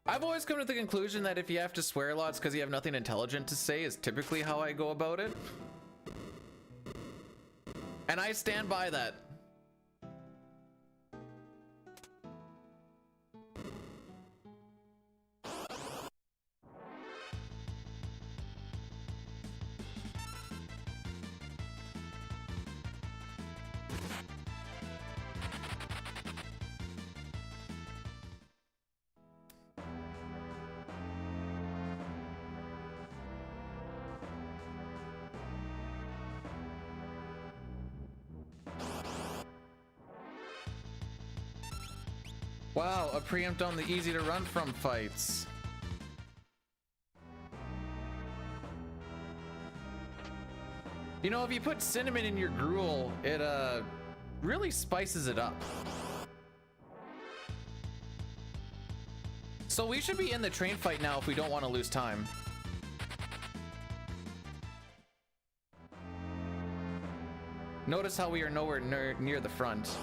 I've always come to the conclusion that if you have to swear a lot, it's because you have nothing intelligent to say, is typically how I go about it. And I stand by that. Wow, a preempt on the easy to run from fights. You know, if you put cinnamon in your gruel, it really spices it up. So we should be in the train fight now if we don't want to lose time. Notice how we are nowhere near the front.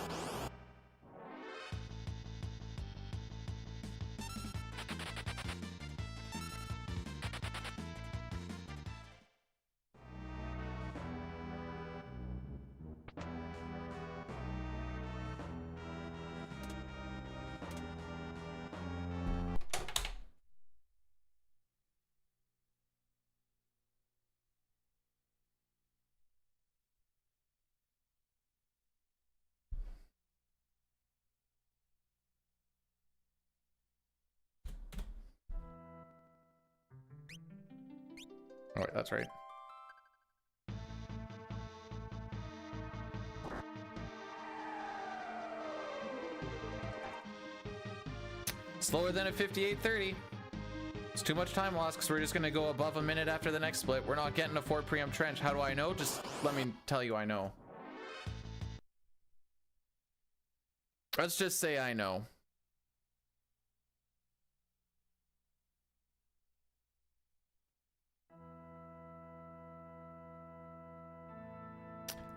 Oh, wait, that's right. Slower than a 58:30. It's too much time loss because we're just gonna go above a minute after the next split. We're not getting a 4 preempt trench. How do I know? Just let me tell you I know. Let's just say I know.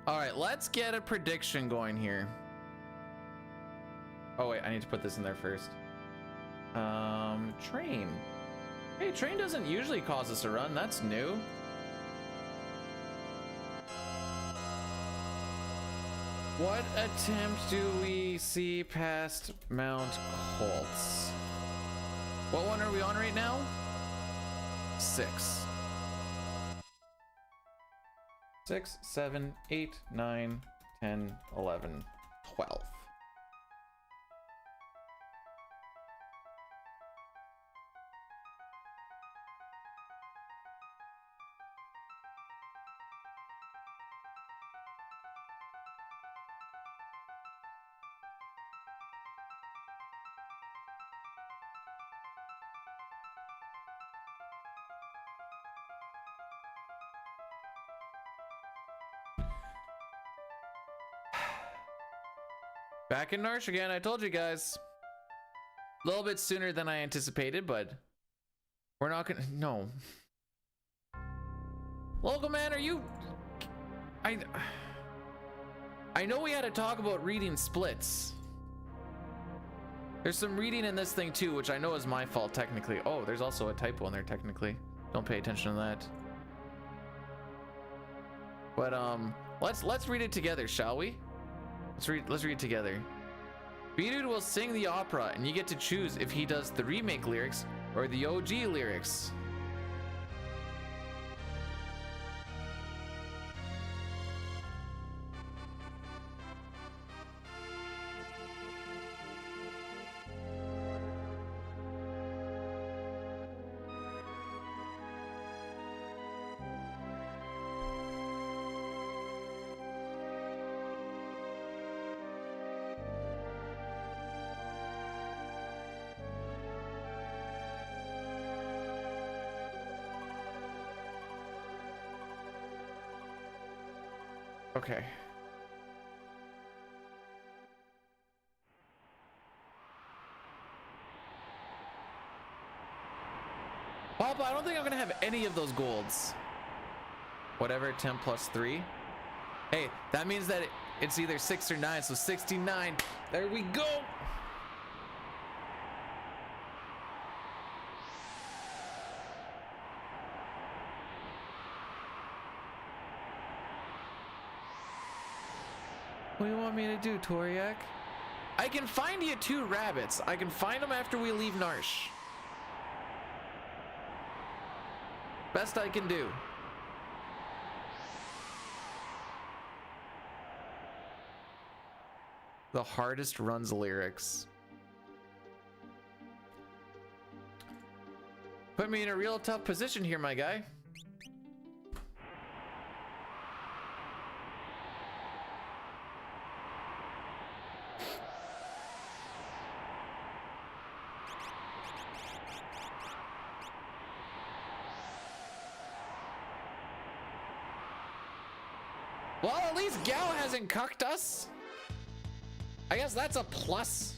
All right, let's get a prediction going here. Oh wait, I need to put this in there first. Train. Hey, train doesn't usually cause us a run. That's new. What attempt do we see past Mount Holtz? What one are we on right now? 6. 6, 7, 8, 9, 10, 11, 12. Back in Narsh again, I told you guys. A little bit sooner than I anticipated, but we're not gonna, no. Local man, are you, I know we had to talk about reading splits. There's some reading in this thing too, which I know is my fault technically. Oh, there's also a typo in there technically. Don't pay attention to that. But let's read it together, shall we? Let's read it together. B-Dude will sing the opera, and you get to choose if he does the remake lyrics or the OG lyrics. Okay. Papa, I don't think I'm gonna have any of those golds. Whatever, 10 plus 3. Hey, that means that it's either 6 or 9, so 69. There we go. What do you want me to do, Toriak? I can find you 2 rabbits. I can find them after we leave Narsh. Best I can do. The hardest runs lyrics. Put me in a real tough position here, my guy. Well, at least Gal hasn't cucked us. I guess that's a plus.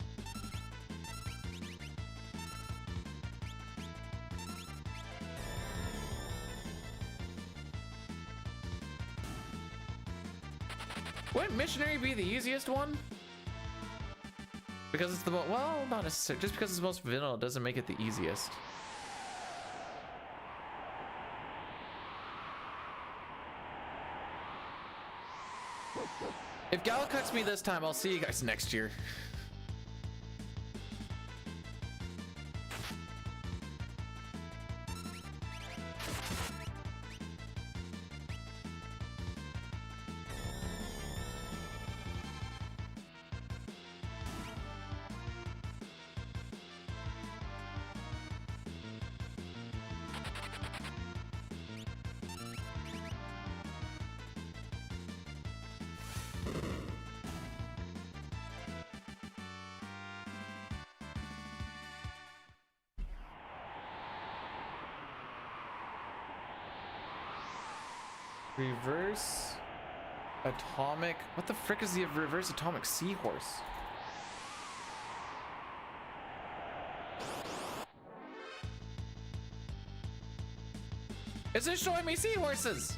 Wouldn't missionary be the easiest one? Because it's the most, well, not necessarily. Just because it's the most vanilla doesn't make it the easiest. If Gal cucks me this time, I'll see you guys next year. Reverse atomic. What the frick is the reverse atomic seahorse? It's just showing me seahorses.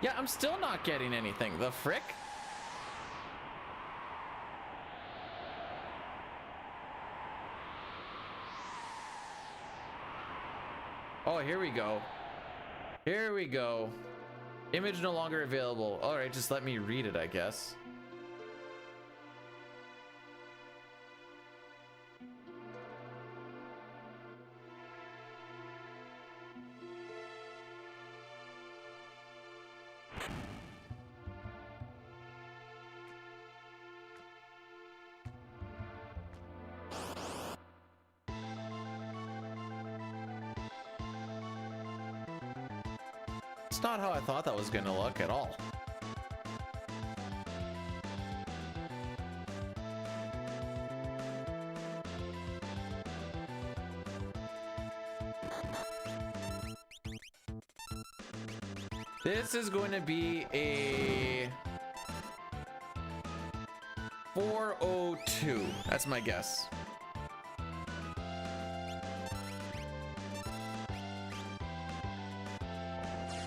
Yeah, I'm still not getting anything. The frick? Oh, here we go. Here we go. Image no longer available. All right, just let me read it, I guess. It's not how I thought that was gonna look at all. This is going to be a 402. That's my guess.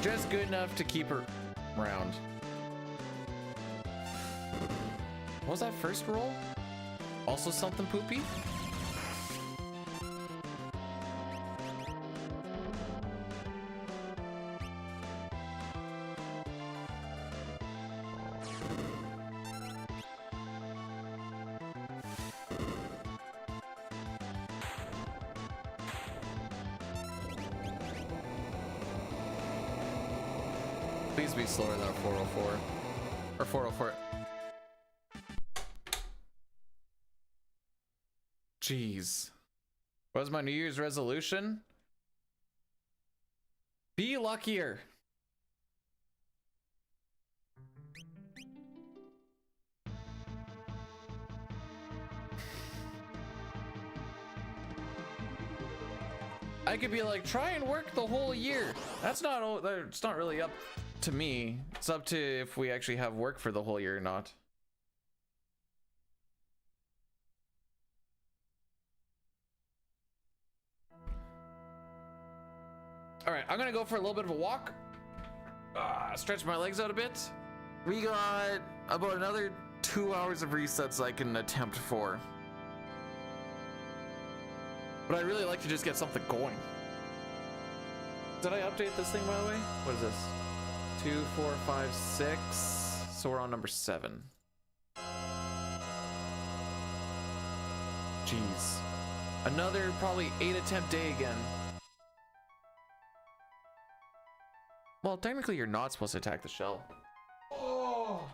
Just good enough to keep her around. What was that first roll? Also something poopy? Please be slower than a 404. Or 404. Jeez. What was my New Year's resolution? Be luckier. I could be like, try and work the whole year. It's not really up to me. It's up to if we actually have work for the whole year or not. All right, I'm gonna go for a little bit of a walk. Stretch my legs out a bit. We got about another 2 hours of resets I can attempt for. But I'd really like to just get something going. Did I update this thing, by the way? What is this? 2, 4, 5, 6. So we're on number 7. Jeez. Another probably 8 attempt day again. Well, technically you're not supposed to attack the shell. Oh!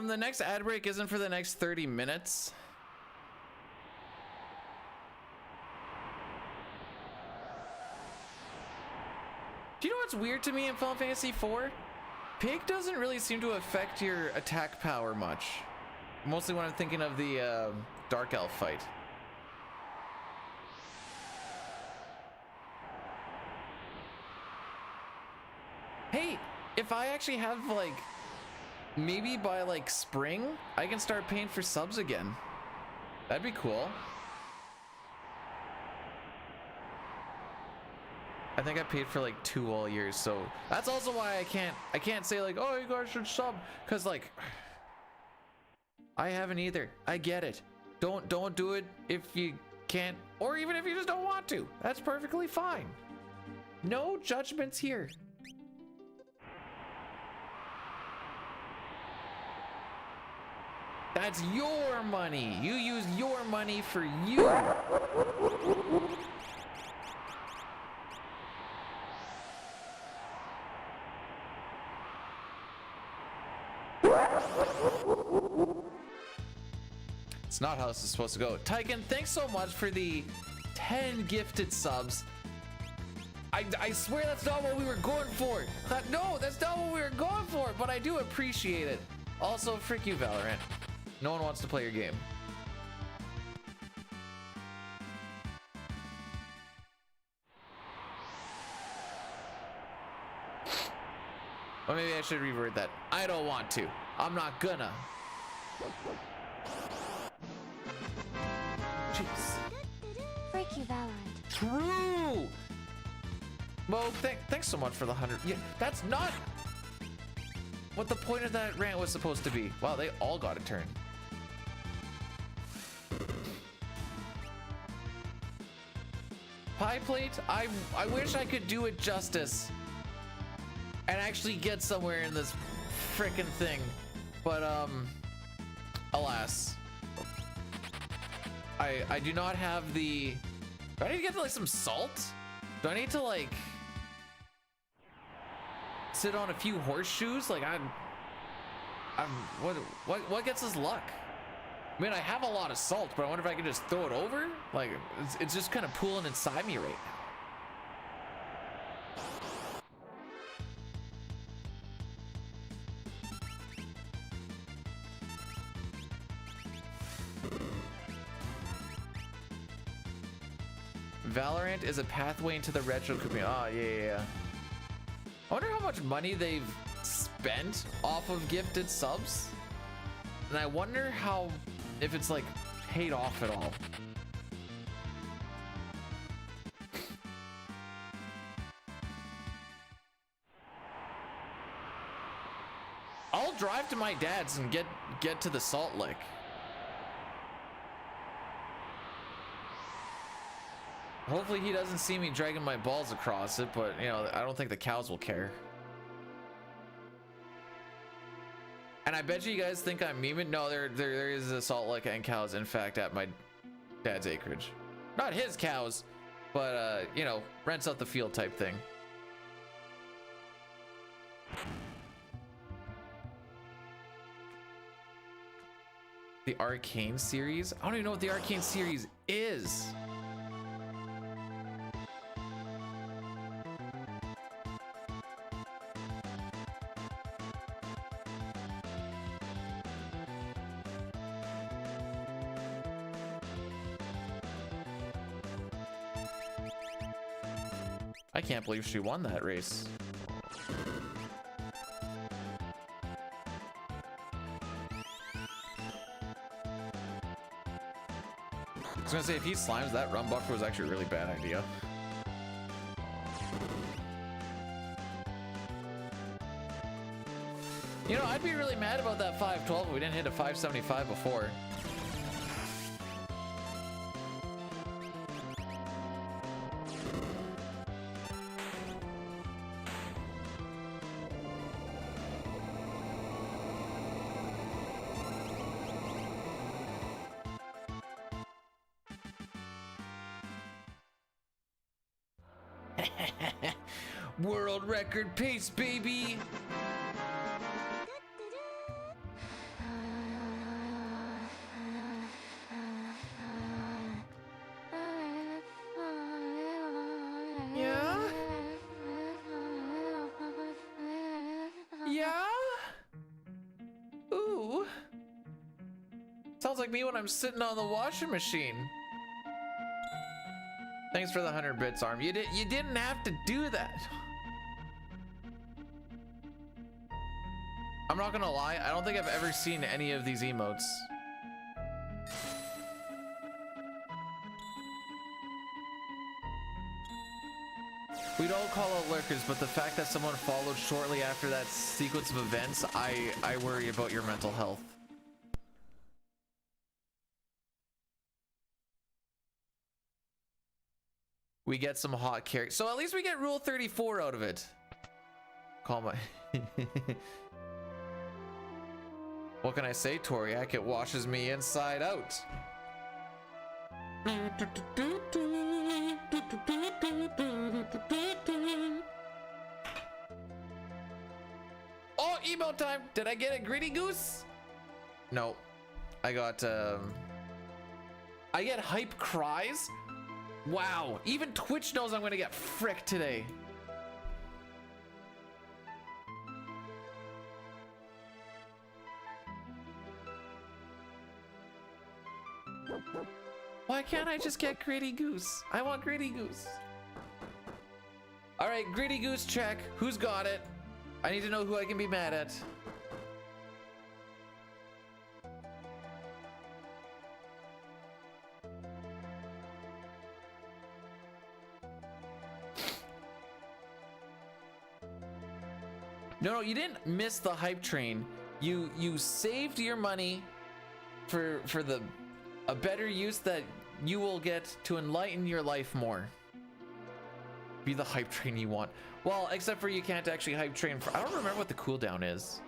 The next ad break isn't for the next 30 minutes. Do you know what's weird to me in Final Fantasy IV? Pig doesn't really seem to affect your attack power much. Mostly when I'm thinking of the Dark Elf fight. Hey, if I actually have like, maybe by like spring, I can start paying for subs again. That'd be cool. I think I paid for like 2 all years, so that's also why I can't say like, oh, you guys should sub, because like I haven't either. I get it. Don't do it if you can't, or even if you just don't want to. That's perfectly fine. No judgments here. That's your money. You use your money for you. It's not how this is supposed to go. Tyken, thanks so much for the 10 gifted subs. I swear that's not what we were going for. No, that's not what we were going for, but I do appreciate it. Also, frick you, Valorant. No one wants to play your game. Or maybe I should revert that. I don't want to. I'm not gonna. Jeez. Freak you, Valorant. True. Mo, thanks so much for the 100. Yeah, that's not what the point of that rant was supposed to be. Wow, they all got a turn. Pie plate. I wish I could do it justice and actually get somewhere in this frickin' thing, but alas, I do not have the. Do I need to get like some salt? Do I need to like sit on a few horseshoes? Like what gets us luck? I mean, I have a lot of salt, but I wonder if I can just throw it over. Like it's just kind of pooling inside me right now. Valorant is a pathway into the retro community. Oh, yeah. I wonder how much money they've spent off of gifted subs. And I wonder how, if it's like paid off at all. I'll drive to my dad's and get to the salt lick. Hopefully he doesn't see me dragging my balls across it, but you know, I don't think the cows will care. And I bet you guys think I'm memeing. No, there is a salt lick and cows, in fact, at my dad's acreage. Not his cows, but you know, rents out the field type thing. The Arcane series? I don't even know what the Arcane series is. I can't believe she won that race. I was gonna say, if he slimes, that run buffer was actually a really bad idea. You know, I'd be really mad about that 512 if we didn't hit a 575 before. World record pace, baby. Yeah? Yeah? sounds like me when I'm sitting on the washing machine. Thanks for the 100 bits, Arm. You didn't have to do that. I'm not gonna lie, I don't think I've ever seen any of these emotes. We don't call out lurkers, but the fact that someone followed shortly after that sequence of events, I worry about your mental health. We get some hot characters. So at least we get Rule 34 out of it. Call my... What can I say, Toriak? It washes me inside out. Oh, emote time! Did I get a gritty goose? No. I got, I get hype cries? Wow, even Twitch knows I'm gonna get fricked today. Why can't I just get Gritty Goose? I want Gritty Goose. All right, Gritty Goose check. Who's got it? I need to know who I can be mad at. No, you didn't miss the hype train. You saved your money for a better use that you will get to enlighten your life more. Be the hype train you want. Well, except for you can't actually hype train for... I don't remember what the cooldown is.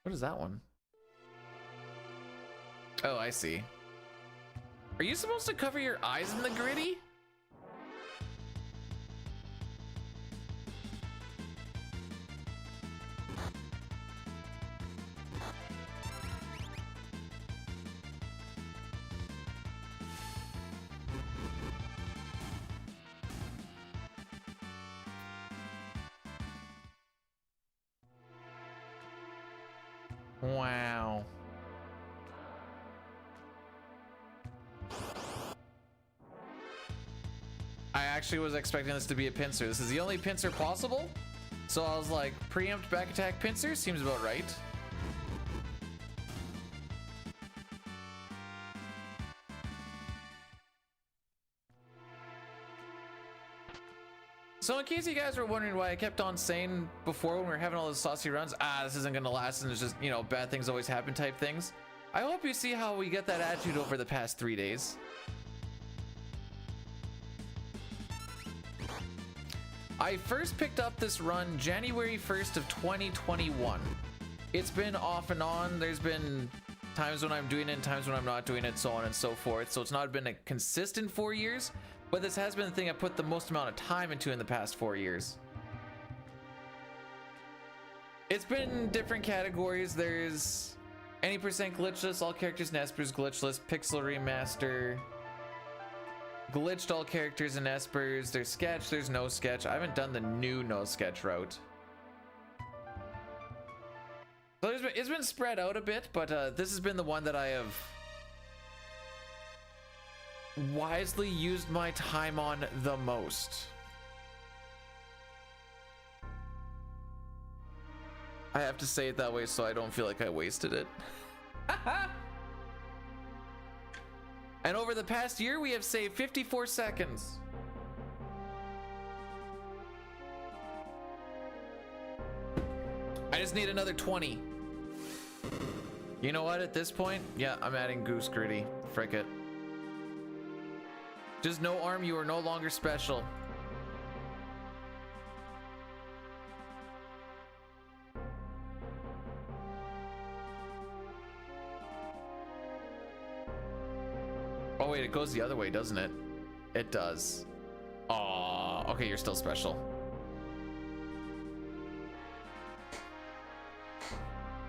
What is that one? Oh, I see. Are you supposed to cover your eyes in the gritty? Wow. I actually was expecting this to be a pincer. This is the only pincer possible. So I was like, preempt back attack pincer seems about right. So in case you guys were wondering why I kept on saying before when we were having all those saucy runs, this isn't gonna last and it's just, you know, bad things always happen type things. I hope you see how we get that attitude over the past 3 days. I first picked up this run January 1st of 2021. It's been off and on. There's been times when I'm doing it and times when I'm not doing it, so on and so forth. So it's not been a consistent 4 years, but this has been the thing I put the most amount of time into in the past 4 years. It's been different categories. There's any percent glitchless, all characters and espers glitchless, pixel remaster, glitched all characters and espers. There's sketch, there's no sketch. I haven't done the new no sketch route. So it's been spread out a bit, but this has been the one that I have wisely used my time on the most. I have to say it that way so I don't feel like I wasted it. And over the past year, we have saved 54 seconds. I just need another 20. You know what, at this point? Yeah, I'm adding Goose Gritty. Frick it. Just no Arm, you are no longer special. Oh wait, it goes the other way, doesn't it? It does. Aw, okay, you're still special.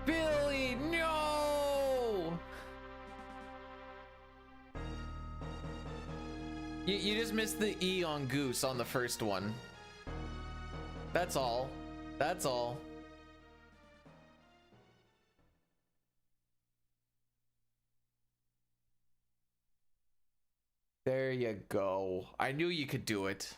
Billy, no! You just missed the E on goose on the first one. That's all. That's all. There you go. I knew you could do it.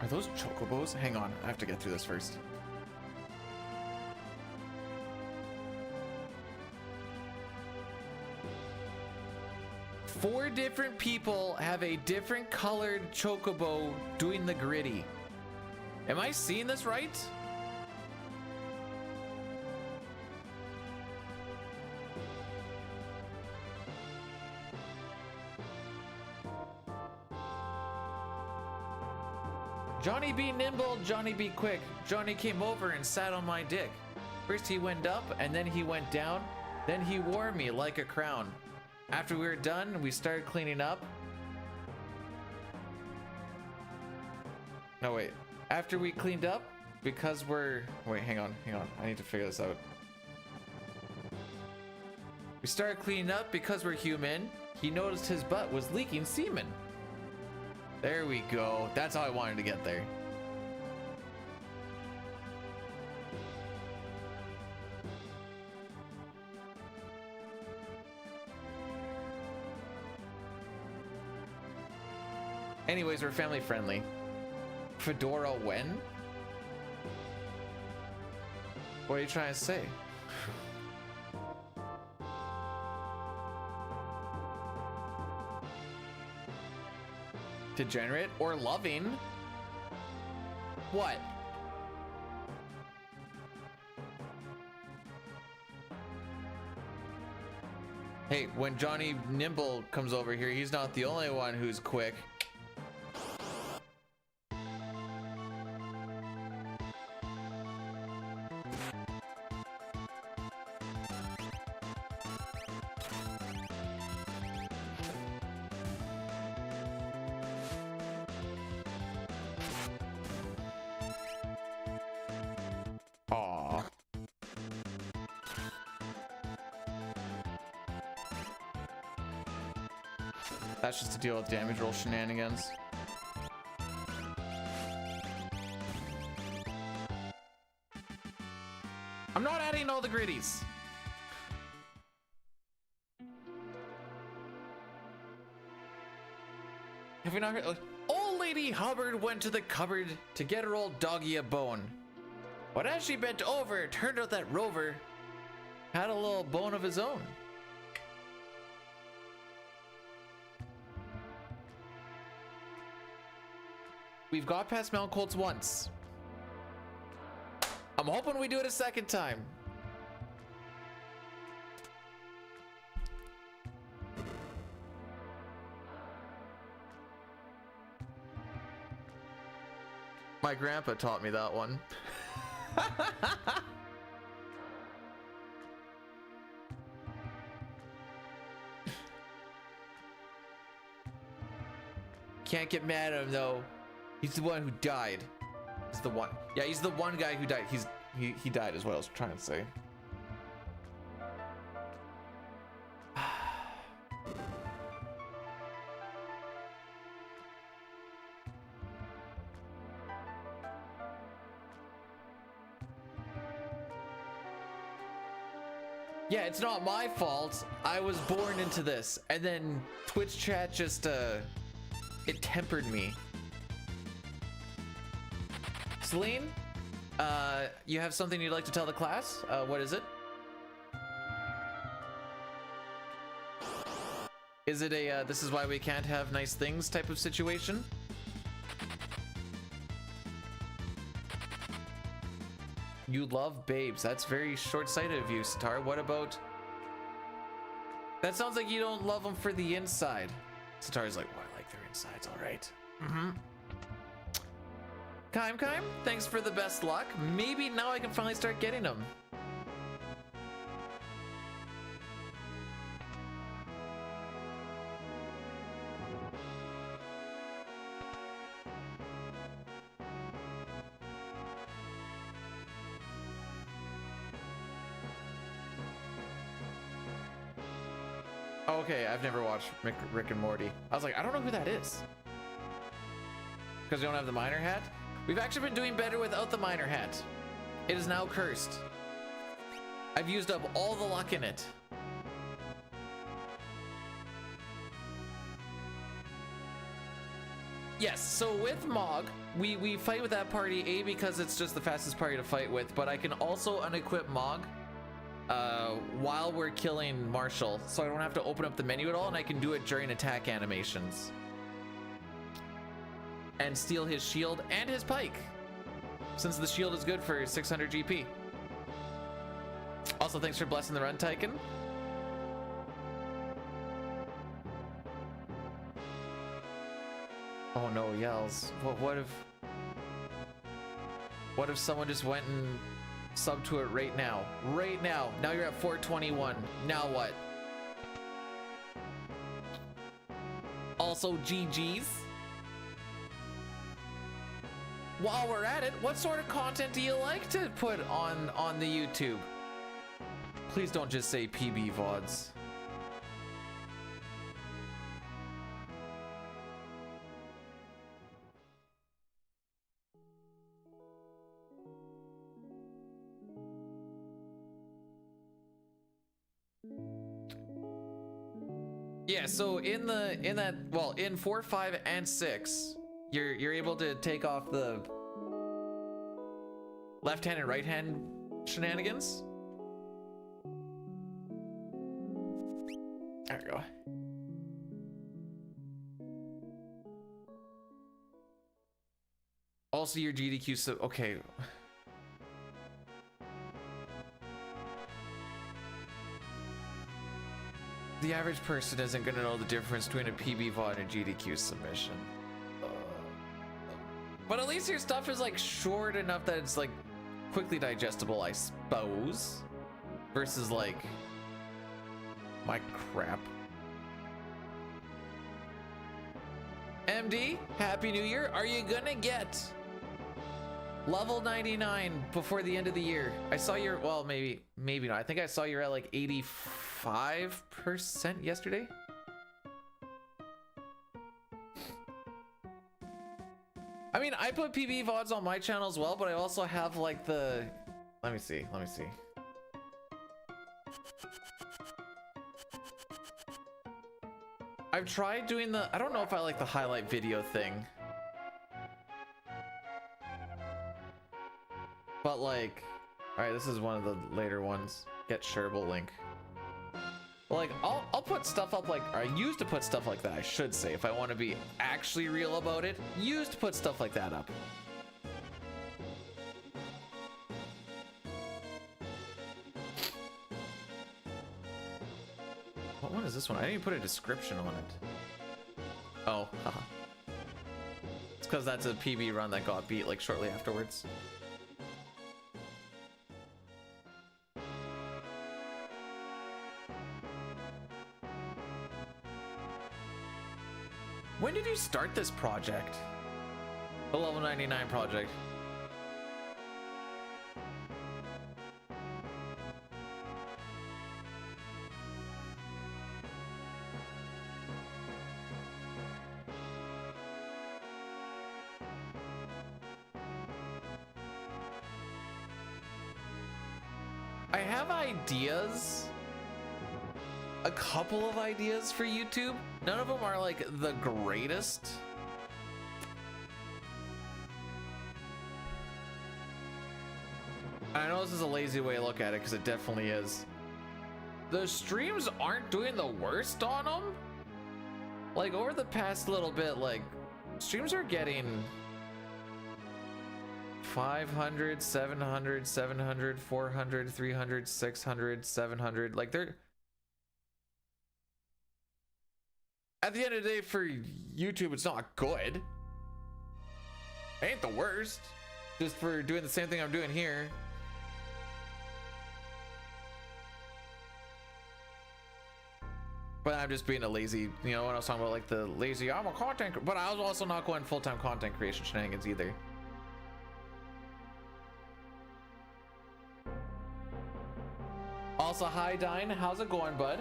Are those chocobos? Hang on, I have to get through this first. Four different people have a different colored chocobo doing the gritty. Am I seeing this right? Johnny be nimble, Johnny be quick. Johnny came over and sat on my dick. First he went up and then he went down. Then he wore me like a crown. After we were done, we started cleaning up. No, wait. After we cleaned up, because we're... Wait, hang on. I need to figure this out. We started cleaning up because we're human. He noticed his butt was leaking semen. There we go. That's how I wanted to get there. Anyways, we're family friendly. Fedora when? What are you trying to say? Degenerate or loving? What? Hey, when Johnny Nimble comes over here, he's not the only one who's quick. Aww. That's just to deal with damage roll shenanigans. I'm not adding all the gritties. Have we not heard? Old Lady Hubbard went to the cupboard to get her old doggy a bone. But as she bent over, it turned out that Rover had a little bone of his own. We've got past Mount Colts once. I'm hoping we do it a second time. My grandpa taught me that one. Can't get mad at him though. He's the one who died. He's the one. Yeah, he's the one guy who died. He died is what I was trying to say. Yeah, it's not my fault. I was born into this. And then Twitch chat just, it tempered me. Celine, you have something you'd like to tell the class? What is it? Is it a, this is why we can't have nice things type of situation? You love babes. That's very short-sighted of you, Sitar. What about... That sounds like you don't love them for the inside. Sitar's like, well, I like their insides, all right. Mm-hmm. Kime, thanks for the best luck. Maybe now I can finally start getting them. Okay, I've never watched Rick and Morty. I was like, I don't know who that is. Because we don't have the miner hat? We've actually been doing better without the miner hat. It is now cursed. I've used up all the luck in it. Yes, so with Mog, we fight with that party, A, because it's just the fastest party to fight with, but I can also unequip Mog while we're killing Marshall, so I don't have to open up the menu at all, and I can do it during attack animations. And steal his shield and his pike, since the shield is good for 600 GP. Also, thanks for blessing the run, Tyken. Oh no, yells. What if someone just went and subbed to it right now? Right now. Now you're at 421. Now what? Also, GG's. While we're at it, what sort of content do you like to put on the YouTube? Please don't just say PB VODs. Yeah, so in 4, 5, and 6, you're able to take off the left hand and right hand shenanigans. There we go. Also your GDQ, so okay. The average person isn't gonna know the difference between a PB VOD and a GDQ submission. But at least your stuff is like short enough that it's like quickly digestible, I suppose. Versus like my crap. MD, Happy New Year. Are you gonna get level 99 before the end of the year? I saw your, well, maybe not. I think I saw you're at like 85% yesterday. I mean, I put PB VODs on my channel as well, but I also have like the, let me see. I've tried doing the, I don't know if I like the highlight video thing. But like, all right, this is one of the later ones. Get shareable link. Like, I'll put stuff up like, or I used to put stuff like that, I should say, if I want to be actually real about it. Used to put stuff like that up. What one is this one? I didn't even put a description on it. Oh, haha. It's because that's a PB run that got beat like shortly afterwards. When did you start this project? The level 99 project. I have ideas. A couple of ideas for YouTube. None of them are like the greatest. I know this is a lazy way to look at it because it definitely is. The streams aren't doing the worst on them. Like over the past little bit, like streams are getting 500, 700, 700, 400, 300, 600, 700. Like they're, at the end of the day, for YouTube, it's not good. It ain't the worst. Just for doing the same thing I'm doing here. But I'm just being a lazy, you know, when I was talking about like the lazy, I'm a content, but I was also not going full-time content creation shenanigans either. Also, hi Dine, how's it going, bud?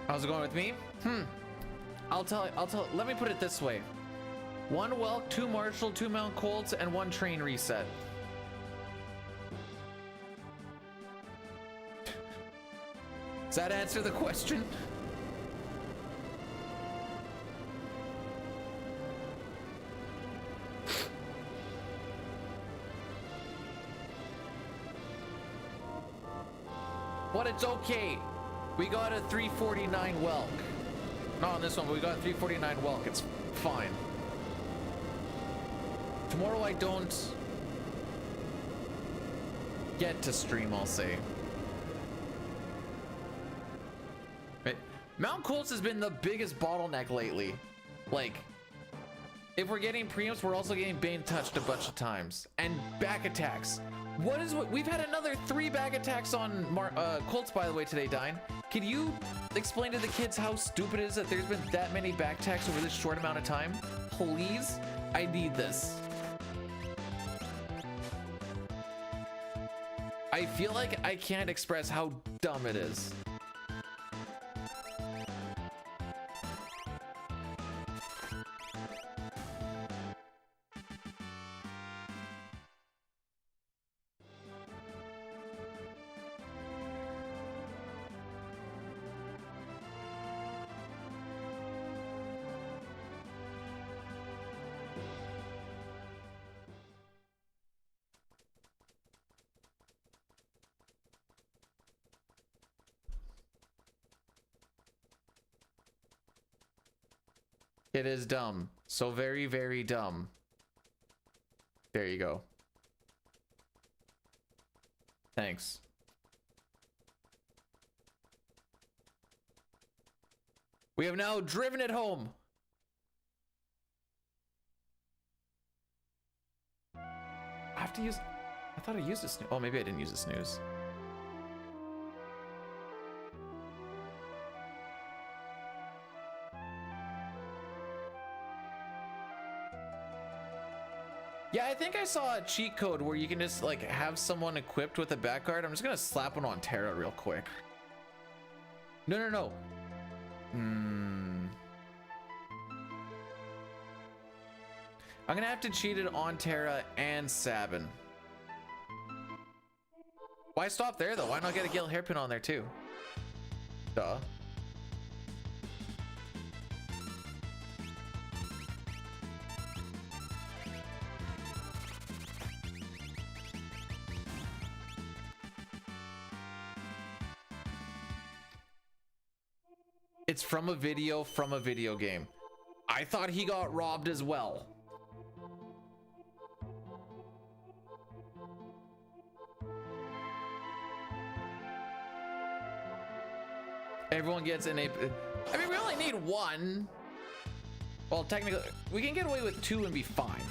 How's it going with me? I'll tell, let me put it this way. 1 Welk, 2 Marshall, 2 Mount Colts, and 1 train reset. Does that answer the question? But it's okay. We got a 349 Welk. Not on this one, but we got a 349 Welk. It's fine. Tomorrow I don't get to stream, I'll say. Right. Mount Colts has been the biggest bottleneck lately. Like, if we're getting preamps, we're also getting Bane touched a bunch of times. And back attacks. We've had another 3 back attacks on Colts, by the way, today, Dine. Can you explain to the kids how stupid it is that there's been that many back attacks over this short amount of time? Please? I need this. I feel like I can't express how dumb it is. It is dumb. So very, very dumb. There you go. Thanks. We have now driven it home. I have to use... I thought I used a snooze. Oh, maybe I didn't use a snooze. Yeah, I think I saw a cheat code where you can just like have someone equipped with a back guard. I'm just gonna slap one on Terra real quick. No. I'm gonna have to cheat it on Terra and Sabin. Why stop there though? Why not get a Gale hairpin on there too? Duh. It's from a video game. I thought he got robbed as well. Everyone gets an ape. I mean, we only need 1. Well, technically, we can get away with 2 and be fine.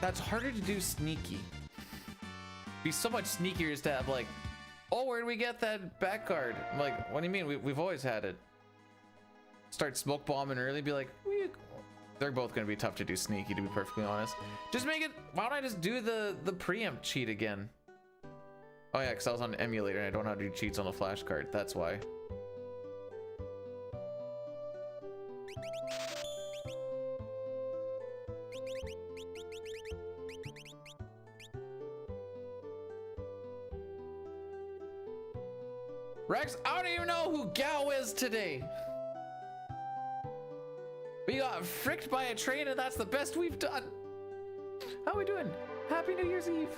That's harder to do sneaky. Be so much sneakier is to have like, oh, where did we get that back guard? I'm like, what do you mean? We've always had it. Start smoke bombing early, be like, they're both gonna be tough to do sneaky, to be perfectly honest. Just make it, why don't I just do the preempt cheat again? Oh yeah, because I was on emulator and I don't know how to do cheats on the flash card, that's why. Rex, I don't even know who Gao is today. We got fricked by a train and that's the best we've done. How we doing? Happy New Year's Eve.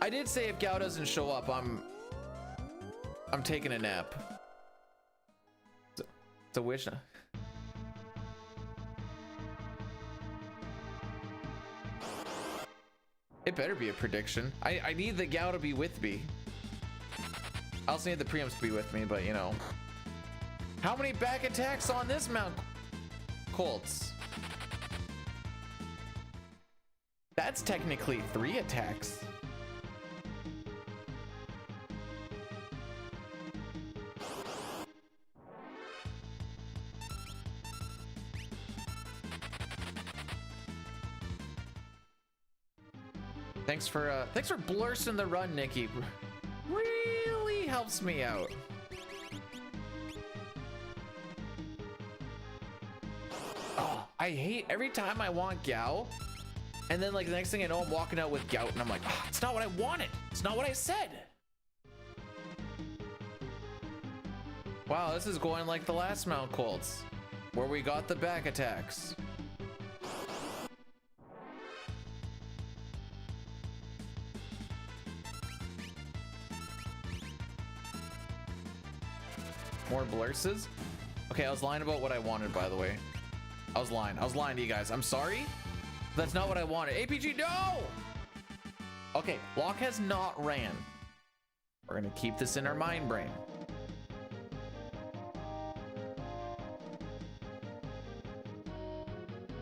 I did say if Gao doesn't show up, I'm taking a nap. It's a wish. It better be a prediction. I need the Gao to be with me. I also need the preamps to be with me, but you know. How many back attacks on this mount, Colts? That's technically 3 attacks. Thanks for blursing the run, Nikki. Really helps me out. Oh, I hate every time I want Gao, and then like the next thing I know, I'm walking out with Gout, and I'm like, oh, it's not what I wanted. It's not what I said. Wow, this is going like the last Mount Colts, where we got the back attacks. More blurses? Okay, I was lying about what I wanted, by the way. I was lying to you guys. I'm sorry. That's not what I wanted. APG, no! Okay, Locke has not ran. We're gonna keep this in our mind brain.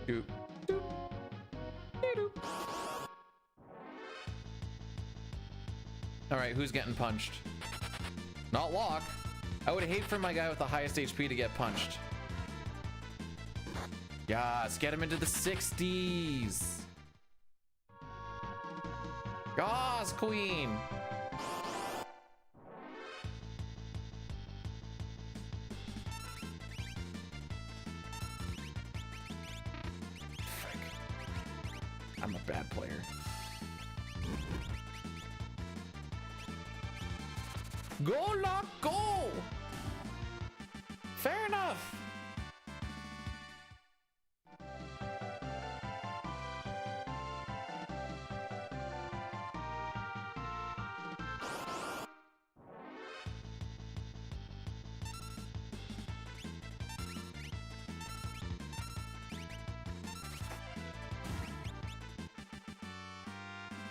Doop, doop, doop. All right, who's getting punched? Not Locke. I would hate for my guy with the highest HP to get punched. Yes, get him into the 60s. Yes, queen. Frick. I'm a bad player. Go, Locke, go! Fair enough.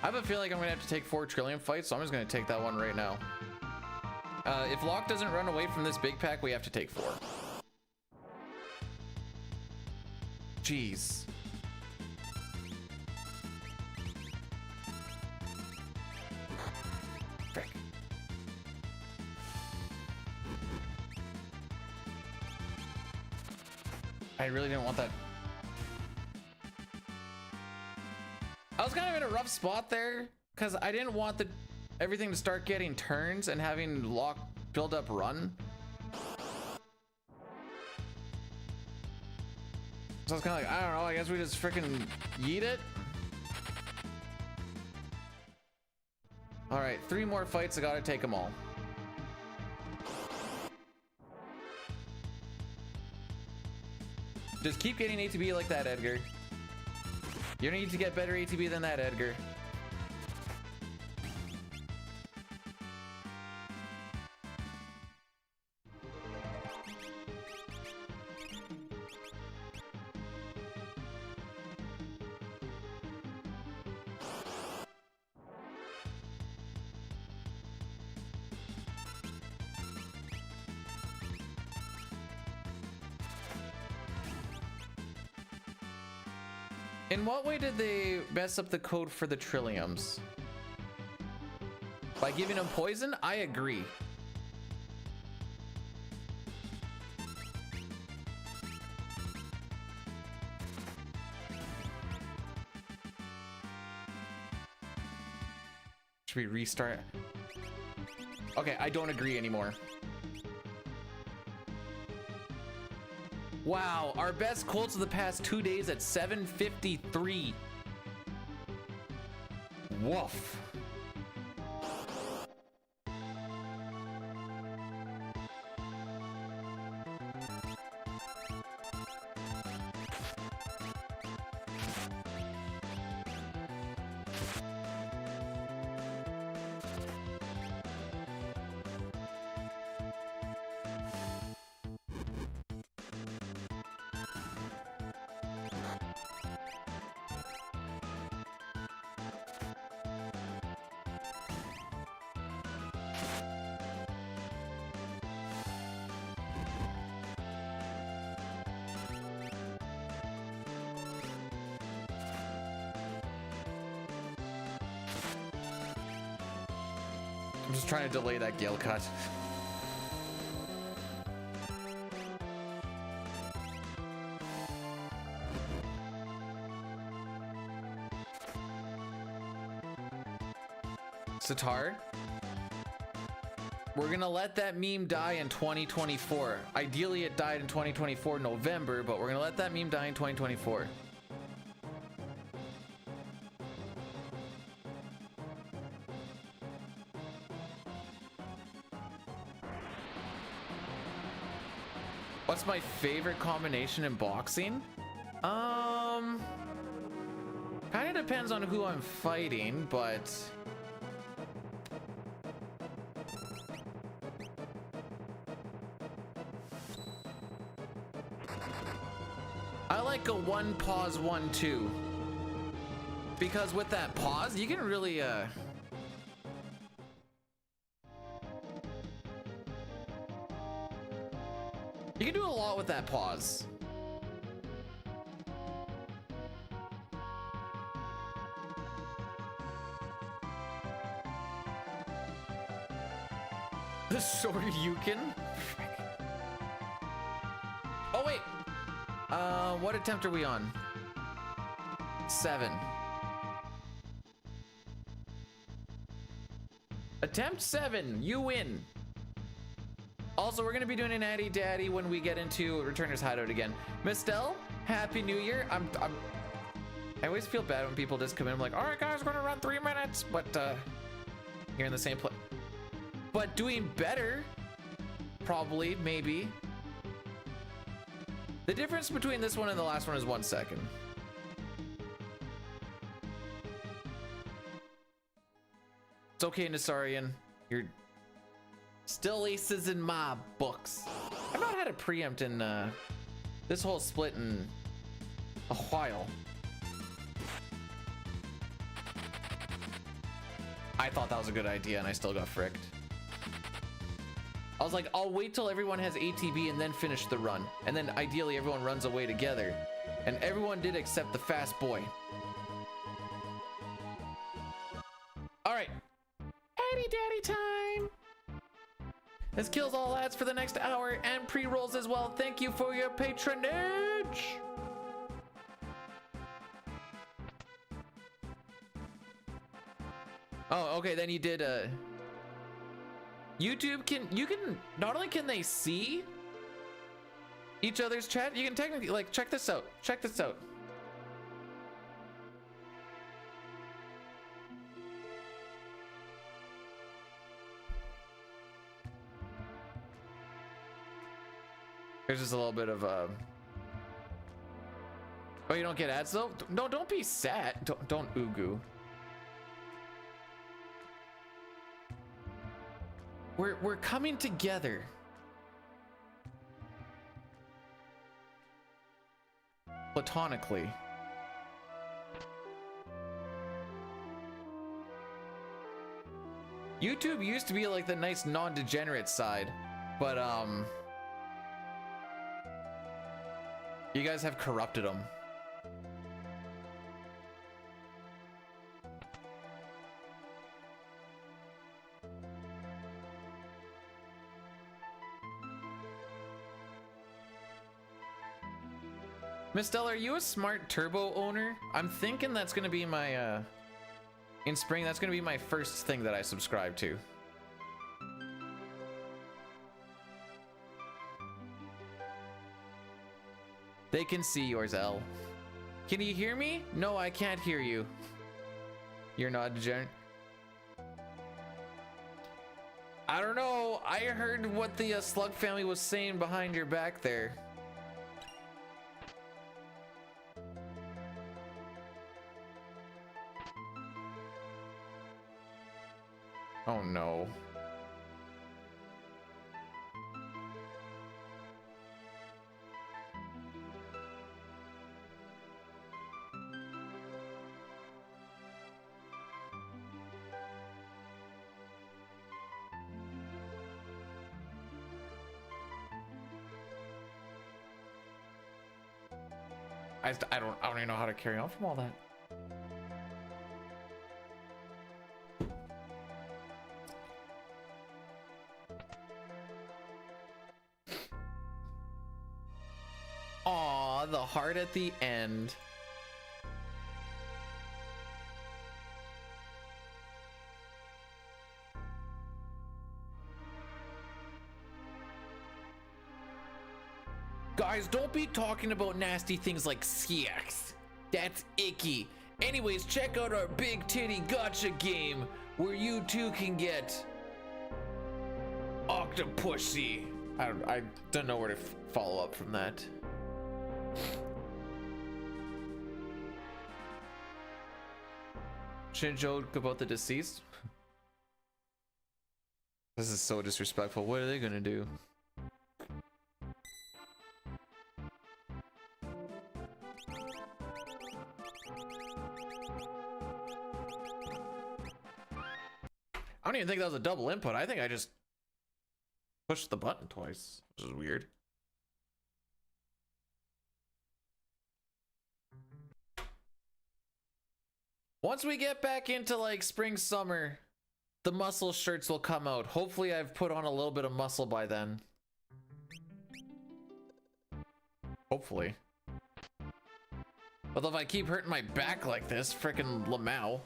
I have a feeling I'm gonna have to take 4 trillion fights, so I'm just gonna take that one right now. If Locke doesn't run away from this big pack, we have to take 4. Jeez. Frick. I really didn't want that. I was kind of in a rough spot there because I didn't want everything to start getting turns and having Locke build up run. So I was kind of like, I don't know, I guess we just freaking yeet it. All right, 3 more fights. I gotta take them all. Just keep getting ATB like that, Edgar. You need to get better ATB than that, Edgar. In what way did they mess up the code for the Trilliums? By giving them poison? I agree. Should we restart? Okay, I don't agree anymore. Wow, our best Colts of the past 2 days at 753. Woof. I'm just trying to delay that Gale cut. Sitar, we're gonna let that meme die in 2024. Ideally it died in 2024 November, but we're gonna let that meme die in 2024. What's my favorite combination in boxing? Kind of depends on who I'm fighting, but I like a 1 pause 1 2 because with that pause you can really you can do a lot with that pause. The sword you can. Oh wait. What attempt are we on? 7. Attempt 7. You win. Also, we're gonna be doing an Addy Daddy when we get into Returner's Hideout again. Mistel, Happy New Year. I always feel bad when people just come in. I'm like, all right, guys, we're gonna run 3 minutes, but you're in the same place. But doing better, probably, maybe. The difference between this one and the last one is 1 second. It's okay, Nasarian. You're still aces in my books. I've not had a preempt in this whole split in a while. I thought that was a good idea and I still got fricked. I was like, I'll wait till everyone has ATB and then finish the run. And then ideally everyone runs away together. And everyone did except the fast boy. All right. Addy Daddy time. This kills all ads for the next hour and pre-rolls as well. Thank you for your patronage. Oh, okay, then you did YouTube you can not only can they see each other's chat, you can technically like check this out. Check this out. There's just a little bit of oh, you don't get ads though? No, don't be sad. Don't ugu. We're coming together. Platonically. YouTube used to be like the nice non-degenerate side, but you guys have corrupted them. Miss Stella, are you a smart turbo owner? I'm thinking that's gonna be my in spring, that's gonna be my first thing that I subscribe to. They can see yours, L. Can you hear me? No, I can't hear you. You're not degenerate. I don't know. I heard what the Slug family was saying behind your back there. Oh no. I don't even know how to carry on from all that. the heart at the end. Guys, don't be talking about nasty things like sex. That's icky. Anyways, check out our big titty gotcha game where you too can get octopussy. I don't know where to follow up from that. Shouldn't joke about the deceased. This is so disrespectful. What are they gonna do? I don't even think that was a double input. I think I just pushed the button twice, which is weird. Once we get back into like spring, summer, the muscle shirts will come out. Hopefully I've put on a little bit of muscle by then. Hopefully. Although if I keep hurting my back like this, frickin' Lamau.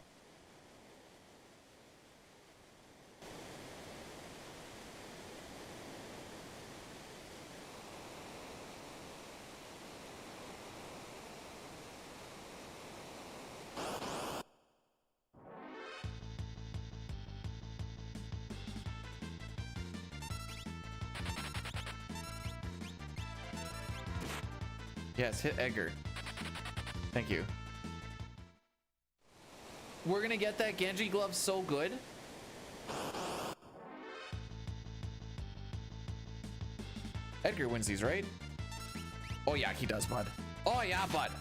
Yes, hit Edgar. Thank you. We're gonna get that Genji glove so good. Edgar wins these, right? Oh yeah, he does, bud. Oh yeah, bud.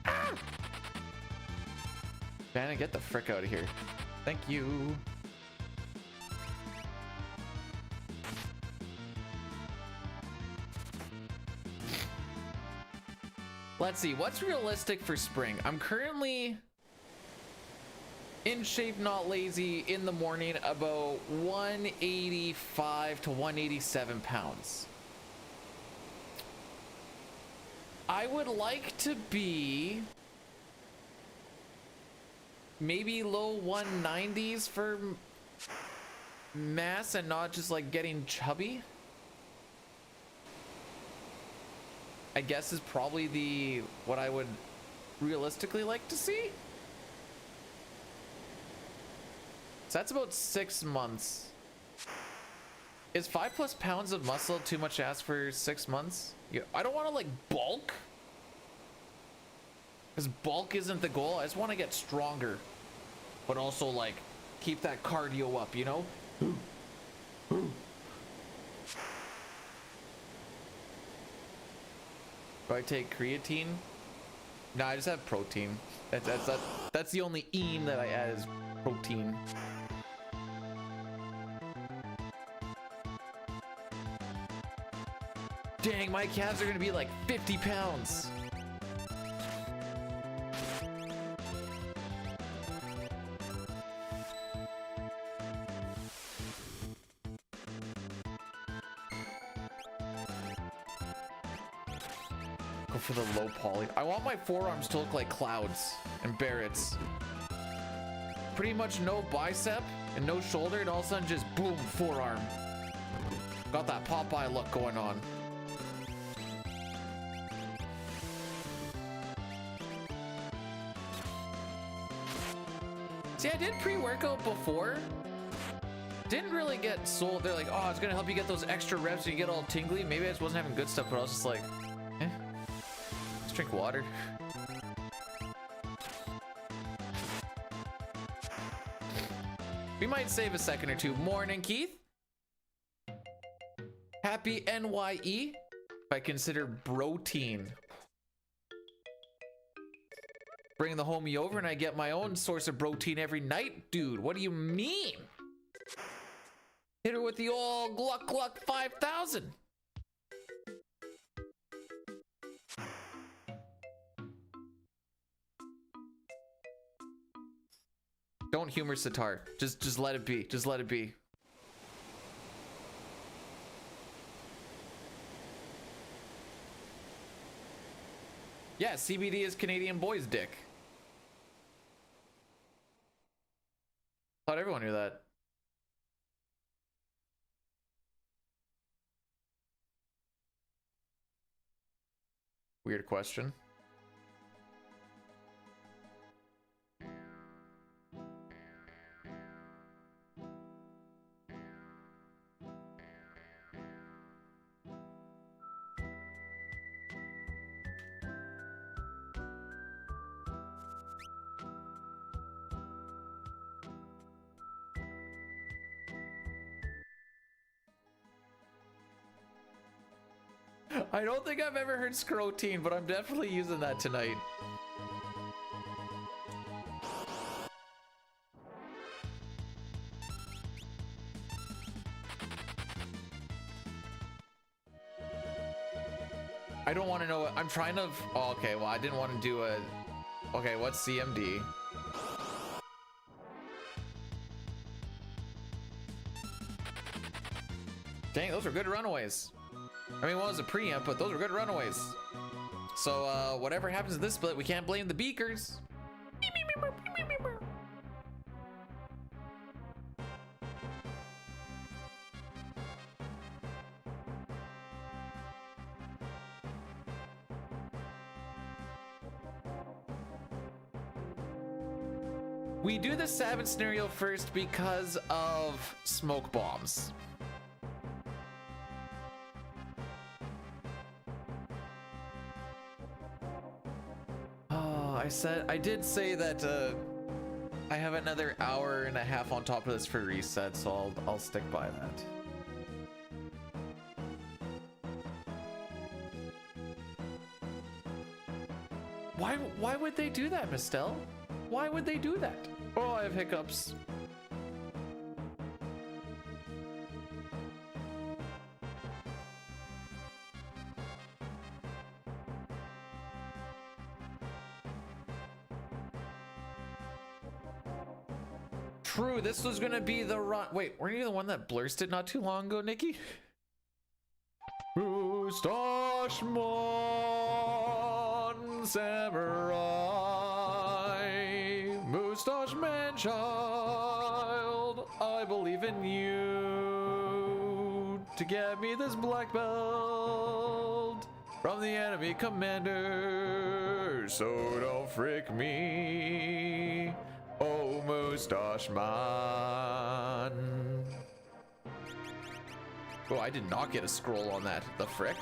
Ah! Vanna, get the frick out of here. Thank you. Let's see, what's realistic for spring? I'm currently in shape, not lazy, in the morning, about 185 to 187 pounds. I would like to be maybe low 190s for mass and not just like getting chubby. I guess is probably what I would realistically like to see. So that's about 6 months. Is 5+ pounds of muscle too much to ask for 6 months? Yeah, I don't want to like bulk. Because bulk isn't the goal. I just want to get stronger. But also like keep that cardio up, you know? Do I take creatine? No, I just have protein. That's the only "een" that I add is protein. Dang, my calves are gonna be like 50 pounds. For the low poly. I want my forearms to look like clouds and Barrett's. Pretty much no bicep and no shoulder, and all of a sudden just boom, forearm. Got that Popeye look going on. See, I did pre-workout before. Didn't really get sold. They're like, oh, it's gonna help you get those extra reps so you get all tingly. Maybe I just wasn't having good stuff, but I was just like, eh. Drink water. We might save a second or two. Morning, Keith. Happy NYE. If I consider protein. Bring the homie over and I get my own source of protein every night. Dude, what do you mean? Hit her with the old Gluck Gluck 5000. Don't humor Sitar. Just let it be. Just let it be. Yeah, CBD is Canadian boy's dick. Thought everyone knew that. Weird question. I don't think I've ever heard scroteen, but I'm definitely using that tonight. I don't want to know. I'm trying to. Oh, okay, well, I didn't want to do a. Okay, what's CMD? Dang, those are good runaways. I mean, well, it was a preamp, but those were good runaways. So, whatever happens to this split, we can't blame the beakers. We do the Sabbath scenario first because of smoke bombs. I did say that I have another hour and a half on top of this for reset, so I'll stick by that. Why would they do that, Mistel? Why would they do that? Oh, I have hiccups. True, this was gonna be the run. Wait, weren't you the one that blursted it not too long ago, Nikki? Mustache Mon Samurai, Mustache Man Child, I believe in you to get me this black belt from the enemy commander, so don't frick me. Oh, Mustache Man. Oh, I did not get a scroll on that. The frick?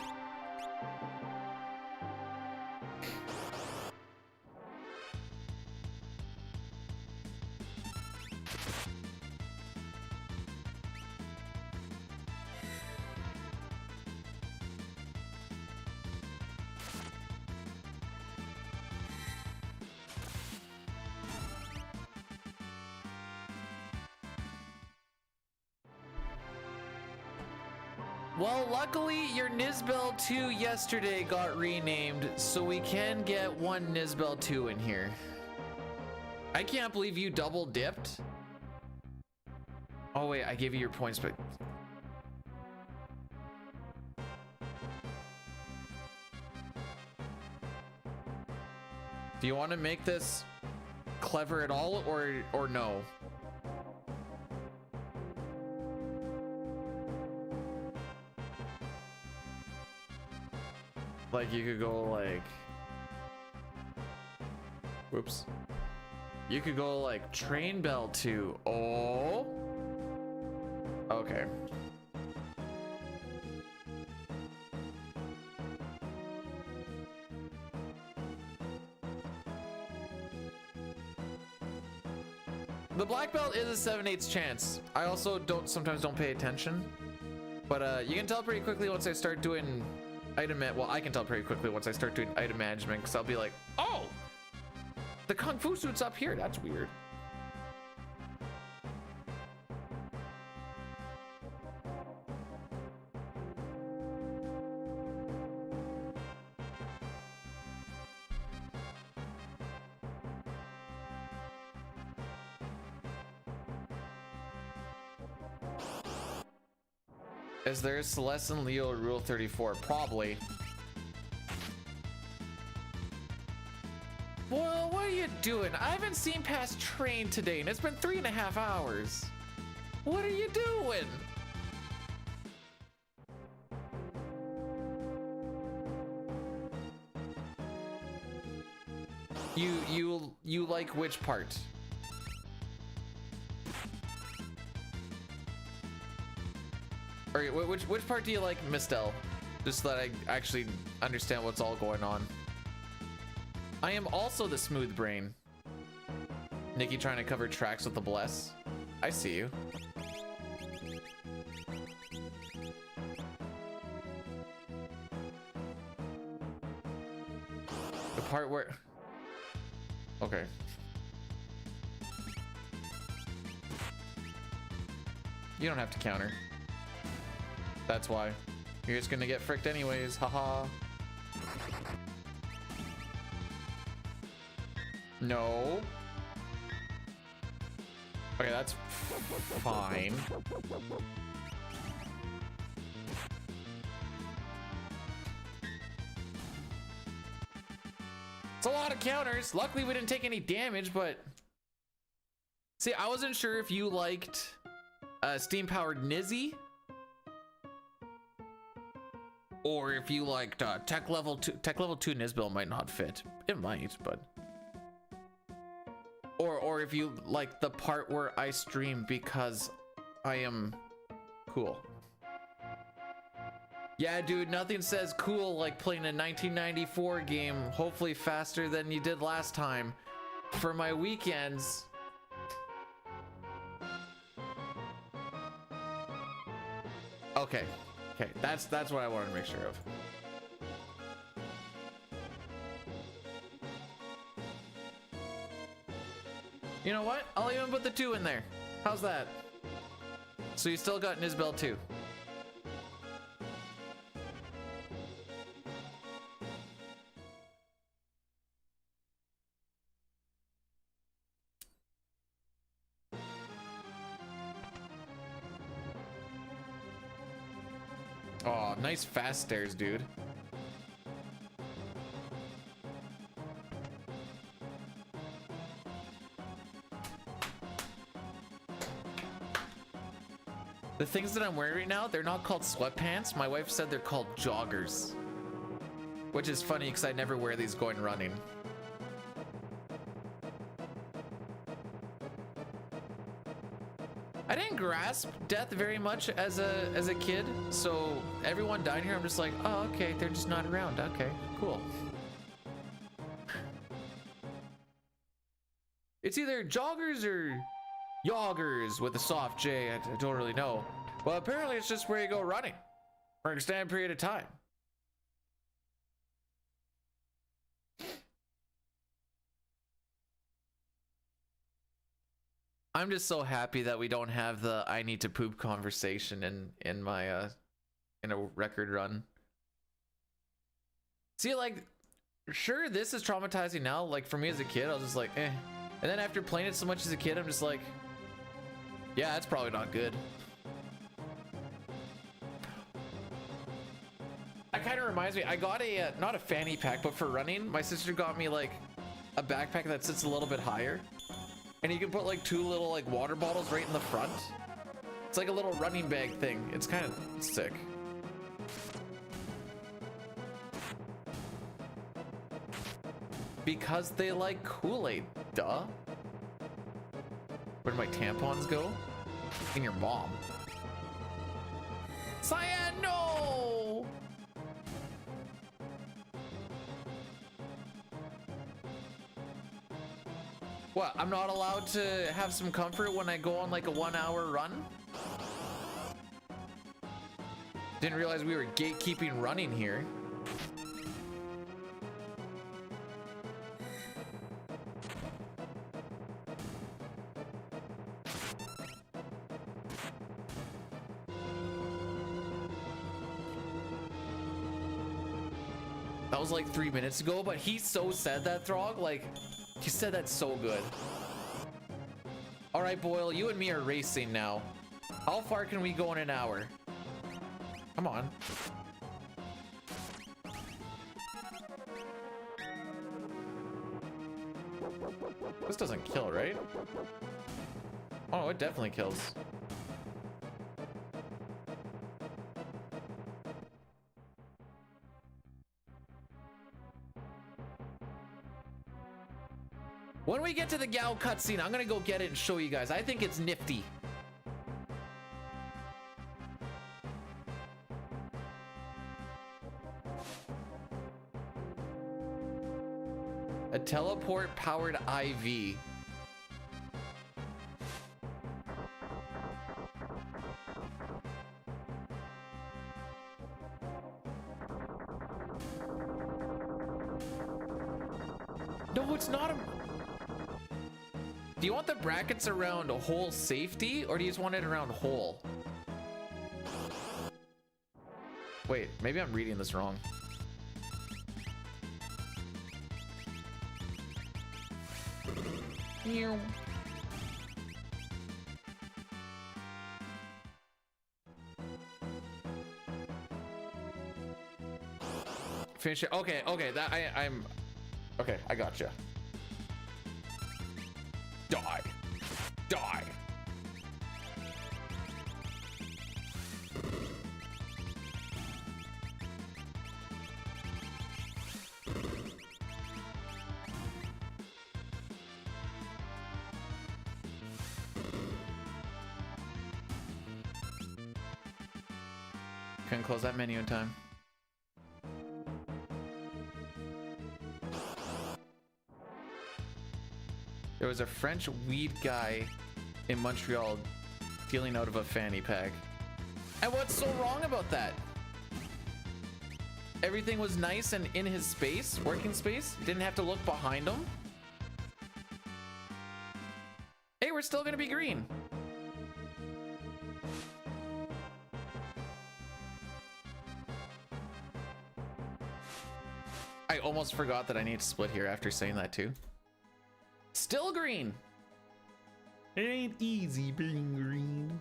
Well, luckily your Nizbel 2 yesterday got renamed, so we can get one Nizbel 2 in here. I can't believe you double dipped. Oh wait, I gave you your points, but... Do you want to make this clever at all, or no? Like, you could go like, whoops. You could go like train bell 2. Oh, okay. The black belt is a 7/8 chance. I also sometimes don't pay attention, but you can tell pretty quickly once I start doing well, I can tell pretty quickly once I start doing item management, because I'll be like, oh, the Kung Fu suit's up here. That's weird. Is there a Celeste and Leo Rule 34? Probably. Well, what are you doing? I haven't seen past train today, and it's been 3.5 hours. What are you doing? You like which part? Or which part do you like, Mistel? Just so that I actually understand what's all going on. I am also the smooth brain. Nikki trying to cover tracks with the bless. I see you. The part where... Okay. You don't have to counter. That's why. You're just gonna get fricked anyways, haha. No. Okay, that's fine. It's a lot of counters. Luckily, we didn't take any damage, but... See, I wasn't sure if you liked steam-powered Nizzy, or if you liked tech level 2. Tech level 2 Nizbil might not fit. It might, but... Or if you like the part where I stream because I am cool. Yeah, dude, nothing says cool like playing a 1994 game, hopefully faster than you did last time. For my weekends. Okay, that's what I wanted to make sure of. You know what? I'll even put the 2 in there. How's that? So you still got Nizbel 2. Oh, nice fast stairs, dude. The things that I'm wearing right now, they're not called sweatpants. My wife said they're called joggers. Which is funny because I never wear these going running. I didn't grasp death very much as a kid, so everyone dying here, I'm just like, oh, okay, they're just not around. Okay, cool. It's either joggers or yoggers with a soft J. I don't really know. Well, apparently it's just where you go running for an extended period of time. I'm just so happy that we don't have the I need to poop conversation in my in a record run. See, like, sure, this is traumatizing now. Like, for me as a kid, I was just like, eh. And then after playing it so much as a kid, I'm just like, yeah, that's probably not good. That kind of reminds me, I got a, not a fanny pack, but for running, my sister got me like a backpack that sits a little bit higher. And you can put like 2 little like water bottles right in the front. It's like a little running bag thing. It's kind of sick. Because they like Kool-Aid, duh. Where do my tampons go? In your mom. Cyan, no! What, I'm not allowed to have some comfort when I go on like a 1-hour run? Didn't realize we were gatekeeping running here. That was like 3 minutes ago, but he so said that, Throg, like, he said that so good. All right, Boyle, you and me are racing now. How far can we go in an hour? Come on. This doesn't kill, right? Oh, it definitely kills. When we get to the Gao cutscene, I'm gonna go get it and show you guys. I think it's nifty. A teleport powered IV. No, it's not a... Do you want the brackets around hole safety, or do you just want it around hole? Wait, maybe I'm reading this wrong. Ew. Finish it. Okay, okay, that I'm okay, I gotcha. Die. Die. Couldn't close that menu in time. There was a French weed guy in Montreal dealing out of a fanny pack. And what's so wrong about that? Everything was nice and in his space, working space. Didn't have to look behind him. Hey, we're still gonna be green. I almost forgot that I need to split here after saying that too. Still green. It ain't easy being green.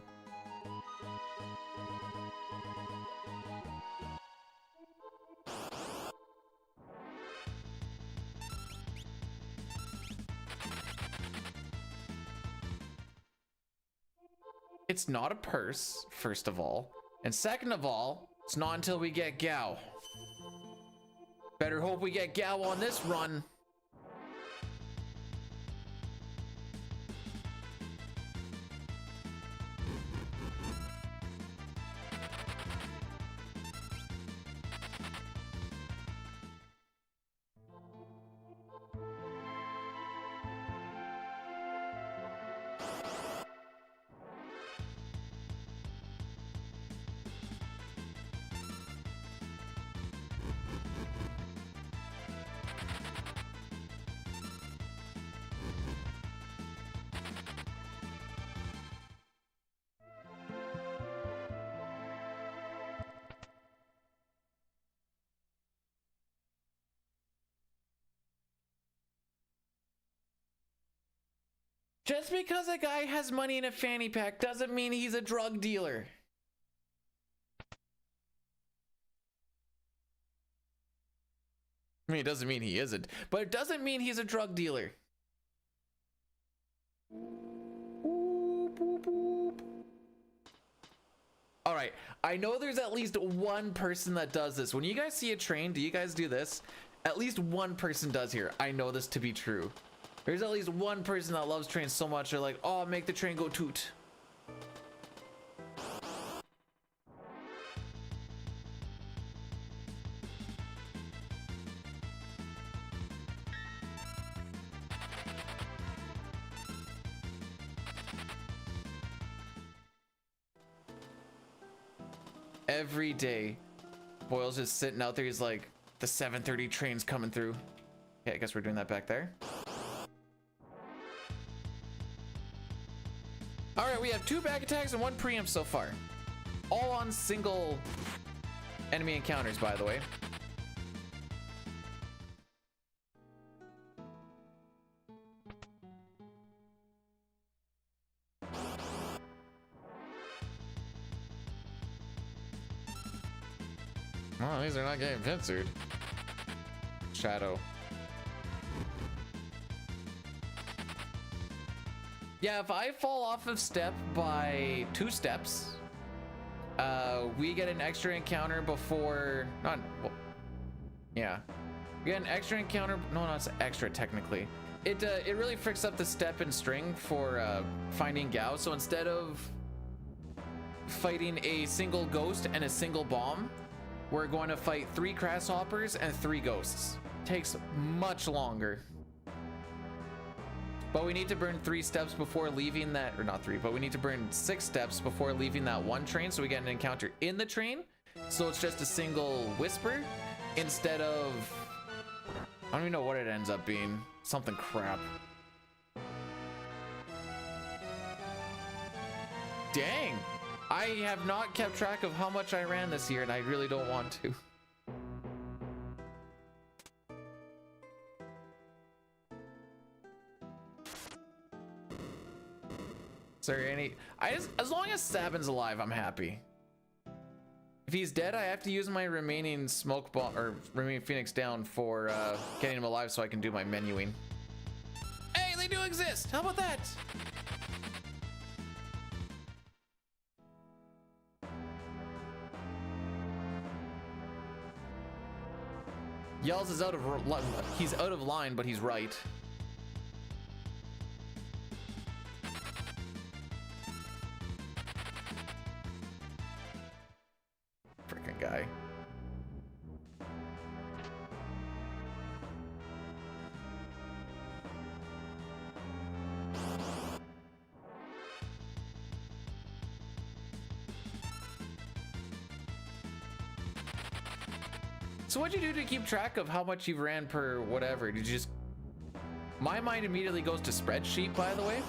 It's not a purse, first of all. And second of all, it's not until we get Gao. Better hope we get Gao on this run. Just because a guy has money in a fanny pack doesn't mean he's a drug dealer. I mean, it doesn't mean he isn't, but it doesn't mean he's a drug dealer. All right, I know there's at least one person that does this. When you guys see a train, do you guys do this? At least one person does here. I know this to be true. There's at least one person that loves trains so much they're like, oh, make the train go toot. Every day, Boyle's just sitting out there. He's like, the 7:30 train's coming through. Okay, I guess we're doing that back there. All right, we have 2 back attacks and 1 preempt so far. All on single enemy encounters, by the way. Oh, these are not getting pincered. Shadow. Yeah, if I fall off of step by 2 steps, we get an extra encounter before, not, well, yeah. We get an extra encounter, no, not extra technically. It really fricks up the step and string for finding Gao. So instead of fighting a single ghost and a single bomb, we're going to fight 3 grasshoppers and 3 ghosts. Takes much longer. But we need to burn 3 steps before leaving that, or not 3, but we need to burn 6 steps before leaving that one train, so we get an encounter in the train. So it's just a single whisper instead of, I don't even know what it ends up being. Something crap. Dang! I have not kept track of how much I ran this year, and I really don't want to. Sorry, as long as Sabin's alive, I'm happy. If he's dead, I have to use my remaining smoke bomb or remaining Phoenix down for getting him alive so I can do my menuing. Hey, they do exist! How about that? Yells is out of he's out of line, but he's right. Freaking guy. So what'd you do to keep track of how much you've ran per whatever? Did you just... My mind immediately goes to spreadsheet, by the way.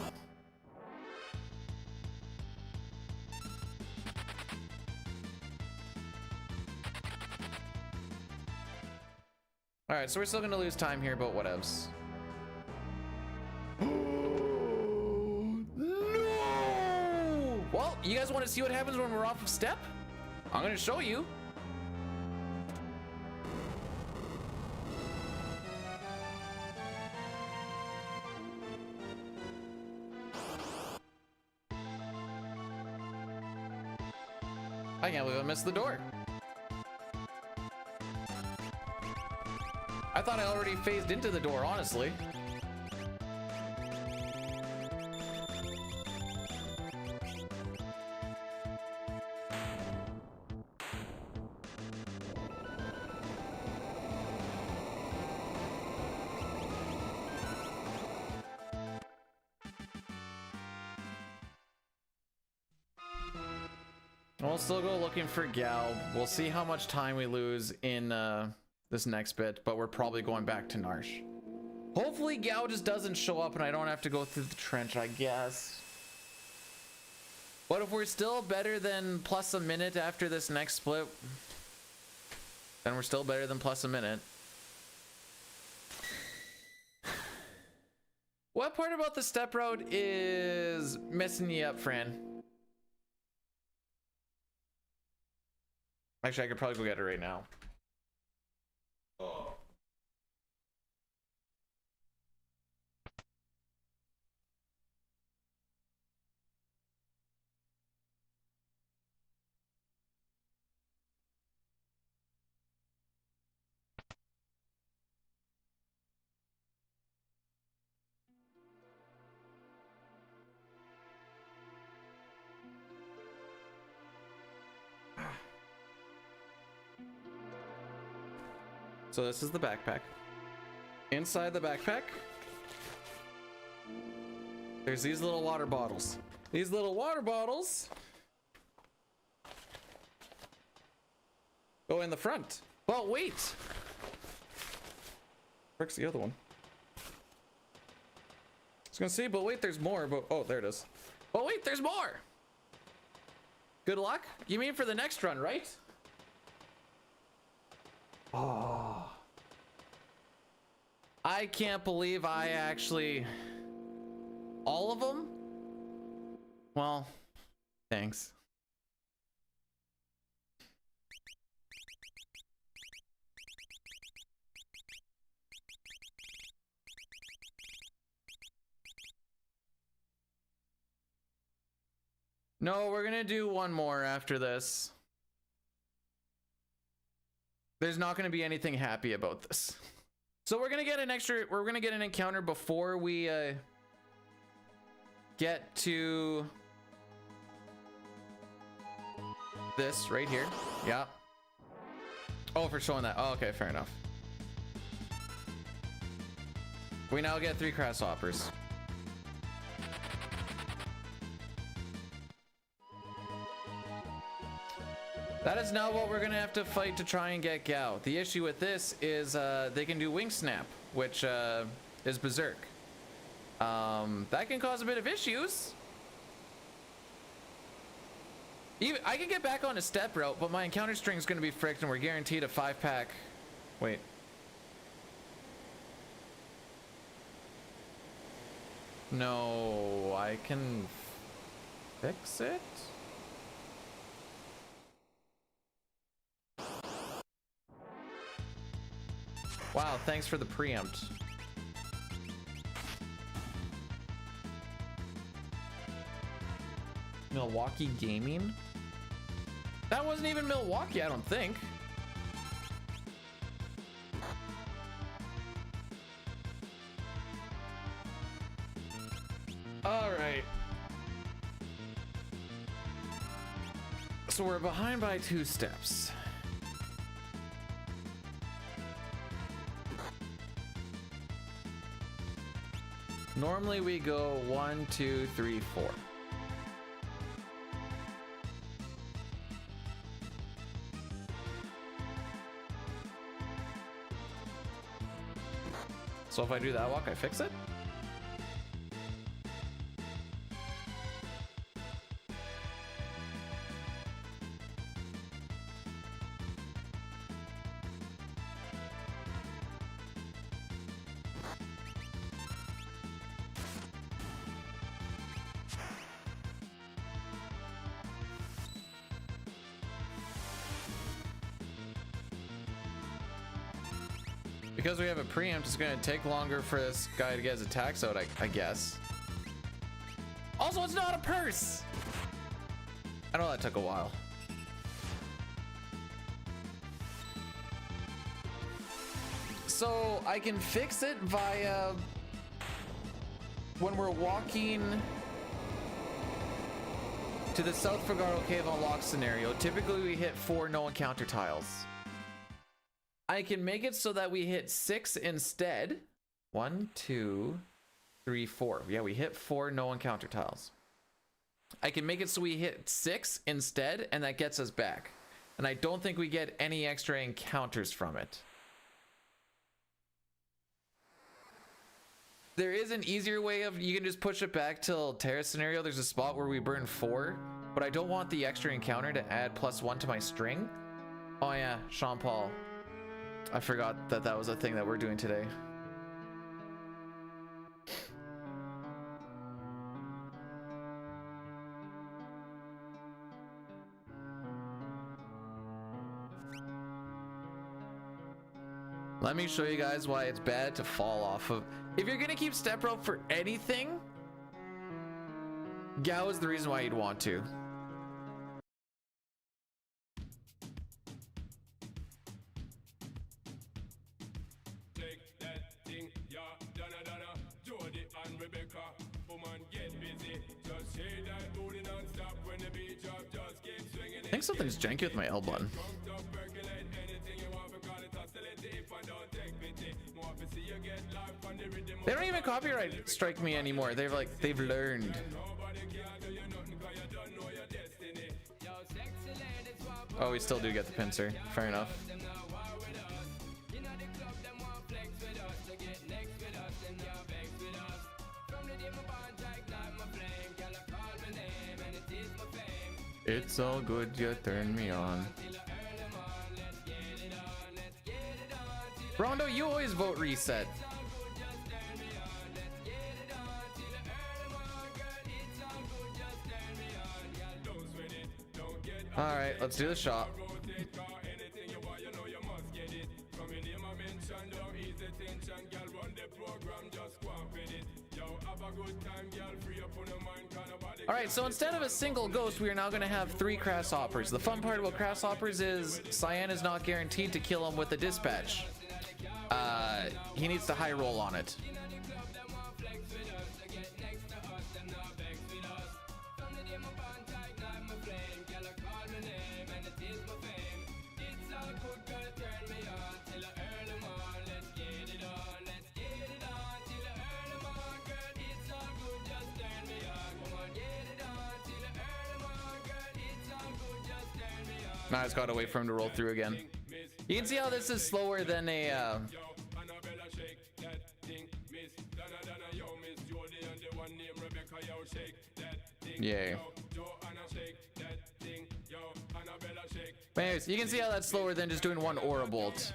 All right, so we're still gonna lose time here, but whatevs. No! Well, you guys want to see what happens when we're off of step? I'm gonna show you. I can't believe I missed the door. I thought I already phased into the door, honestly. We'll still go looking for Gal. We'll see how much time we lose in this next bit, but we're probably going back to Narsh. Hopefully Gao just doesn't show up and I don't have to go through the trench, I guess. But if we're still better than plus a minute after this next split, then we're still better than plus a minute. What part about the step route is messing you up, Fran? Actually, I could probably go get it right now. Oh. So this is the backpack. Inside the backpack, there's these little water bottles. These little water bottles go in the front. Well, wait. Where's the other one? I was gonna say, but wait, there's more. But oh, there it is. But wait, there's more. Good luck. You mean for the next run, right? Oh, I can't believe I actually... All of them? Well, thanks. No, we're gonna do one more after this. There's not gonna be anything happy about this. So we're gonna get an encounter before we get to this right here. Yeah. Oh, for showing that. Oh, okay, fair enough. We now get 3 grasshoppers. That is now what we're gonna have to fight to try and get Gao. The issue with this is they can do wing snap, which is berserk. That can cause a bit of issues. Even I can get back on a step route, but my encounter string is gonna be fricked, and we're guaranteed a 5-pack. Wait. No, I can fix it. Wow, thanks for the preempt. Milwaukee Gaming? That wasn't even Milwaukee, I don't think. All right. So we're behind by 2 steps. Normally we go 1, 2, 3, 4. So if I do that walk, I fix it? Because we have a preempt, it's gonna take longer for this guy to get his attacks out, I guess. Also, it's not a purse! I know that took a while. So I can fix it via when we're walking to the South Figaro Cave Unlock scenario. Typically we hit 4 no encounter tiles. I can make it so that we hit 6 instead. 1, 2, 3, 4. Yeah, we hit 4 no encounter tiles. I can make it so we hit 6 instead, and that gets us back. And I don't think we get any extra encounters from it. There is an easier way of, you can just push it back till Terrace scenario. There's a spot where we burn 4, but I don't want the extra encounter to add +1 to my string. Oh yeah, Sean Paul. I forgot that that was a thing that we're doing today. Let me show you guys why it's bad to fall off of. If you're gonna keep step rope for anything, Gao is the reason why you'd want to. I think something's janky with my L button. They don't even copyright strike me anymore. They've learned. Oh, we still do get the pincer. Fair enough. It's all good, you turn me on. Rondo, you always vote reset. All right, let's do the shot. All right, so instead of a single ghost, we are now going to have 3 grasshoppers. The fun part about grasshoppers is Cyan is not guaranteed to kill him with a dispatch. He needs to high roll on it. Now I just gotta wait for him to roll through again. You can see how this is slower than a yay. But anyways, you can see how that's slower than just doing one aura bolt.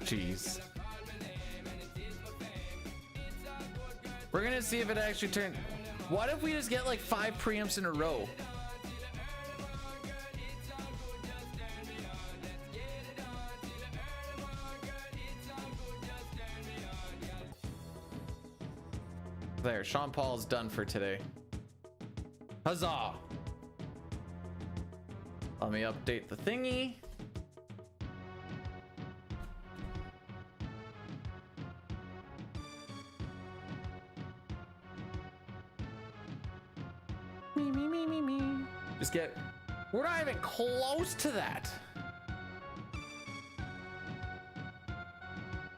Jeez. We're gonna see if it actually turns. What if we just get like 5 preamps in a row? There, Sean Paul's done for today. Huzzah! Let me update the thingy. Me. Just get. We're not even close to that.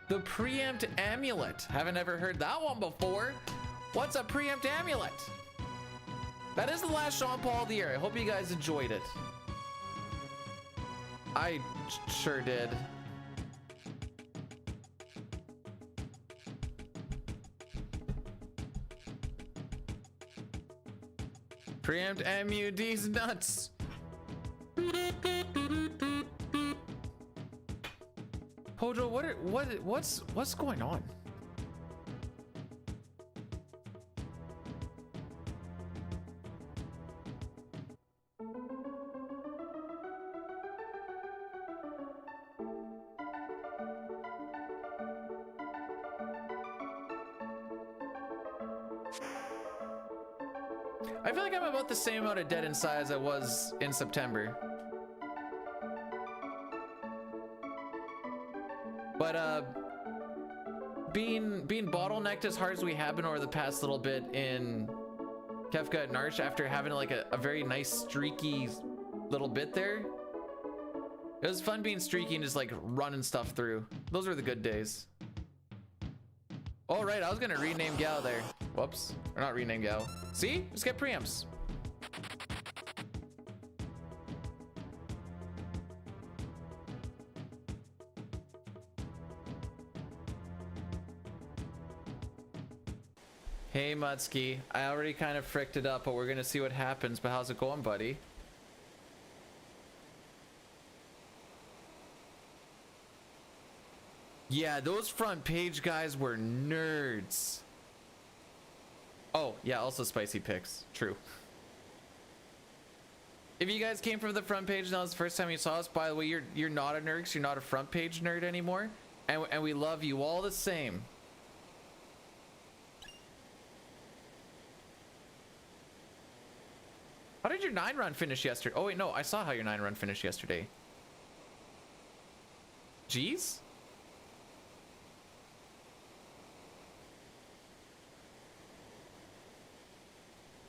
The preempt amulet. Haven't ever heard that one before. What's a preempt amulet? That is the last Sean Paul of the year. I hope you guys enjoyed it. I sure did. Preempt MUD's nuts. Pojo, what's going on? I feel like I'm about the same amount of dead inside as I was in September. But being bottlenecked as hard as we have been over the past little bit in Kefka and Narch after having like a very nice streaky little bit there. It was fun being streaky and just like running stuff through. Those were the good days. Oh right, I was gonna rename Gal there. Whoops, or not rename Gal. See, just get preamps. Hey Mutsky, I already kind of fricked it up, but we're gonna see what happens. But how's it going, buddy? Yeah, those front page guys were nerds. Oh, yeah, also spicy picks. True. If you guys came from the front page and that was the first time you saw us, by the way, you're not a nerd, 'cause you're not a front page nerd anymore. And we love you all the same. How did your 9 run finish yesterday? Oh wait, no, I saw how your 9 run finished yesterday. Jeez?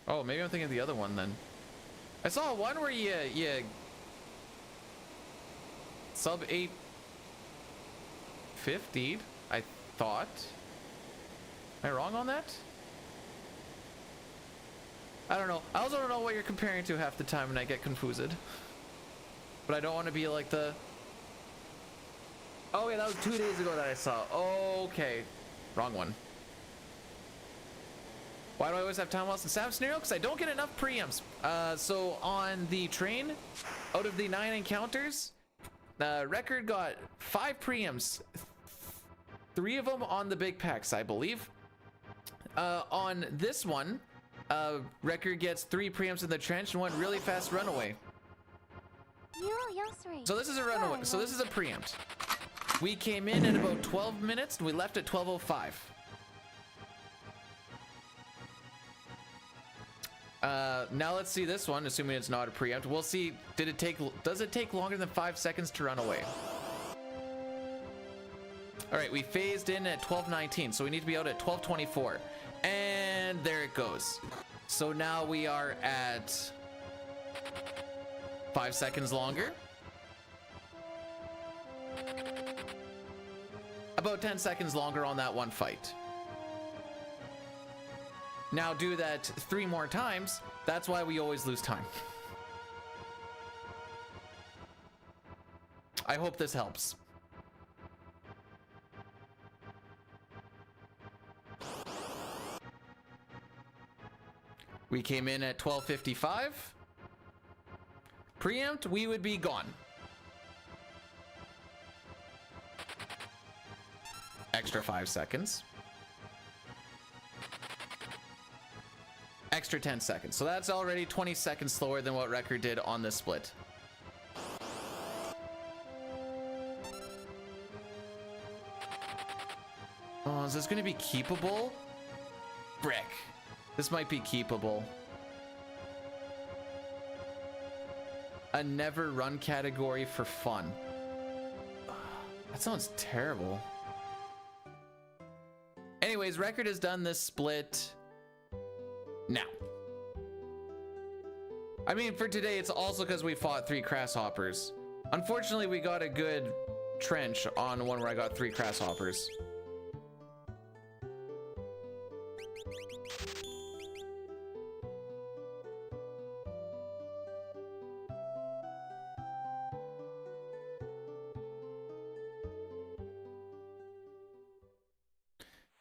Oh, maybe I'm thinking of the other one then. I saw one where you sub 850'd, I thought. Am I wrong on that? I don't know. I also don't know what you're comparing to half the time and I get confused. But I don't want to be like the... Oh yeah, that was 2 days ago that I saw. Okay. Wrong one. Why do I always have time loss in Sam scenario? Because I don't get enough preamps. So on the train, out of the 9 encounters, Record got 5 preamps. 3 of them on the big packs, I believe. On this one, Record gets 3 preamps in the trench and 1 really fast runaway. You're three. So this is a runaway. So this is a preempt. We came in at about 12 minutes and we left at 12:05. Now let's see this one, assuming it's not a preempt. We'll see, does it take longer than 5 seconds to run away? All right, we phased in at 12:19, so we need to be out at 12:24. And there it goes. So now we are at 5 seconds longer. About 10 seconds longer on that one fight. Now do that 3 more times. That's why we always lose time. I hope this helps. We came in at 12:55. Preempt, we would be gone. Extra 5 seconds. Extra 10 seconds. So that's already 20 seconds slower than what record did on this split. Oh, is this going to be keepable? Brick. This might be keepable. A never run category for fun. That sounds terrible. Anyways, record has done this split now. I mean, for today, it's also because we fought 3 grasshoppers. Unfortunately, we got a good trench on one where I got 3 grasshoppers.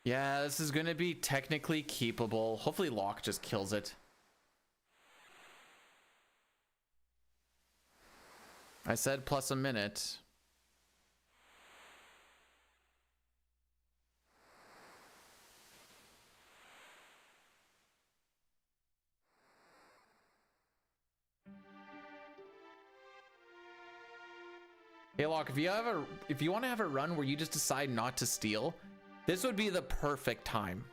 Yeah, this is gonna be technically keepable. Hopefully Locke just kills it. I said plus a minute. Hey Locke, if you want to have a run where you just decide not to steal, this would be the perfect time.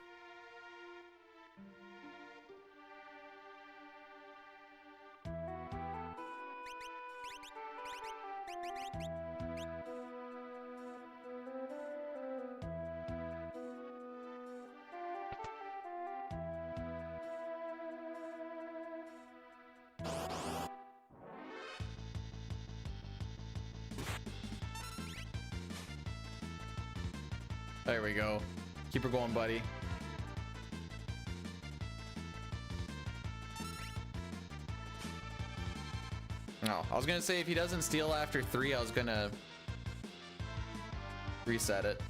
There we go. Keep her going, buddy. Oh, I was gonna say if he doesn't steal after 3, I was gonna reset it.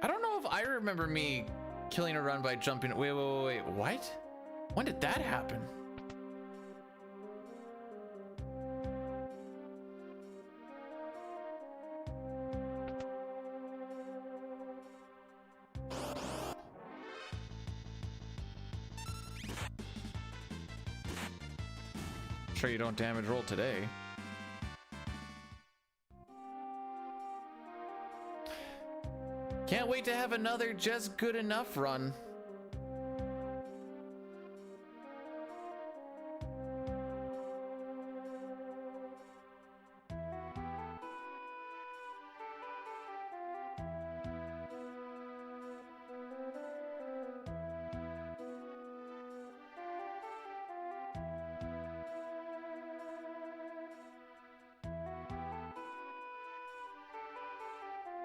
I don't know if I remember me killing a run by jumping. Wait, what? When did that happen? Sure you don't damage roll today. Can't wait to have another just good enough run.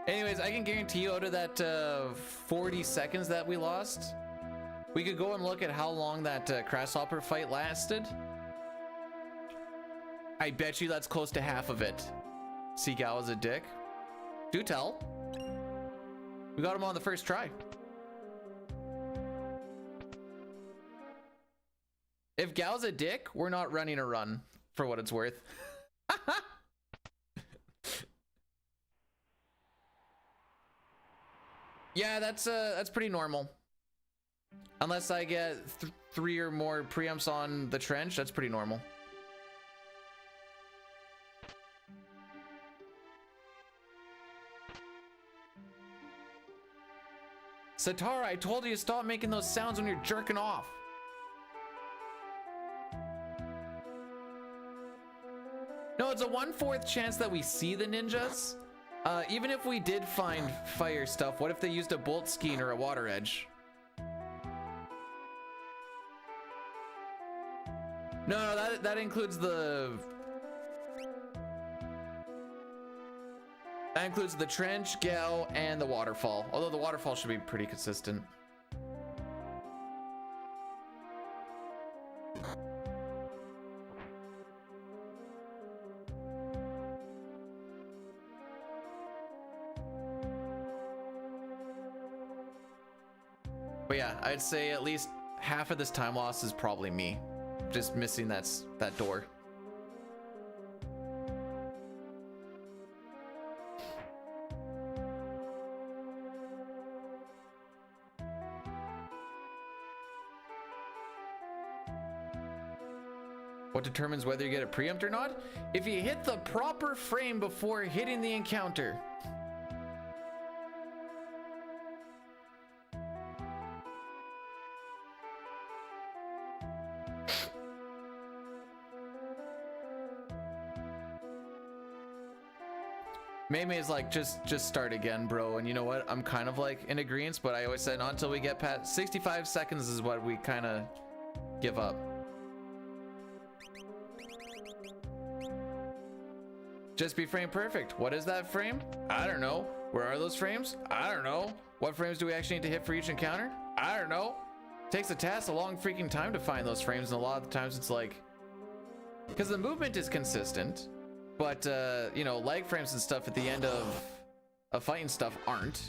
Anyways, I can guarantee you out of that 40 seconds that we lost, we could go and look at how long that grasshopper fight lasted. I bet you that's close to half of it. Seagal is a dick. Do tell. We got him on the first try. If Gal's a dick, we're not running a run, for what it's worth. Yeah, that's pretty normal. Unless I get 3 or more preamps on the trench, that's pretty normal. Satara, I told you to stop making those sounds when you're jerking off. No, it's a 1/4 chance that we see the ninjas. Even if we did find fire stuff, what if they used a bolt skein or a water edge? No, that includes the... That includes the trench, Gal, and the waterfall. Although the waterfall should be pretty consistent. But yeah, I'd say at least half of this time loss is probably me. Just missing that door. What determines whether you get a preempt or not? If you hit the proper frame before hitting the encounter. Maymay's like, just start again, bro. And you know what? I'm kind of like in agreement, but I always said not until we get past 65 seconds is what we kind of give up. Just be frame perfect. What is that frame? I don't know. Where are those frames? I don't know. What frames do we actually need to hit for each encounter? I don't know. Takes a task a long freaking time to find those frames, and a lot of the times it's like, because the movement is consistent, but you know, lag frames and stuff at the end of fighting stuff aren't.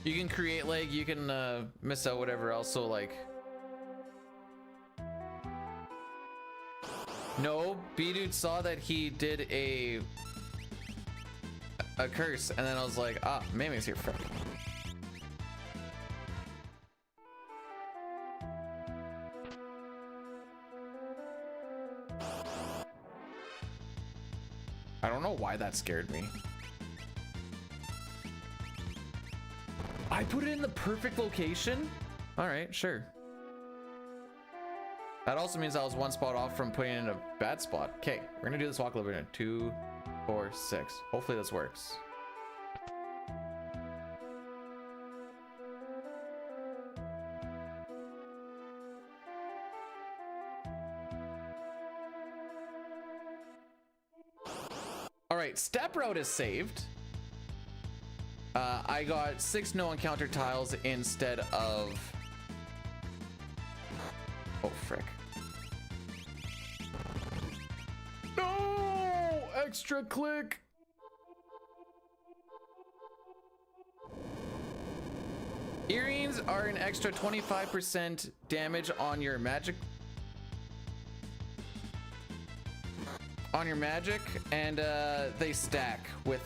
You can create lag, you can miss out whatever else. So like, no, B-Dude saw that he did a curse, and then I was like, ah, Maymay's here. Frick. I don't know why that scared me. I put it in the perfect location? All right, sure. That also means I was 1 spot off from putting in a bad spot. Okay, we're gonna do this walk a little bit. 2, 4, 6. Hopefully this works. All right, step route is saved. I got 6 no encounter tiles instead of... Oh, frick. No! Extra click! Earrings are an extra 25% damage on your magic. And they stack with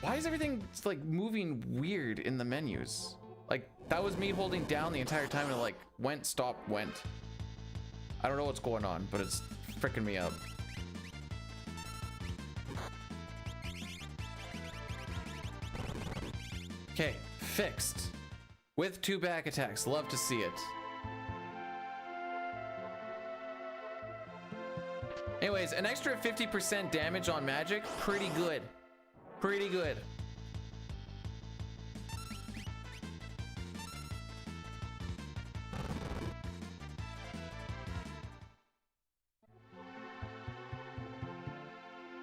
why is everything like moving weird in the menus? Like that was me holding down the entire time and it like went, stopped, went. I don't know what's going on, but it's freaking me out. Okay, fixed. With 2 back attacks, love to see it. Anyways, an extra 50% damage on magic, pretty good. Pretty good.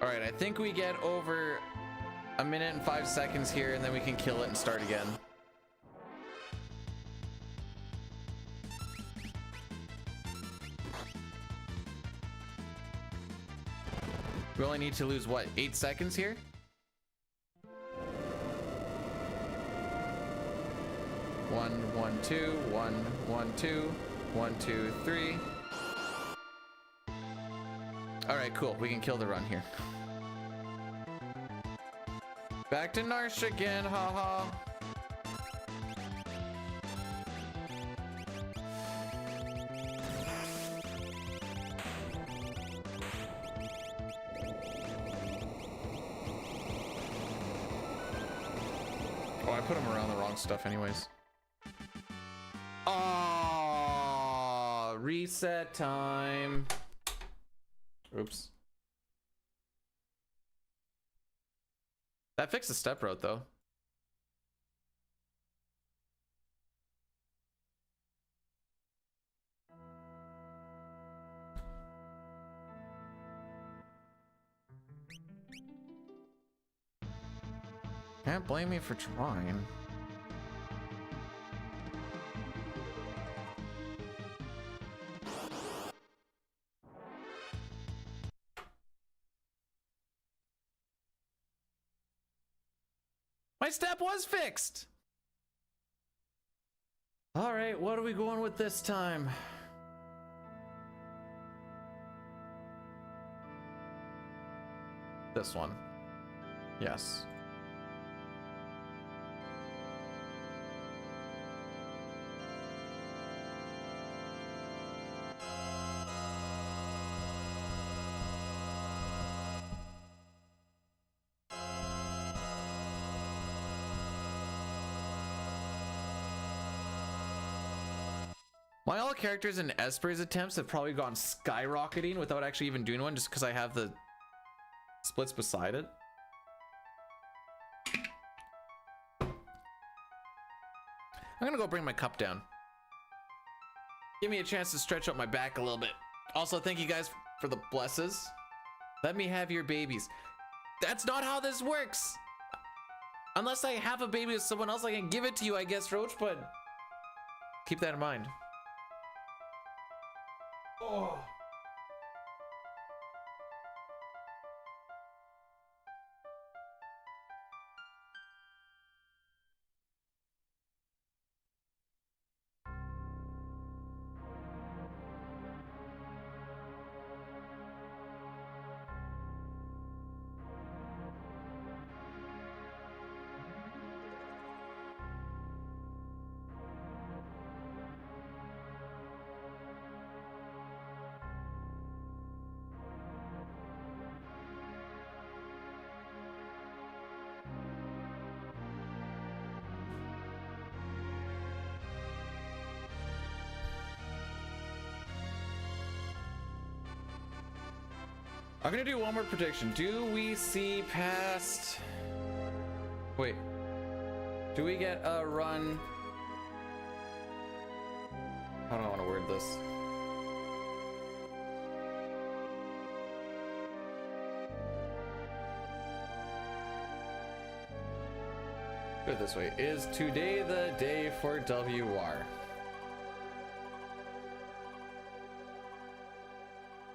All right, I think we get over 1 minute and 5 seconds here, and then we can kill it and start again. We only need to lose, what, 8 seconds here? 1, 1, 2, 1, 1, 2, 1, 2, 3. All right, cool. We can kill the run here. Back to Narsh again, haha. Oh, I put him around the wrong stuff anyways. Oh, reset time. Oops. That fixed the step route though. Can't blame me for trying. My step was fixed. All right, what are we going with this time? This one. Yes. My all characters in Esper's attempts have probably gone skyrocketing without actually even doing one, just because I have the splits beside it. I'm gonna go bring my cup down. Give me a chance to stretch out my back a little bit. Also, thank you guys for the blesses. Let me have your babies. That's not how this works. Unless I have a baby with someone else, I can give it to you, I guess, Roach, but keep that in mind. Oh. I'm gonna do one more prediction. Do we see past... Wait. Do we get a run? How do I want to word this? Put it this way. Is today the day for WR?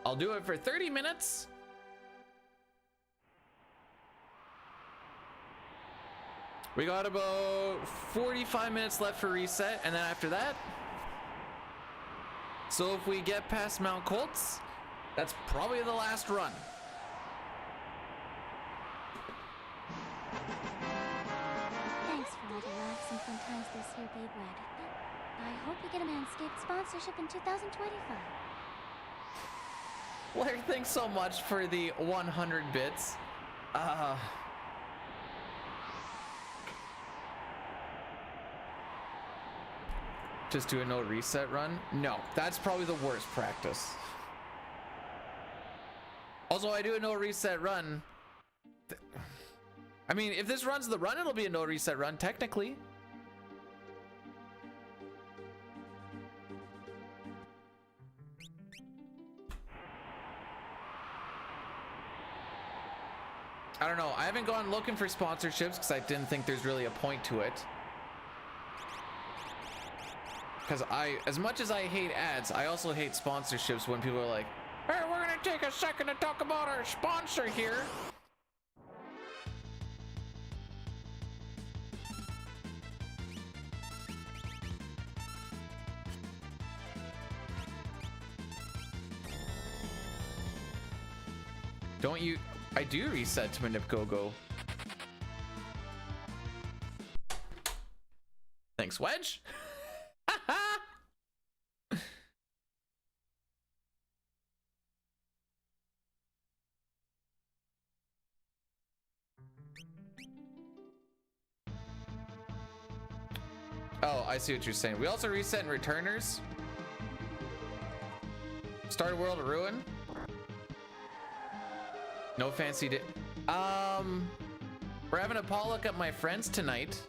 I'll do it for 30 minutes. We got about 45 minutes left for reset, and then after that, so if we get past Mount Colts, that's probably the last run. Thanks for all the laughs and fun times this year, Babe Red. I hope you get a Manscaped sponsorship in 2025. Blair, thanks so much for the 100 bits. Just do a no reset run? No, that's probably the worst practice. Also, I do a no reset run. I mean, if this runs the run, it'll be a no reset run, technically. I don't know. I haven't gone looking for sponsorships because I didn't think there's really a point to it. Because as much as I hate ads, I also hate sponsorships when people are like, hey, we're gonna take a second to talk about our sponsor here. don't you? I do reset to Manip Go-Go. Thanks, Wedge. Oh, I see what you're saying. We also reset in returners. Start World of Ruin. No fancy day. We're having a potluck at my friend's tonight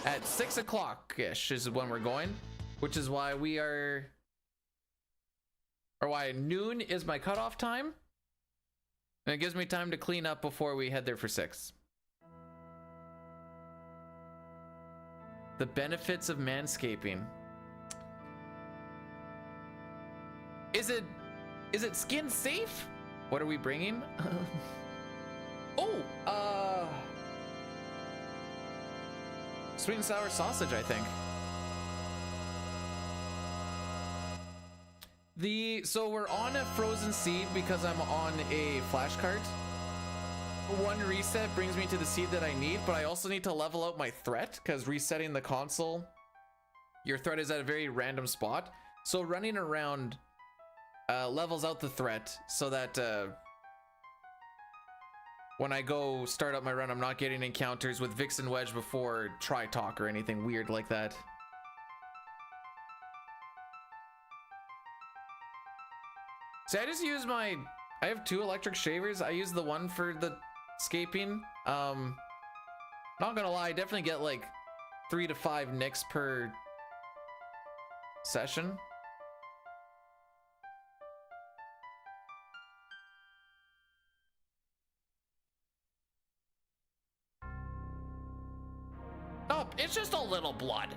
at 6 o'clock-ish is when we're going, which is why we are, or why noon is my cutoff time. And it gives me time to clean up before we head there for 6. The benefits of manscaping. Is it skin safe? What are we bringing? Sweet and sour sausage, I think. So we're on a frozen seed because I'm on a flashcard. One reset brings me to the seed that I need, but I also need to level out my threat because resetting the console, your threat is at a very random spot. So running around levels out the threat so that when I go start up my run, I'm not getting encounters with Vix and Wedge before Tri-Talk or anything weird like that. See, I just use I have 2 electric shavers. I use the one for the scaping. Not gonna lie, I definitely get like 3 to 5 nicks per session. Oh, it's just a little blood.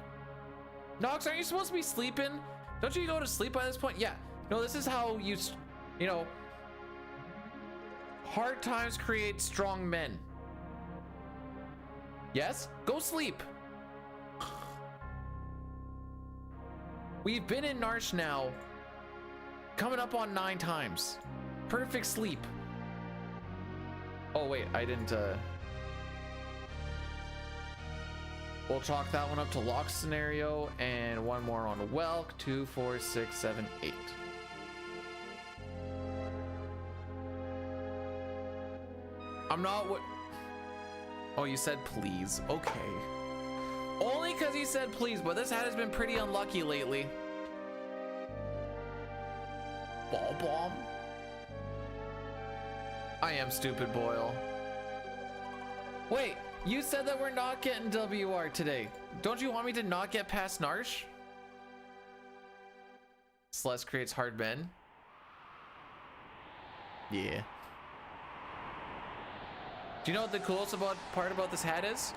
Nox, aren't you supposed to be sleeping? Don't you go to sleep by this point? Yeah. No, this is how you know, hard times create strong men. Yes? Go sleep. We've been in Narsh now, coming up on 9 times. Perfect sleep. Oh, wait, I didn't, we'll chalk that one up to lock scenario, and one more on Welk. 2, 4, 6, 7, 8. I'm not what. Oh, you said please. Okay. Only because you said please, but this hat has been pretty unlucky lately. Ball bomb. I am stupid, Boyle. Wait. You said that we're not getting WR today. Don't you want me to not get past Narsh? Celeste creates hard men. Yeah. Do you know what the coolest part about this hat is?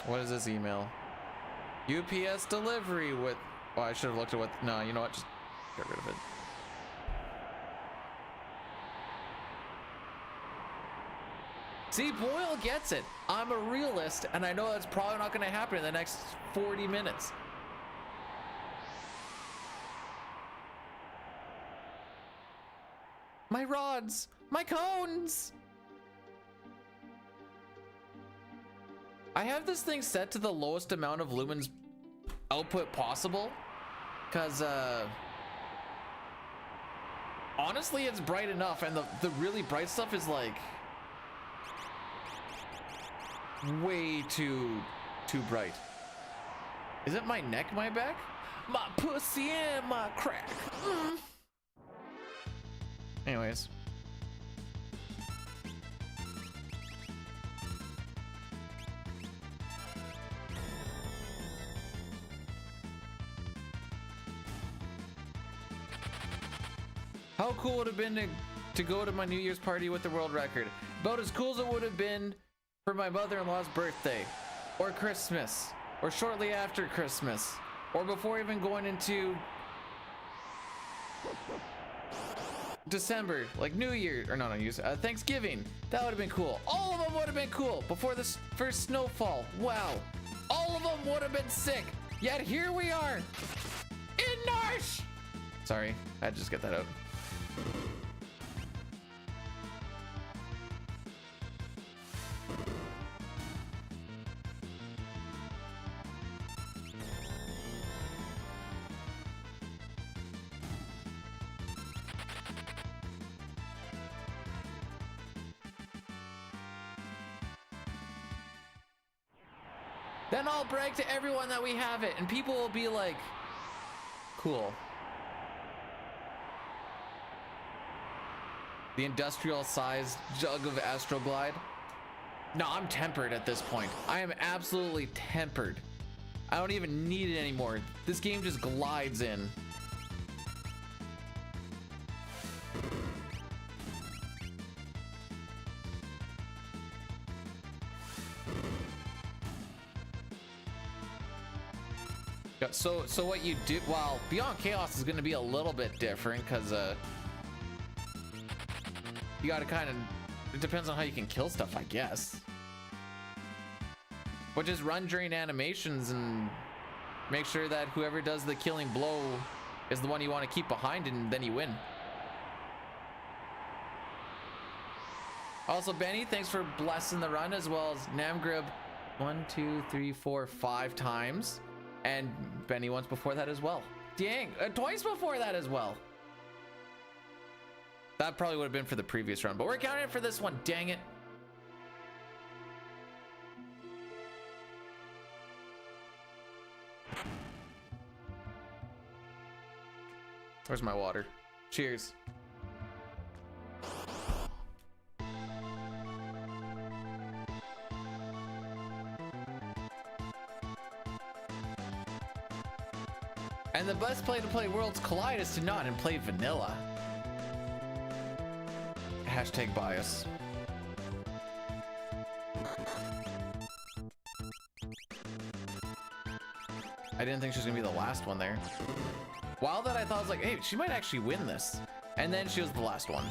What is this email? UPS delivery with, oh, I should have looked at what, no, you know what, just get rid of it. See, Boyle gets it. I'm a realist, and I know that's probably not going to happen in the next 40 minutes. My rods, my cones. I have this thing set to the lowest amount of lumens output possible, because honestly it's bright enough, and the really bright stuff is like way too bright. Is it my neck, my back? My pussy and my crack. Anyways. How cool would it have been to go to my New Year's party with the world record? About as cool as it would have been for my mother-in-law's birthday, or Christmas, or shortly after Christmas, or before even going into December, like New Year, or no, Thanksgiving. That would have been cool. All of them them would have been cool before this first snowfall. Wow. All of them would have been sick. Yet here we are. In Narsh! Sorry, I had to just get that out. Then I'll brag to everyone that we have it, and people will be like, cool. The industrial sized jug of Astroglide. No, I'm tempered at this point. I am absolutely tempered. I don't even need it anymore. This game just glides in. So what you do, well, Beyond Chaos is going to be a little bit different because you got to kind of, it depends on how you can kill stuff, I guess. But just run during animations and make sure that whoever does the killing blow is the one you want to keep behind, and then you win. Also, Benny, thanks for blessing the run, as well as Namgrib 1, 2, 3, 4, 5 times. And Benny once before that as well. Dang, twice before that as well. That probably would have been for the previous run, but we're counting it for this one. Dang it. Where's my water? Cheers. And the best play to play Worlds Collide is to not and play vanilla. Hashtag bias. I didn't think she was gonna be the last one there. While that I thought, I was like, hey, she might actually win this. And then she was the last one.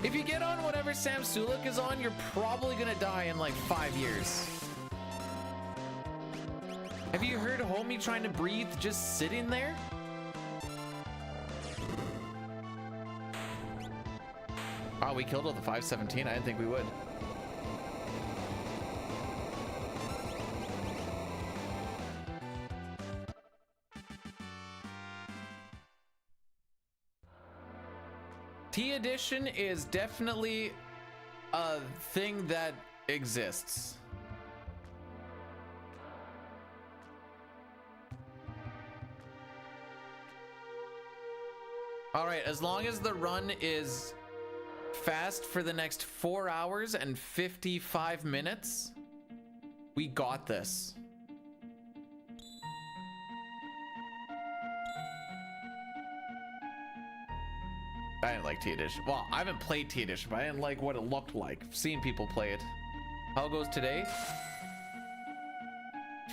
If you get on whatever Sam Sulek is on, you're probably gonna die in like 5 years. Have you heard homie trying to breathe just sitting there? Oh, we killed with the 517. I didn't think we would. T edition is definitely a thing that exists. All right, as long as the run is fast for the next 4 hours and 55 minutes, we got this. I didn't like T Edition. Well, I haven't played T Edition, but I didn't like what it looked like. I've seen people play it. How goes today?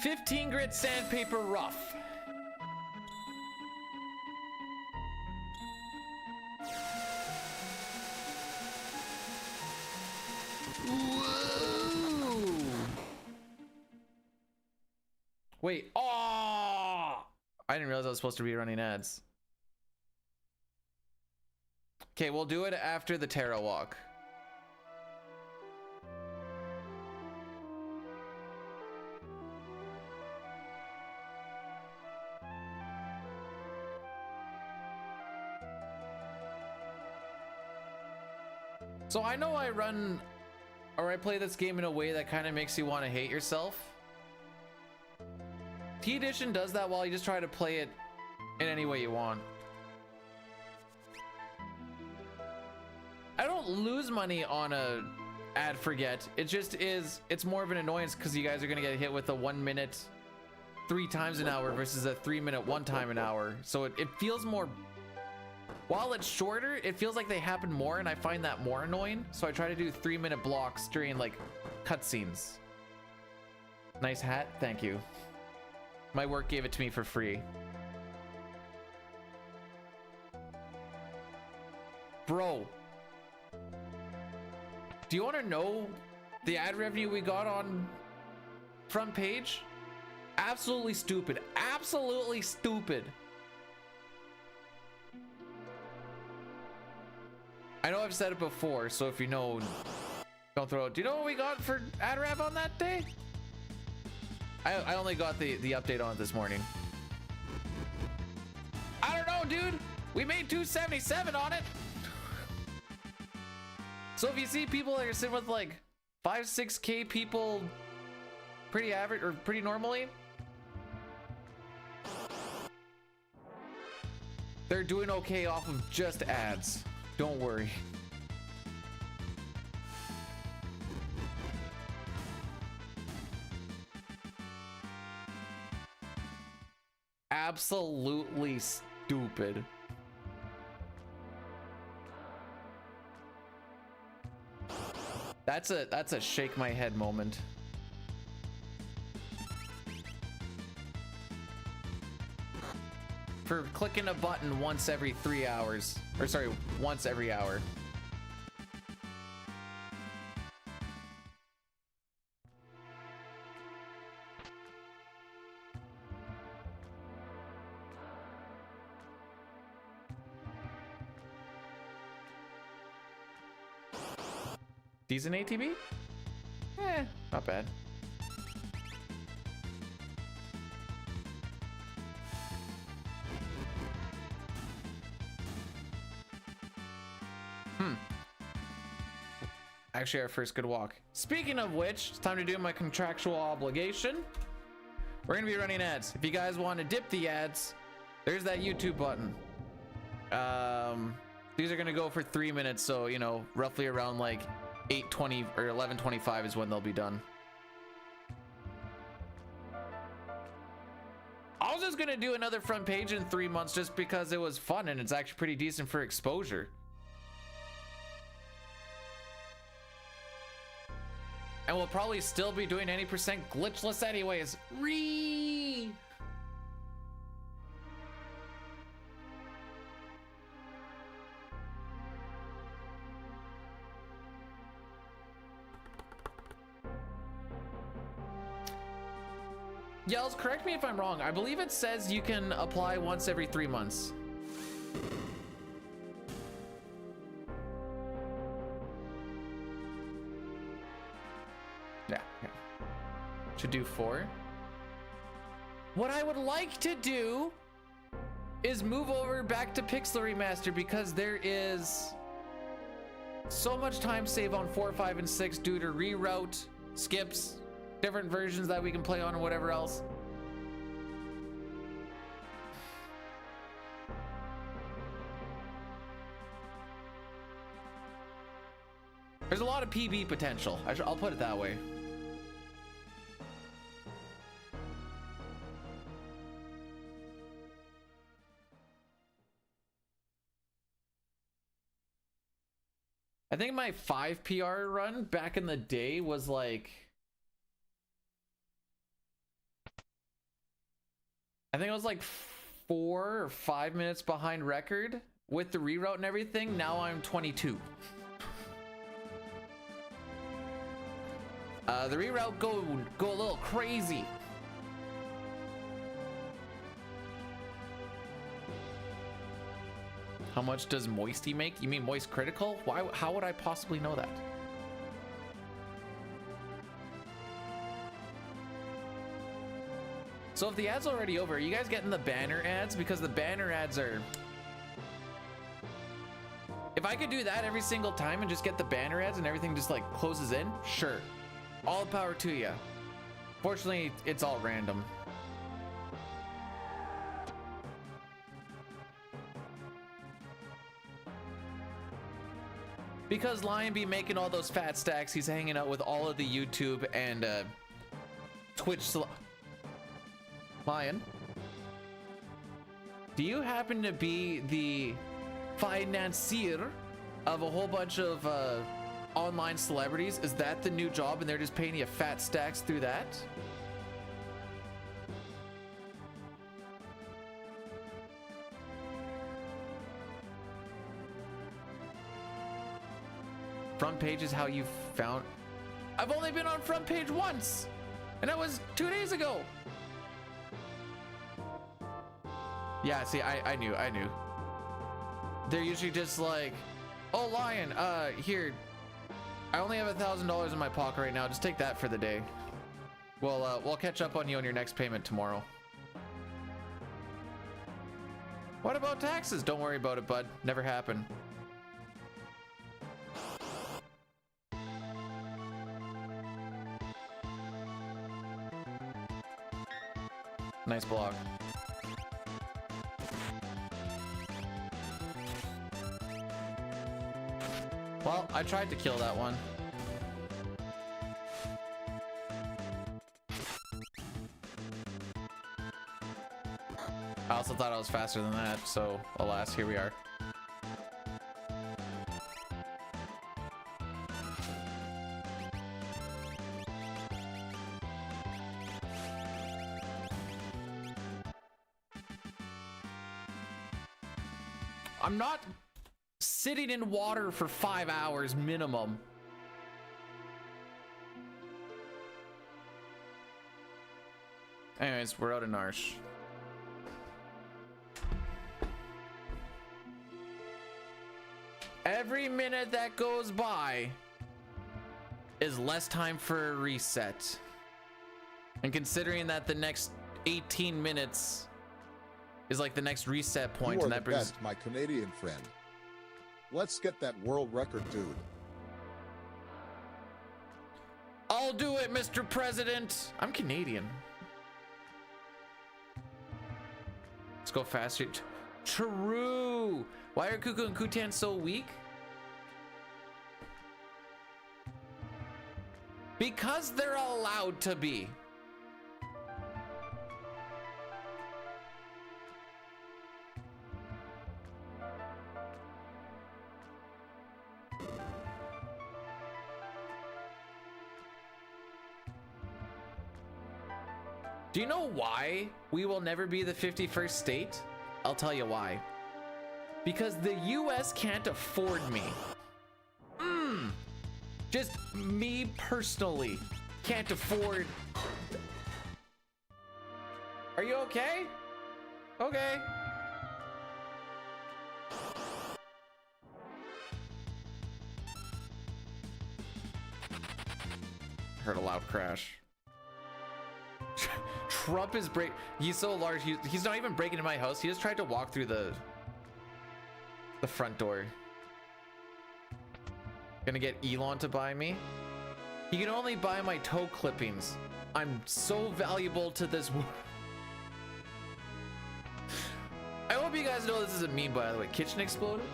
15 grit sandpaper rough. Whoa. Wait. Oh! I didn't realize I was supposed to be running ads. Okay, we'll do it after the Terra walk. So I know I run, or I play this game in a way that kind of makes you want to hate yourself. T Edition does that while you just try to play it in any way you want. I don't lose money on a ad forget. It just is, it's more of an annoyance because you guys are gonna get hit with a 1 minute 3 times an hour versus a 3 minute 1 time an hour. So it feels more, while it's shorter, it feels like they happen more, and I find that more annoying. So I try to do 3 minute blocks during like cutscenes. Nice hat, thank you. My work gave it to me for free. Bro, do you want to know the ad revenue we got on front page? Absolutely stupid. Absolutely stupid. I know I've said it before, so if you know, don't throw it. Do you know what we got for ad rev on that day? I only got the update on it this morning. I don't know, dude. We made 277 on it. So if you see people that are sitting with like 5-6K people pretty average or pretty normally, they're doing okay off of just ads. Don't worry. Absolutely stupid. That's a shake my head moment. For clicking a button once every 3 hours. Or sorry, once every hour. Decent ATB? Eh, not bad. Actually, our first good walk. Speaking of which, it's time to do my contractual obligation. We're gonna be running ads. If you guys want to dip the ads, there's that YouTube button. These are gonna go for 3 minutes, so you know, roughly around like 8:20 or 11:25 is when they'll be done. I was just gonna do another front page in 3 months just because it was fun and it's actually pretty decent for exposure. And we'll probably still be doing 80% glitchless anyways. Yells, correct me if I'm wrong. I believe it says you can apply once every 3 months. Yeah. Should do 4. What I would like to do is move over back to Pixel Remaster because there is so much time save on 4, 5, and 6 due to reroute, skips, different versions that we can play on or whatever else. There's a lot of PB potential. I'll put it that way. I think my 5 PR run back in the day was like, I think it was like 4 or 5 minutes behind record with the reroute and everything. Now I'm 22. The reroute go a little crazy. How much does Moisty make? You mean Moist Critical? Why? How would I possibly know that? So if the ad's already over, are you guys getting the banner ads? Because the banner ads are... If I could do that every single time and just get the banner ads and everything just like closes in, sure. All power to you. Fortunately, it's all random. Because Lion be making all those fat stacks, he's hanging out with all of the YouTube and Twitch. Lion, do you happen to be the financier of a whole bunch of online celebrities? Is that the new job and they're just paying you fat stacks through that? Front page is how you found. I've only been on front page once, and that was 2 days ago. Yeah, see, I knew. They're usually just like, oh, Lion, here, I only have $1,000 in my pocket right now. Just take that for the day. We'll catch up on you on your next payment tomorrow. What about taxes? Don't worry about it, bud. Never happened. Nice block. Well, I tried to kill that one. I also thought I was faster than that, so alas, here we are. I'm not sitting in water for 5 hours minimum. Anyways, we're out of Narsh. Every minute that goes by is less time for a reset. And considering that the next 18 minutes is like the next reset point, You are and the that brings best, my Canadian friend. Let's get that world record, dude. I'll do it, Mr. President. I'm Canadian. Let's go faster. True. Why are Kuku and Kutan so weak? Because they're allowed to be. Do you know why we will never be the 51st state? I'll tell you why. Because the US can't afford me. Just me personally can't afford. Are you okay? Okay. Heard a loud crash. Trump is he's so large, he's not even breaking into my house. He just tried to walk through the front door. Gonna get Elon to buy me. He can only buy my toe clippings. I'm so valuable to this world. I hope you guys know this is a meme, by the way. Kitchen exploded?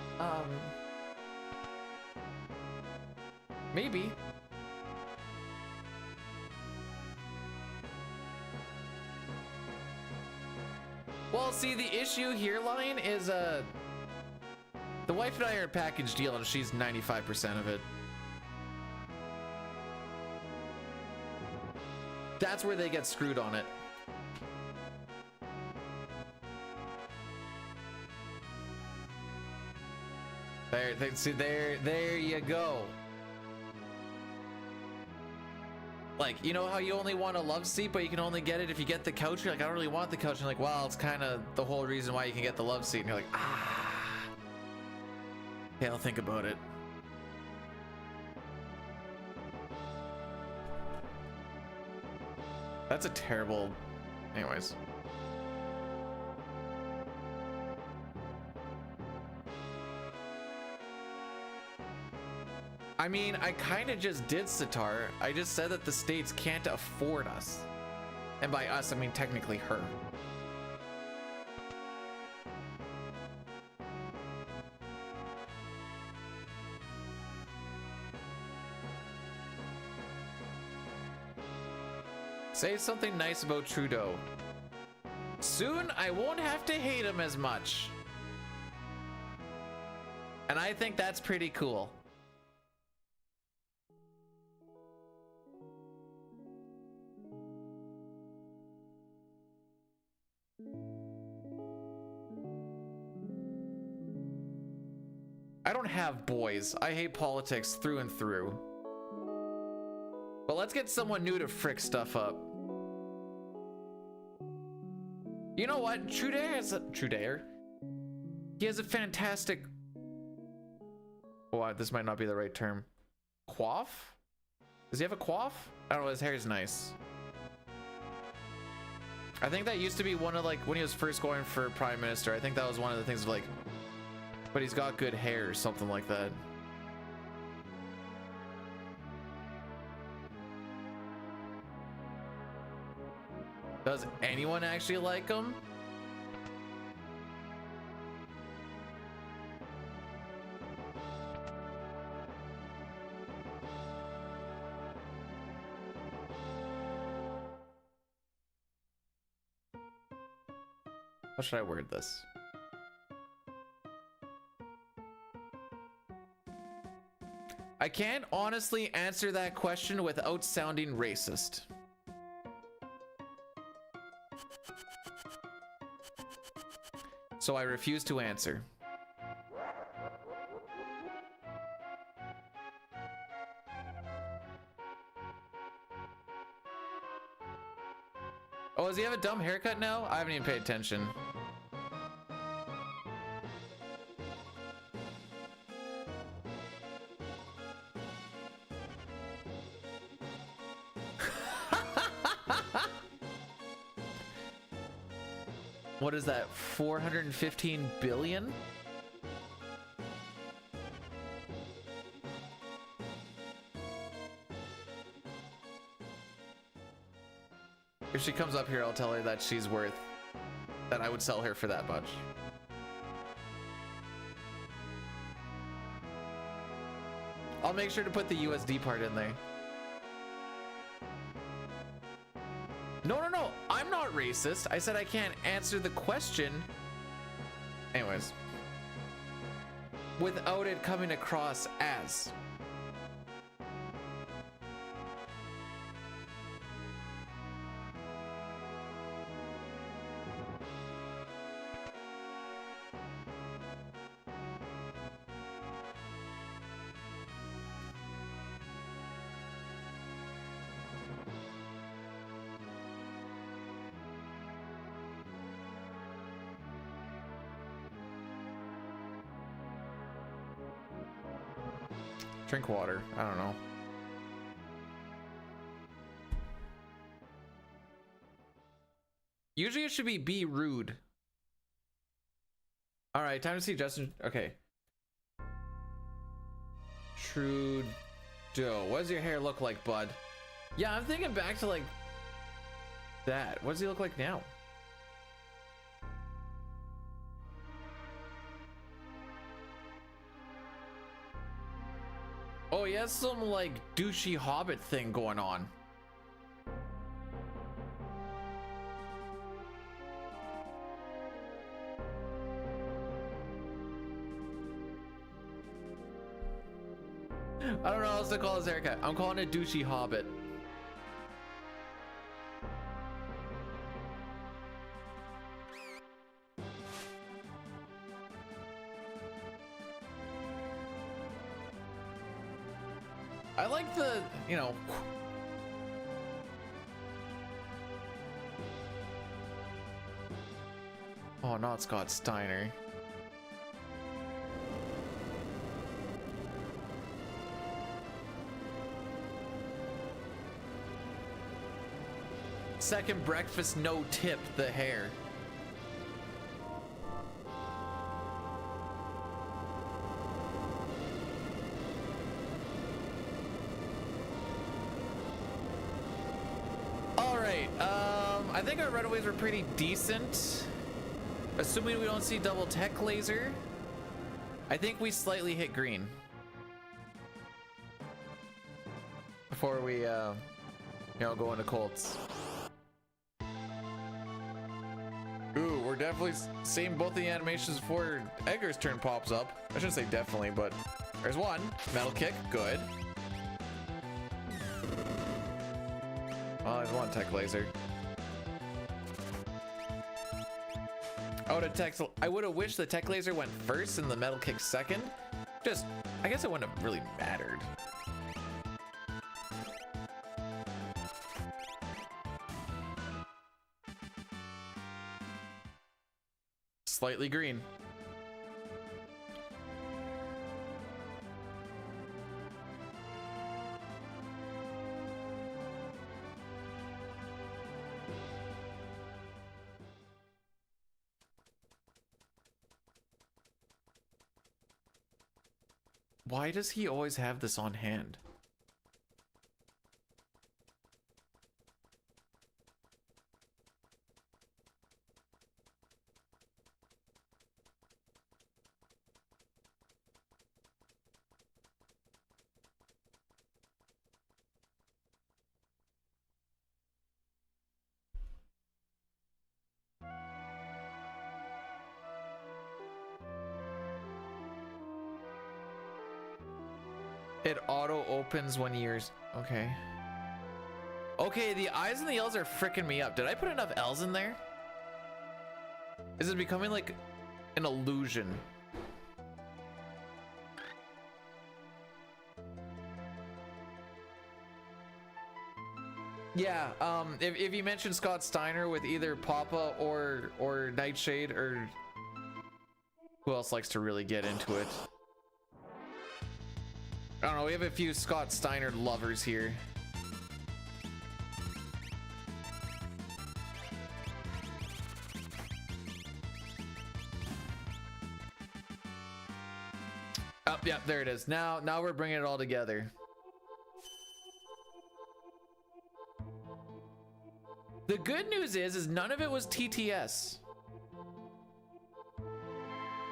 Maybe. Well, see, the issue here, Lion, is the wife and I are a package deal, and she's 95% of it. That's where they get screwed on it. There you go. Like, you know how you only want a love seat, but you can only get it if you get the couch? You're like, I don't really want the couch. And you're like, well, it's kind of the whole reason why you can get the love seat. And you're like, ah. Yeah, I'll think about it. That's a terrible... Anyways. I mean, I kind of just did, Sitar. I just said that the states can't afford us. And by us, I mean technically her. Say something nice about Trudeau. Soon, I won't have to hate him as much. And I think that's pretty cool. I don't have boys. I hate politics through and through. But let's get someone new to frick stuff up. You know what? Trudeau. He has a fantastic. Oh, this might not be the right term. Coif? Does he have a coif? I don't know. His hair is nice. I think that used to be one of like when he was first going for prime minister. I think that was one of the things of like, but he's got good hair or something like that. Does anyone actually like him? How should I word this? I can't honestly answer that question without sounding racist. So I refuse to answer. Oh, does he have a dumb haircut now? I haven't even paid attention. What is that? 415 billion? If she comes up here, I'll tell her that she's worth, that I would sell her for that much. I'll make sure to put the USD part in there. No, I'm not racist. I said I can't answer the question. Anyways. Without it coming across as. Drink water. I don't know. Usually it should be rude. All right, time to see Justin. Okay. Trudeau. What does your hair look like, bud? Yeah, I'm thinking back to like that. What does he look like now? Oh, he has some like douchey hobbit thing going on. I don't know how else to call his haircut. I'm calling it douchey hobbit. I like the, you know. Oh, not Scott Steiner. Second breakfast, no tip, the hair. I think our runaways were pretty decent. Assuming we don't see double tech laser. I think we slightly hit green. Before we, you know, go into Colts. Ooh, we're definitely seeing both the animations before Edgar's turn pops up. I shouldn't say definitely, but there's one. Metal kick, good. Oh, there's one tech laser. I would have wished the tech laser went first and the metal kick second, Just, I guess it wouldn't have really mattered. Slightly green. Why does he always have this on hand? It auto opens when you're okay. Okay, the I's and the L's are freaking me up. Did I put enough L's in there? Is it becoming like an illusion? Yeah, if you mention Scott Steiner with either Papa or Nightshade, or who else likes to really get into it? I don't know, we have a few Scott Steiner lovers here. Oh, yeah, there it is. Now we're bringing it all together. The good news is none of it was TTS.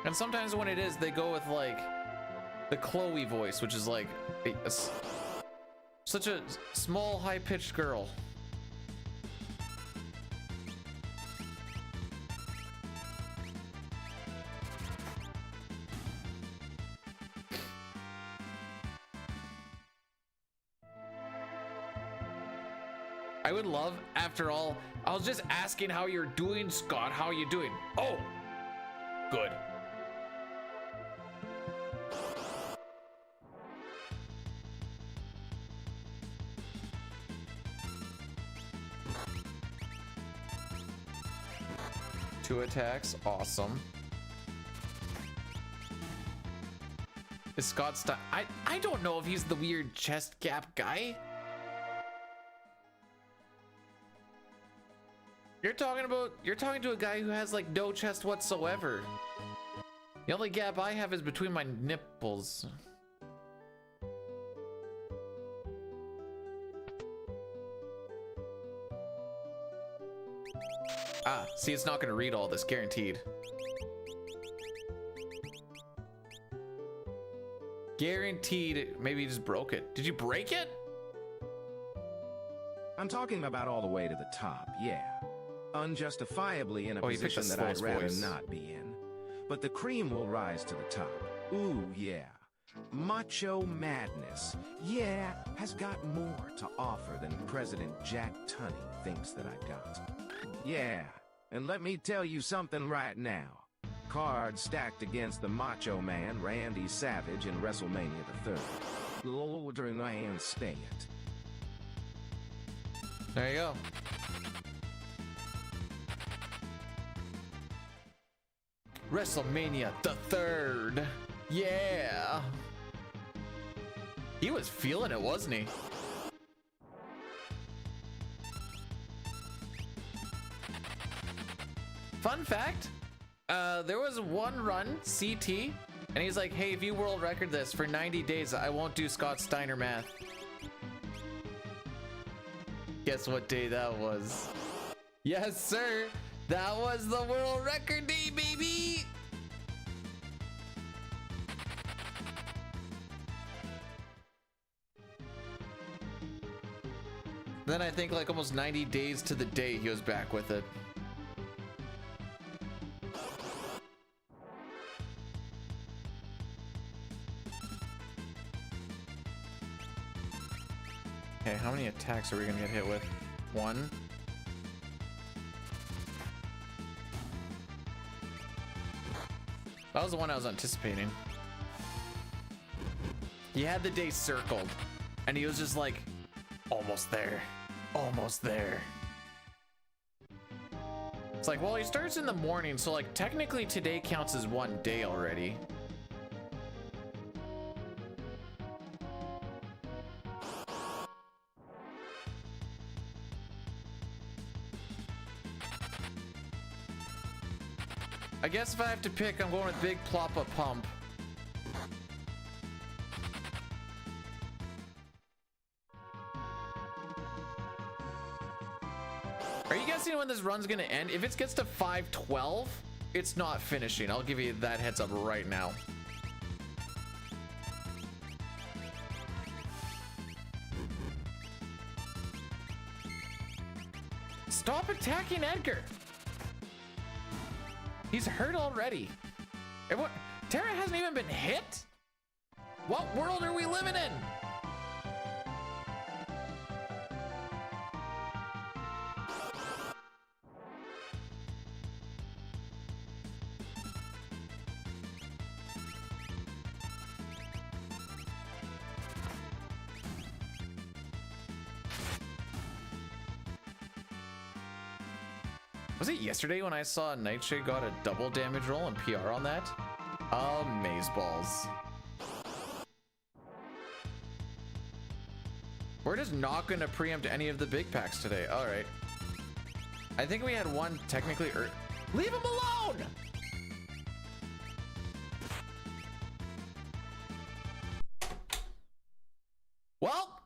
And sometimes when it is, they go with like the Chloe voice, which is like such a small, high-pitched girl. I would love, after all, I was just asking how you're doing, Scott. How are you doing? Oh, good. Two attacks, awesome. Is Scott I don't know if he's the weird chest gap guy. You're talking to a guy who has like no chest whatsoever. The only gap I have is between my nipples. Ah, see, it's not gonna read all this, guaranteed. Guaranteed, maybe he just broke it. Did you break it? I'm talking about all the way to the top, yeah. Unjustifiably in a position that I'd rather not be in. But the cream will rise to the top. Ooh, yeah. Macho madness, yeah, has got more to offer than President Jack Tunney thinks that I got. Yeah, and let me tell you something right now. Cards stacked against the Macho Man, Randy Savage, in WrestleMania the 3rd. Lord, and stay it. There you go. WrestleMania the 3rd. Yeah. He was feeling it, wasn't he? Fun fact, there was one run, CT, and he's like, hey, if you world record this for 90 days, I won't do Scott Steiner math. Guess what day that was? Yes, sir. That was the world record day, baby. Then I think like almost 90 days to the day he was back with it. Okay, how many attacks are we gonna get hit with? One. That was the one I was anticipating. He had the day circled, and he was just like, almost there, almost there. It's like, well, he starts in the morning, so like technically today counts as one day already. I guess if I have to pick, I'm going with Big Ploppa Pump. Are you guessing when this run's gonna end? If it gets to 5:12, it's not finishing. I'll give you that heads up right now. Stop attacking Edgar. He's hurt already. And what? Terra hasn't even been hit? What world are we living in? Was it yesterday when I saw Nightshade got a double damage roll and PR on that? Amazeballs. We're just not gonna preempt any of the big packs today. All right. I think we had one technically. Leave him alone! Well,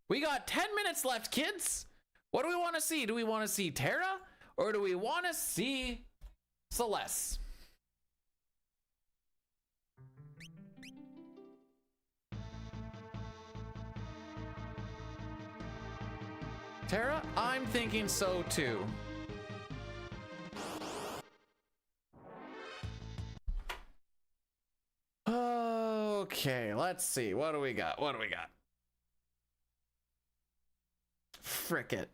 we got 10 minutes left, kids. What do we want to see? Do we want to see Terra? Or do we want to see Celeste? Terra, I'm thinking so too. Okay, let's see. What do we got? What do we got? Frick it.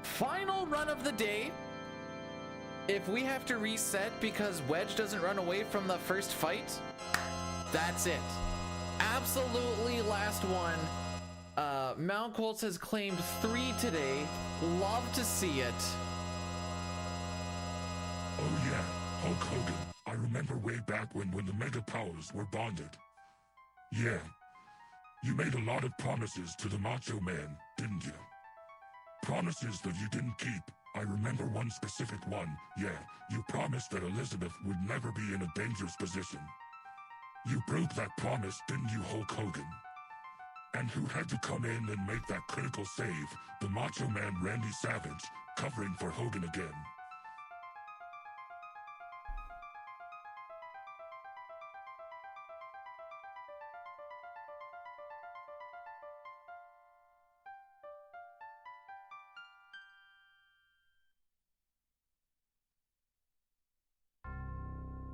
Final run of the day. If we have to reset because Wedge doesn't run away from the first fight, that's it. Absolutely last one. Mount Colts has claimed 3 today. Love to see it. Oh yeah, Hulk Hogan. I remember way back when the Mega Powers were bonded. Yeah. You made a lot of promises to the Macho Man, didn't you? Promises that you didn't keep. I remember one specific one. Yeah, you promised that Elizabeth would never be in a dangerous position. You broke that promise, didn't you, Hulk Hogan? And who had to come in and make that critical save? The Macho Man Randy Savage, covering for Hogan again.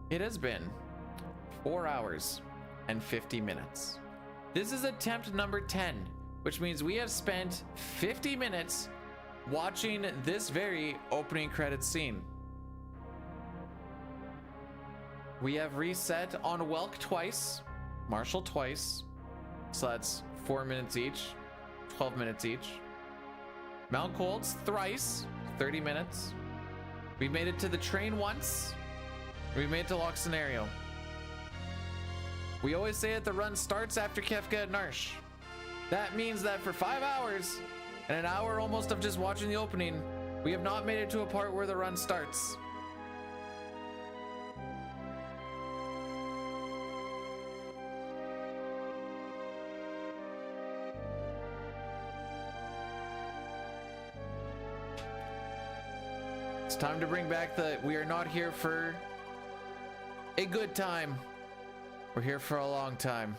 It has been 4 hours and 50 minutes. This is attempt number 10, which means we have spent 50 minutes watching this very opening credits scene. We have reset on Welk twice, Marshall twice, so that's 4 minutes each, 12 minutes each. Mount Colts thrice, 30 minutes. We made it to the train once. We made it to lock scenario. We always say that the run starts after Kefka and Narsh. That means that for 5 hours and an hour almost of just watching the opening, we have not made it to a part where the run starts. It's time to bring back the we are not here for a good time. We're here for a long time.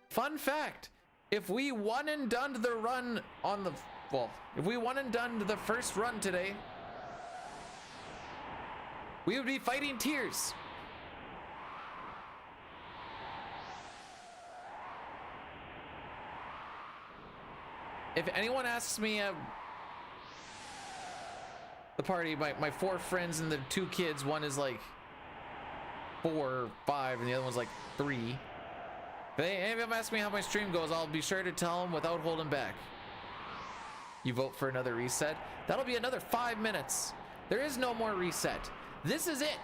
Fun fact, if we one and done the run on the, well, if we one and done the first run today, we would be fighting Tears. If anyone asks me at the party, my 4 friends and the 2 kids, one is like 4 or 5 and the other one's like 3. If any of them ask me how my stream goes, I'll be sure to tell them without holding back. You vote for another reset? That'll be another 5 minutes. There is no more reset. This is it.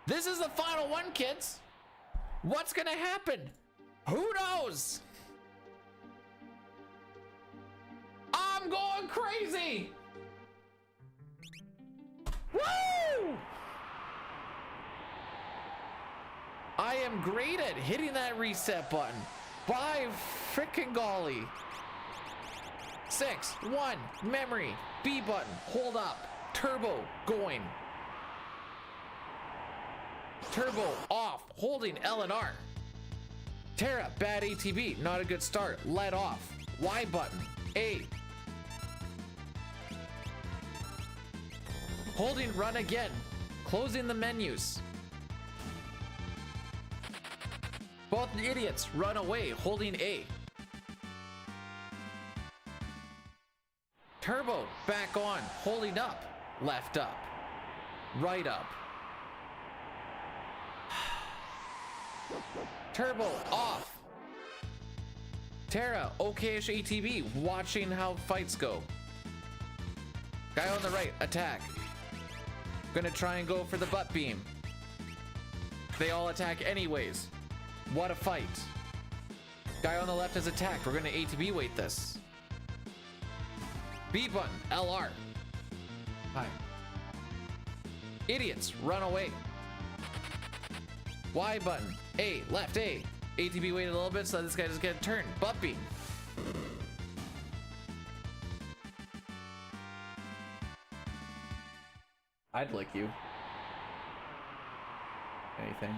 This is the final one, kids. What's gonna happen? Who knows? I'm going crazy. Woo! I am great at hitting that reset button. By frickin' golly. 6, 1, memory, B button, hold up, turbo, going. Turbo, off, holding L and R. Terra, bad ATB, not a good start, let off. Y button, A. Holding run again, closing the menus. Both idiots run away, holding A. Turbo, back on, holding up, left up, right up. Turbo, off. Terra, okayish ATB, watching how fights go. Guy on the right, attack. Gonna try and go for the butt beam. They all attack anyways. What a fight. Guy on the left has attacked. We're gonna ATB weight this. B button, LR. Hi. Idiots, run away. Y button, A, left A. ATB waited a little bit so this guy doesn't get a turn. Butt beam. I'd lick you. Anything.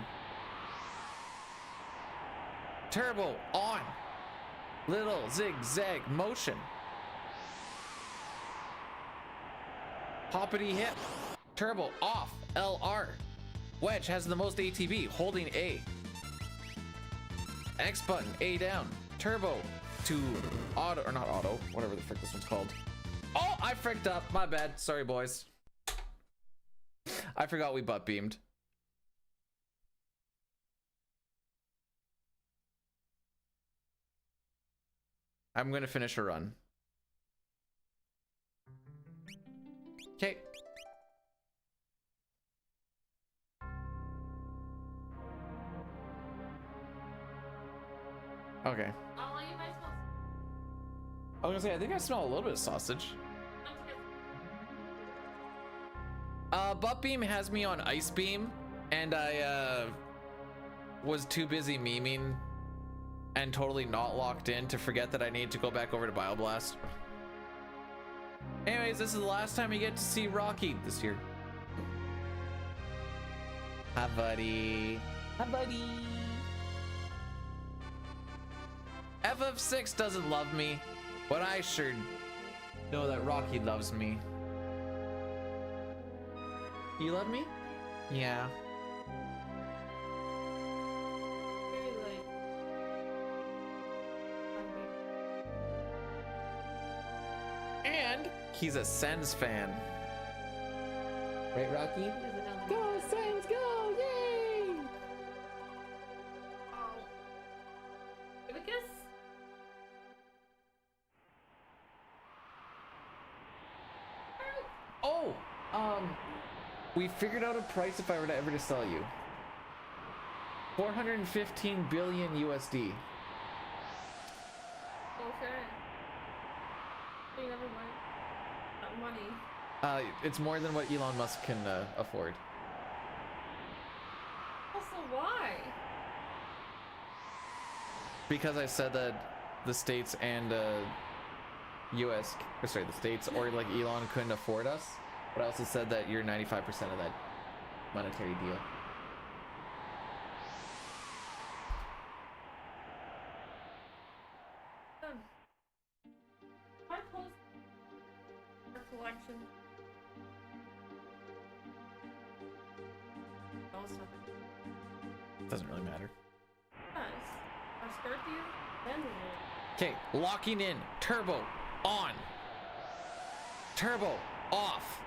Turbo, on. Little zigzag motion. Hoppity hip. Turbo, off. LR. Wedge has the most ATB, holding A. X button, A down. Turbo to auto, or not auto, whatever the frick this one's called. Oh, I fricked up. My bad. Sorry, boys. I forgot we butt beamed. I'm gonna finish a run. Okay. Okay. I was gonna say, I think I smell a little bit of sausage. Butt Beam has me on Ice Beam, and I was too busy memeing and totally not locked in to forget that I need to go back over to Bioblast. Anyways, this is the last time you get to see Rocky this year. Hi, buddy. Hi, buddy. FF6 doesn't love me, but I sure know that Rocky loves me. You love me? Yeah. And he's a Sens fan. Right, Rocky? Go, Sens, go! Yay! Give a kiss. Oh, we figured out a price if I were to ever to sell you. 415 billion USD. Okay. You never mind. That money. It's more than what Elon Musk can afford. Also, why? Because I said that the states and US, or sorry, the states or like Elon couldn't afford us, but I also said that you're 95% of that monetary deal. Why post our collection? No, it's not. Doesn't really matter. Yes. Our skirt view? Then we will. Okay, locking in. Turbo on. Turbo off.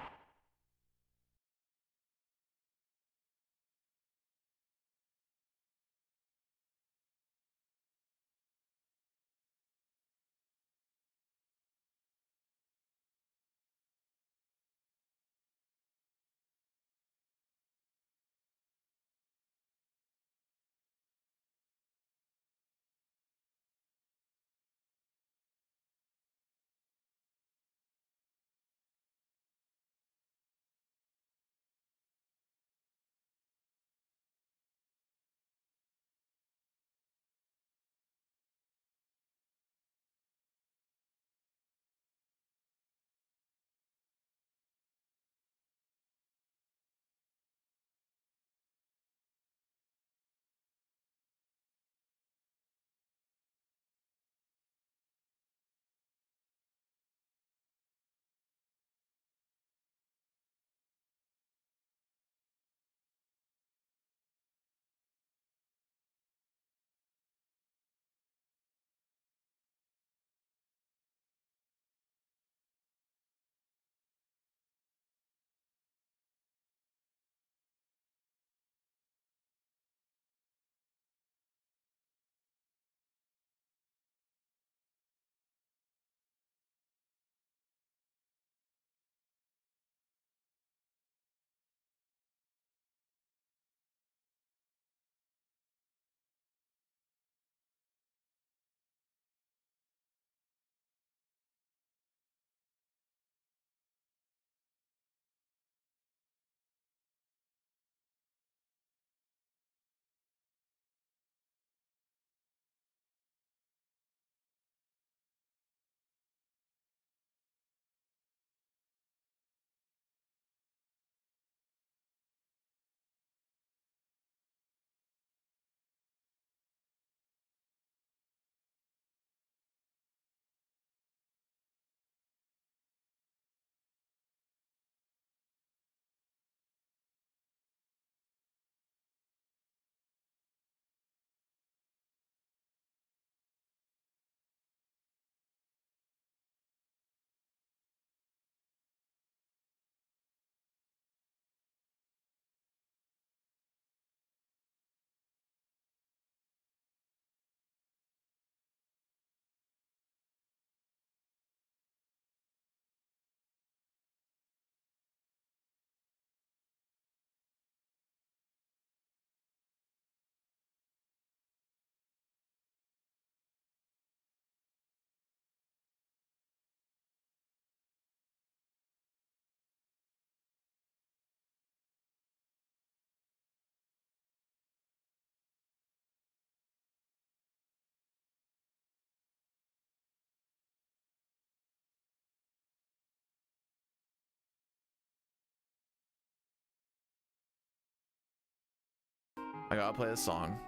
I gotta play this song.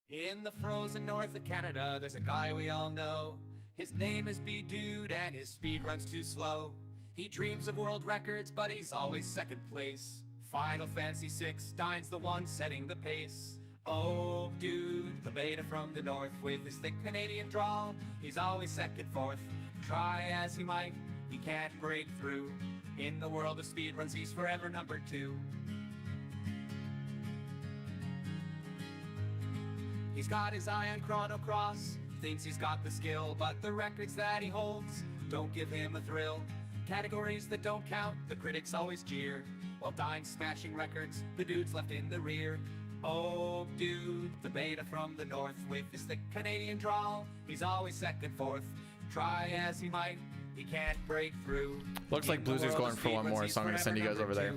In the frozen north of Canada, there's a guy we all know. His name is B-Dude and his speed runs too slow. He dreams of world records, but he's always second place. Final Fantasy VI, Dine's the one setting the pace. Oh, dude, the beta from the north with his thick Canadian drawl. He's always second, fourth. Try as he might, he can't break through. In the world of speedruns, he's forever number 2. He's got his eye on Chrono Cross, thinks he's got the skill, but the records that he holds don't give him a thrill. Categories that don't count, the critics always jeer, while Dine's smashing records, the dude's left in the rear. Oh, dude, the beta from the north with his thick Canadian drawl. He's always second, fourth. Try as he might, he can't break through. Looks like Blues is going for one more, so I'm gonna send you guys over there.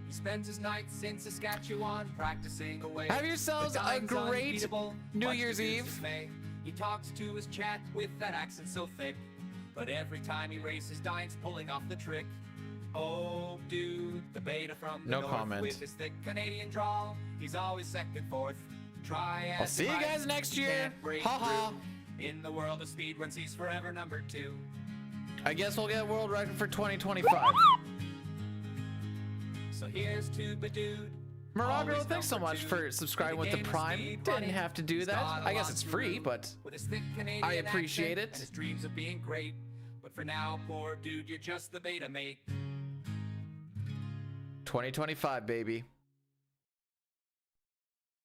He spends his nights in Saskatchewan practicing away. Have yourselves a great New Year's Eve. He talks to his chat with that accent so thick, but every time he races, Dine's pulling off the trick. Oh, dude, the beta from the north comment. With his thick Canadian drawl. He's always second, fourth. Try as I'll see you guys next year. Ha ha. In the world of speedruns, he's forever number 2. I guess we'll get a world record for 2025. So here's to Badude. Maragro, thanks so much for subscribing with the Prime. Didn't have to do that. I guess it's free, but I appreciate it. And his dreams of being great. But for now, poor dude, you're just the beta mate. 2025, baby.